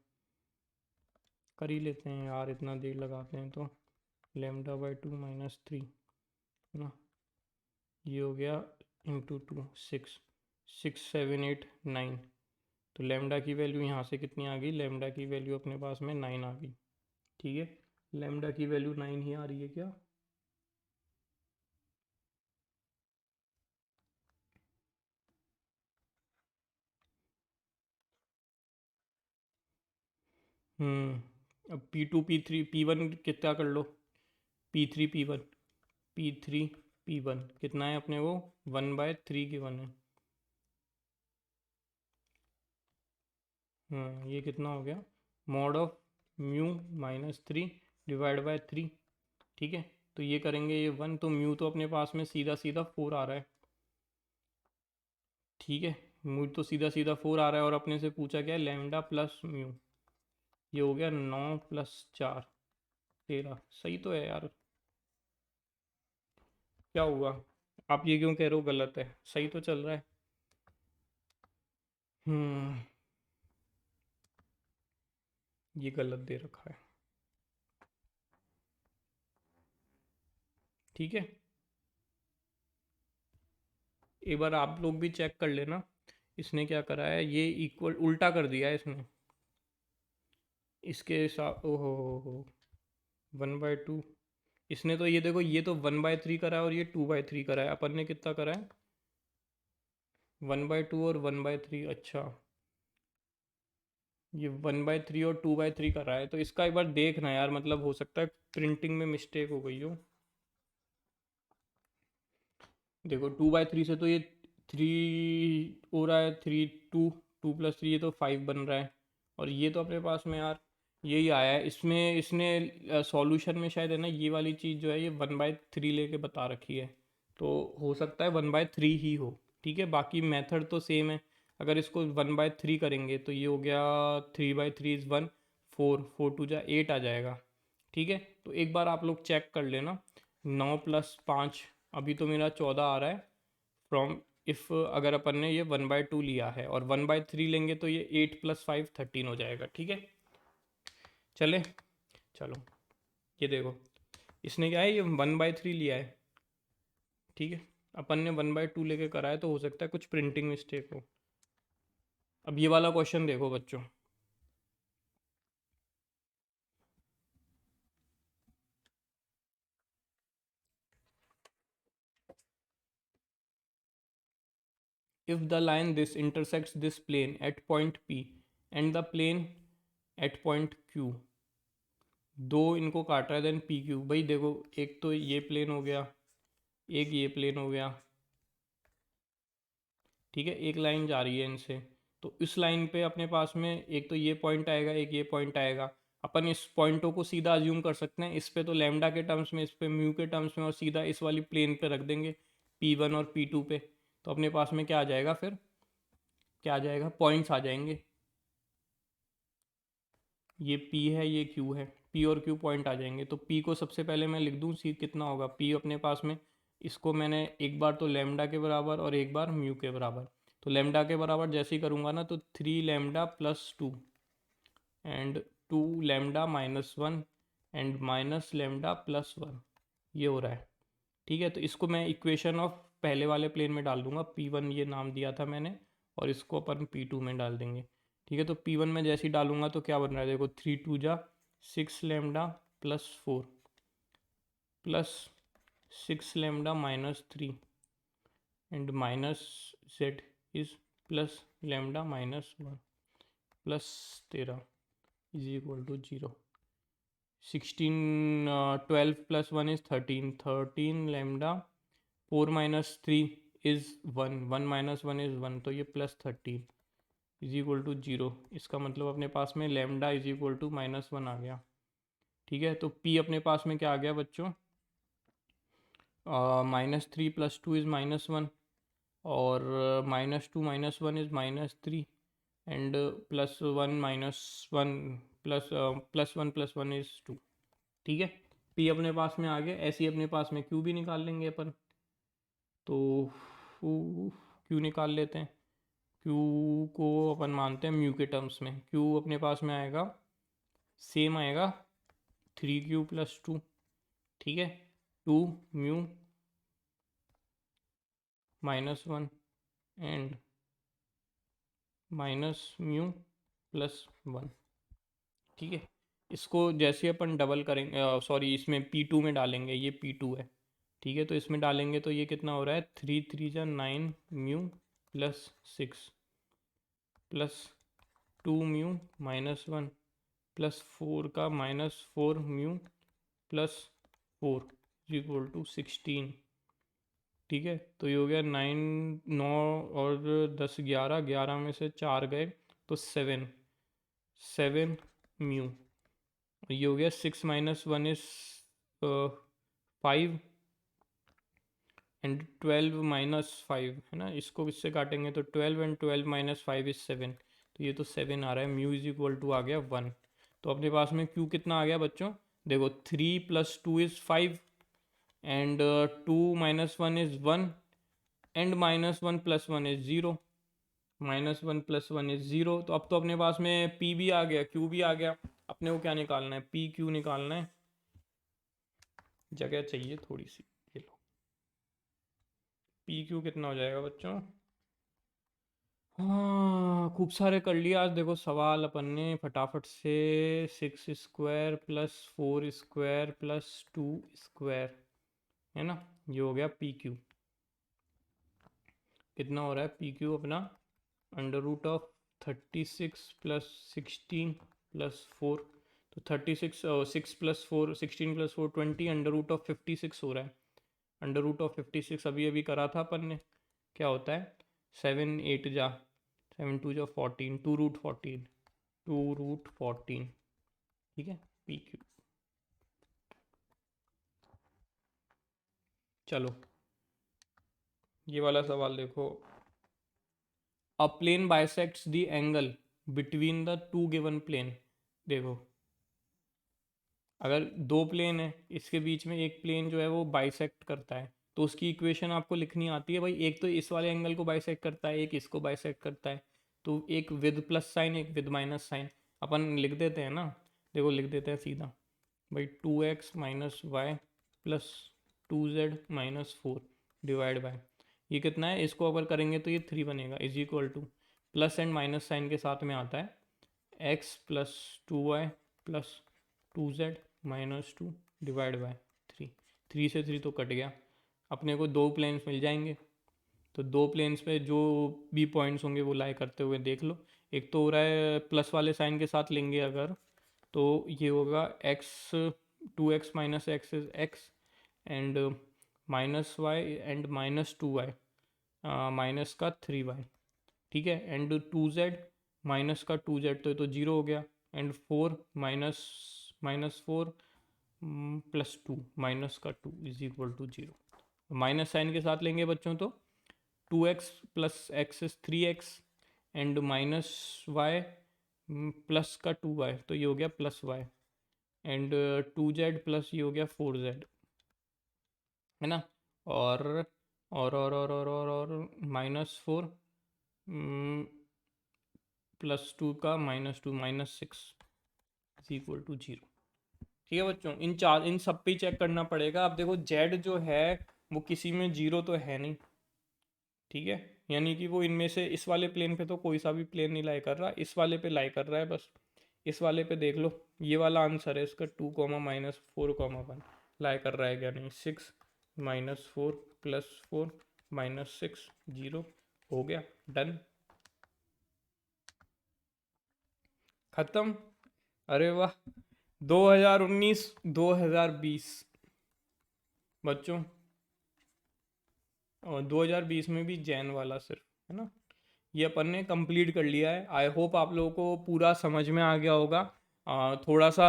कर ही लेते हैं यार, इतना देर लगाते हैं तो। λ/2 माइनस 3 है ना, ये हो गया इंटू 2 6, 6 7 8 9। तो लेमडा की वैल्यू यहाँ से कितनी आ गई? लेमडा की वैल्यू अपने पास में 9 आ गई। ठीक है, लेमडा की वैल्यू 9 ही आ रही है क्या? अब P2 P3 P1 कितना कर लो, P3 P1 P3 P1 कितना है अपने को 1/3 गिवन है। ये कितना हो गया mod of mu minus 3 divide by 3। ठीक है, तो ये करेंगे ये 1, तो म्यू तो अपने पास में सीधा सीधा 4 आ रहा है। ठीक है, म्यू तो सीधा सीधा 4 आ रहा है, और अपने से पूछा क्या है लैम्डा प्लस म्यू। ये हो गया 9 प्लस 4 13। सही तो है यार। क्या हुआ? आप ये क्यों कह रहे हो गलत है? सही तो चल रहा है। हम्म ये गलत दे रखा है। ठीक है, एक बार आप लोग भी चेक कर लेना। इसने क्या करा है, ये इक्वल उल्टा कर दिया है इसने। इसके साथ ओहो 1/2। इसने तो ये देखो, ये तो 1/3 करा है और ये 2/3 करा है। अपन ने कितना करा है 1/2 और 1/3। अच्छा, ये 1/3 और 2/3 कर रहा है, तो इसका एक बार देखना यार, मतलब हो सकता है प्रिंटिंग में मिस्टेक हो गई हो। देखो 2/3 से तो ये 3 हो रहा है, 3 2, 2 प्लस 3 ये तो 5 बन रहा है। और ये तो अपने पास में यार यही आया है। इसमें इसने सॉल्यूशन में शायद है ना, ये वाली चीज़ जो है ये 1/3 लेके बता रखी है, तो हो सकता है 1/3 ही हो। ठीक है, बाकी मेथड तो सेम है। अगर इसको 1/3 करेंगे तो ये हो गया 3/3 इज़ 1, 4 4 2 जा 8 आ जाएगा। ठीक है, तो एक बार आप लोग चेक कर लेना। 9 प्लस 5, अभी तो मेरा 14 आ रहा है फ्रॉम, इफ़ अगर अपन ने ये 1/2 लिया है, और 1/3 लेंगे तो ये 8 प्लस 5 13 हो जाएगा। ठीक है, चले चलो। ये देखो, इसने क्या है ये 1/3 लिया है। ठीक है, अपन ने 1/2 लेके करा है, तो हो सकता है कुछ प्रिंटिंग मिस्टेक हो। अब ये वाला क्वेश्चन देखो बच्चों। if the line this intersects this plane at point P and the plane at point Q, दो इनको काट रहा है देन पी क्यू। भाई देखो, एक तो ये प्लेन हो गया, एक ये प्लेन हो गया, ठीक है, एक लाइन जा रही है इनसे। तो इस लाइन पे अपने पास में एक तो ये पॉइंट आएगा, एक ये पॉइंट आएगा। अपन इस पॉइंटों को सीधा अज्यूम कर सकते हैं, इस पे तो लैम्डा के टर्म्स में, इस पे म्यू के टर्म्स में, और सीधा इस वाली प्लेन पे रख देंगे P1 और P2 पे। तो अपने पास में क्या आ जाएगा फिर, क्या आ जाएगा, पॉइंट्स आ जाएंगे। ये P है, ये Q है, P और Q पॉइंट आ जाएंगे। तो P को सबसे पहले मैं लिख दूँ, सी कितना होगा P अपने पास में, इसको मैंने एक बार तो लैम्डा के बराबर और एक बार म्यू के बराबर। तो लैम्डा के बराबर जैसे ही करूँगा ना, तो 3 lambda plus 2 and 2 lambda minus 1 and minus lambda plus 1, ये हो रहा है। ठीक है, तो इसको मैं इक्वेशन ऑफ पहले वाले प्लेन में डाल दूंगा, P1 ये नाम दिया था मैंने, और इसको अपन P2 में डाल देंगे। ठीक है, तो P1 में जैसे ही डालूंगा तो क्या बन रहा है, देखो 3 2 जा 6 lambda plus 4 plus 6 lambda minus 3 and minus Z is plus lambda minus 1 plus 13 is equal to 0। 16 12 plus 1 is 13, 13 lambda 4 minus 3 is 1, 1 minus 1 is 1, तो ये प्लस 13 इज इक्वल टू 0। इसका मतलब अपने पास में लैम्डा इज इक्वल टू -1 आ गया। ठीक है, तो P अपने पास में क्या आ गया बच्चों, -3 प्लस 2 इज़ -1, और -2 minus 1 is -3 and +1 -1 +1 plus 1 is 2। ठीक है, P अपने पास में आ गया। ऐसे ही अपने पास में Q भी निकाल लेंगे अपन। तो Q निकाल लेते हैं। Q को अपन मानते हैं म्यू के टर्म्स में। Q अपने पास में आएगा, सेम आएगा 3Q प्लस 2। ठीक है, 2 mu -1 and minus mu plus 1। ठीक है, इसको जैसे अपन डबल करेंगे, सॉरी इसमें P2 में डालेंगे, ये P2 है। ठीक है, तो इसमें डालेंगे तो ये कितना हो रहा है, 3 3 जा 9 mu plus 6 plus 2 mu -1 plus 4 का -4 म्यू प्लस 4 इक्वल टू 16। ठीक है, तो ये हो गया 9 9 और 10 11, 11 में से 4 गए तो 7 7 म्यू। ये हो गया 6 माइनस 1 इज 5 एंड 12 माइनस 5 है ना, इसको इससे काटेंगे तो 12 एंड 12 माइनस 5 इज 7। तो ये तो 7 आ रहा है, म्यू इज इक्वल टू आ गया 1। तो अपने पास में Q कितना आ गया बच्चों, देखो 3 plus 2 is 5 and 2 minus 1 is 1 and -1 plus 1 is 0, -1 plus 1 is 0। तो अब तो अपने पास में P भी आ गया, Q भी आ गया। अपने को क्या निकालना है, PQ निकालना है। जगह चाहिए थोड़ी सी, ये लो। PQ कितना हो जाएगा बच्चों, हाँ खूब सारे कर लिया आज देखो सवाल अपन ने फटाफट से। 6 square plus 4 square plus 2 square, है ना, ये हो गया PQ। कितना हो रहा है PQ अपना, √36 प्लस 16 प्लस 4, तो 36 6 प्लस 4 16 प्लस 4 20, √56 हो रहा है। √56 अभी अभी करा था अपन ने, क्या होता है, 7 8 जा 7 2 जा 14, 2√14, 2√14। ठीक है, PQ। चलो ये वाला सवाल देखो, a plane bisects the angle between the two given plane. देखो अगर दो प्लेन है, इसके बीच में एक प्लेन जो है वो बाइसेक्ट करता है, तो उसकी इक्वेशन आपको लिखनी आती है भाई। एक तो इस वाले एंगल को बाइसेक्ट करता है, एक इसको बाइसेक्ट करता है, तो एक विद प्लस साइन एक विद माइनस साइन अपन लिख देते हैं ना। देखो लिख देते हैं सीधा भाई, 2x minus Y plus 2z minus 4 divide by, ये कितना है, इसको अगर करेंगे तो ये 3 बनेगा, is equal to plus and minus sign के साथ में आता है x plus 2y plus 2z minus 2 divide by 3। 3 से 3 तो कट गया, अपने को दो प्लेन्स मिल जाएंगे। तो दो प्लेन्स पे जो भी पॉइंट्स होंगे वो लाई करते हुए देख लो। एक तो हो रहा है प्लस वाले साइन के साथ लेंगे अगर, तो ये होगा X, 2x minus X is X, and minus Y and minus 2y, minus का 3y, ठीक है, एंड 2z माइनस का 2z, तो ये तो जीरो हो गया, and 4 minus minus 4 plus 2 minus का 2 is equal to zero. Minus sign के साथ लेंगे बच्चों तो 2x plus X is 3x, and minus Y plus का 2y, तो ये हो गया plus Y, and 2z plus ये हो गया 4z, है ना। और और माइनस 4 प्लस 2 का minus 2 minus 6 is equal to zero. ठीक है बच्चों, इन सब पे चेक करना पड़ेगा। अब देखो जेड जो है वो किसी में जीरो तो है नहीं, ठीक है, यानी कि वो इनमें से इस वाले प्लेन पे तो कोई सा भी प्लेन नहीं लाई कर रहा, इस वाले पे लाई कर रहा है बस। इस वाले पे देख लो, ये वाला आंसर है इसका 2 कॉमा माइनस 4 कॉमा 1 लाई कर रहा है क्या नहीं। 6 माइनस 4 प्लस 4 माइनस 6 जीरो, हो गया, डन, खत्म। अरे वाह, 2019 2020 बच्चों, और 2020 में भी जैन वाला सिर्फ, है ना। ये अपन ने कंप्लीट कर लिया है। आई होप आप लोगों को पूरा समझ में आ गया होगा। थोड़ा सा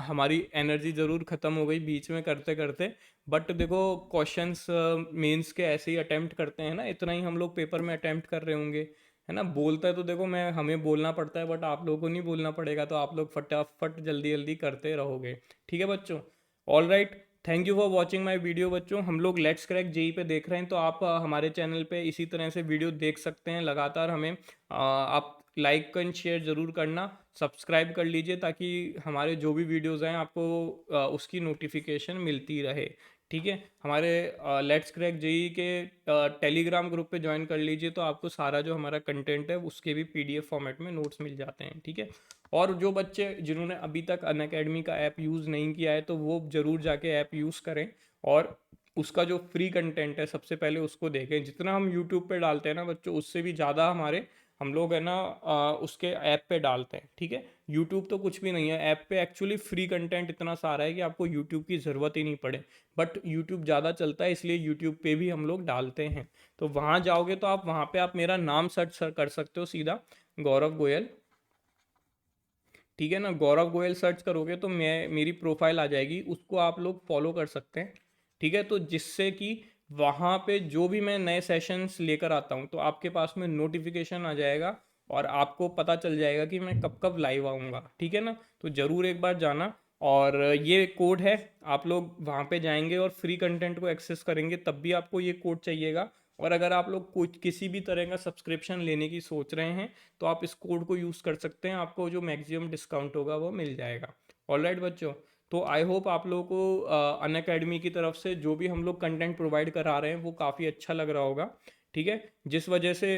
हमारी एनर्जी ज़रूर ख़त्म हो गई बीच में करते करते, बट देखो क्वेश्चंस मेंस के ऐसे ही अटेम्प्ट करते हैं ना, इतना ही हम लोग पेपर में अटेम्प्ट कर रहे होंगे, है ना। बोलता है तो देखो मैं, हमें बोलना पड़ता है, बट आप लोगों को नहीं बोलना पड़ेगा, तो आप लोग फटाफट जल्दी जल्दी करते रहोगे। ठीक है बच्चों, all right, thank you for watching my video. बच्चों हम लोग लेट्स क्रैक जेई पे देख रहे हैं, तो आप हमारे चैनल पे इसी तरह से वीडियो देख सकते हैं लगातार। हमें आप लाइक एंड शेयर ज़रूर करना, सब्सक्राइब कर लीजिए, ताकि हमारे जो भी वीडियोज़ हैं आपको उसकी नोटिफिकेशन मिलती रहे। ठीक है, हमारे लेट्स क्रैक जेई के टेलीग्राम ग्रुप पे ज्वाइन कर लीजिए, तो आपको सारा जो हमारा कंटेंट है उसके भी पीडीएफ फॉर्मेट में नोट्स मिल जाते हैं। ठीक है, और जो बच्चे जिन्होंने अभी तक अनअकैडमी का ऐप यूज़ नहीं किया है, तो वो ज़रूर जाके ऐप यूज़ करें, और उसका जो फ्री कंटेंट है सबसे पहले उसको देखें। जितना हम यूट्यूब पे डालते हैं ना बच्चों, उससे भी ज़्यादा हमारे हम लोग है ना उसके ऐप पे डालते हैं। ठीक है, यूट्यूब तो कुछ भी नहीं है, ऐप पे एक्चुअली फ्री कंटेंट इतना सारा है कि आपको यूट्यूब की ज़रूरत ही नहीं पड़े, बट यूट्यूब ज़्यादा चलता है इसलिए यूट्यूब पे भी हम लोग डालते हैं। तो वहाँ जाओगे तो आप वहाँ पे आप मेरा नाम सर्च कर सकते हो सीधा, गौरव गोयल। ठीक है ना, गौरव गोयल सर्च करोगे तो मैं, मेरी प्रोफाइल आ जाएगी, उसको आप लोग फॉलो कर सकते हैं। ठीक है, तो जिससे कि वहाँ पे जो भी मैं नए सेशंस लेकर आता हूँ तो आपके पास में नोटिफिकेशन आ जाएगा, और आपको पता चल जाएगा कि मैं कब कब लाइव आऊँगा। ठीक है ना, तो ज़रूर एक बार जाना, और ये कोड है, आप लोग वहाँ पे जाएंगे और फ्री कंटेंट को एक्सेस करेंगे, तब भी आपको ये कोड चाहिएगा। और अगर आप लोग कुछ किसी भी तरह का सब्सक्रिप्शन लेने की सोच रहे हैं, तो आप इस कोड को यूज़ कर सकते हैं, आपको जो मैक्सिमम डिस्काउंट होगा वो मिल जाएगा। ऑलराइट बच्चों, तो आई होप आप लोगों को अनअकैडमी की तरफ से जो भी हम लोग कंटेंट प्रोवाइड करा रहे हैं वो काफ़ी अच्छा लग रहा होगा। ठीक है, जिस वजह से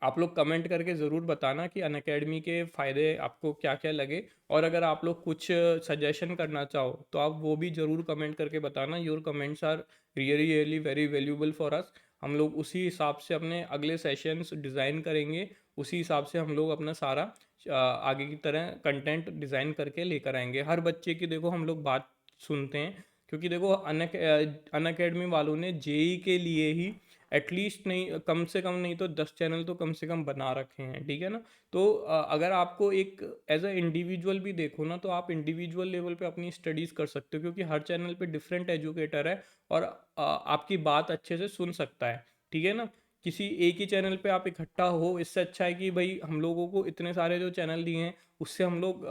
आप लोग कमेंट करके ज़रूर बताना कि अनअकैडमी के फ़ायदे आपको क्या क्या लगे, और अगर आप लोग कुछ सजेशन करना चाहो तो आप वो भी ज़रूर कमेंट करके बताना। Your comments are really really very valuable for us. हम लोग उसी हिसाब से अपने अगले सेशंस डिज़ाइन करेंगे, उसी हिसाब से हम लोग अपना सारा आगे की तरह कंटेंट डिज़ाइन करके लेकर आएंगे। हर बच्चे की देखो हम लोग बात सुनते हैं, क्योंकि देखो अनअकैडमी वालों ने जेई के लिए ही एटलीस्ट नहीं, कम से कम नहीं तो 10 चैनल तो कम से कम बना रखे हैं। ठीक है ना, तो अगर आपको एक एज अ इंडिविजुअल भी देखो ना, तो आप इंडिविजुअल लेवल पे अपनी स्टडीज़ कर सकते हो, क्योंकि हर चैनल पे डिफरेंट एजुकेटर है, और आपकी बात अच्छे से सुन सकता है। ठीक है ना, किसी एक ही चैनल पे आप इकट्ठा हो, इससे अच्छा है कि भाई हम लोगों को इतने सारे जो चैनल दिए हैं उससे हम लोग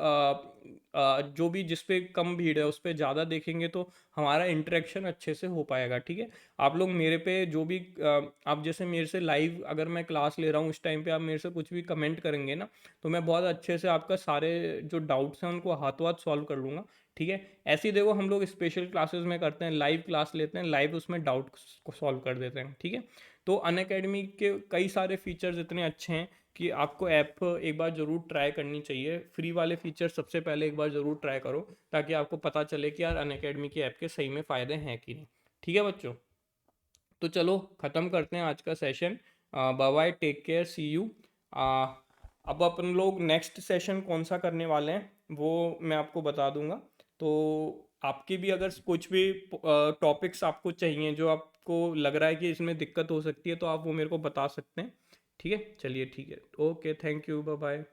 जो भी जिस पे कम भीड़ है उस पर ज़्यादा देखेंगे, तो हमारा इंटरेक्शन अच्छे से हो पाएगा। ठीक है, आप लोग मेरे पे जो भी आप जैसे मेरे से लाइव अगर मैं क्लास ले रहा हूँ उस टाइम पे आप मेरे से कुछ भी कमेंट करेंगे ना, तो मैं बहुत अच्छे से आपका सारे जो डाउट्स हैं उनको हाथों हाथ सॉल्व कर लूँगा। ठीक है, ऐसे ही देखो हम लोग स्पेशल क्लासेस में करते हैं, लाइव क्लास लेते हैं, लाइव उसमें डाउट को सॉल्व कर देते हैं। ठीक है, तो अनअकैडमी के कई सारे फीचर्स इतने अच्छे हैं कि आपको ऐप एक बार ज़रूर ट्राई करनी चाहिए। फ्री वाले फीचर सबसे पहले एक बार ज़रूर ट्राई करो, ताकि आपको पता चले कि यार अनअकैडमी की ऐप के सही में फ़ायदे हैं कि नहीं। ठीक है बच्चों, तो चलो ख़त्म करते हैं आज का session. Bye bye, take care, see you. अब अपन लोग नेक्स्ट सेशन कौन सा करने वाले हैं वो मैं आपको बता दूंगा। तो आपके भी अगर कुछ भी टॉपिक्स आपको चाहिए जो आपको लग रहा है कि इसमें दिक्कत हो सकती है तो आप वो मेरे को बता सकते हैं। ठीक है, चलिए ठीक है, okay, thank you, bye bye.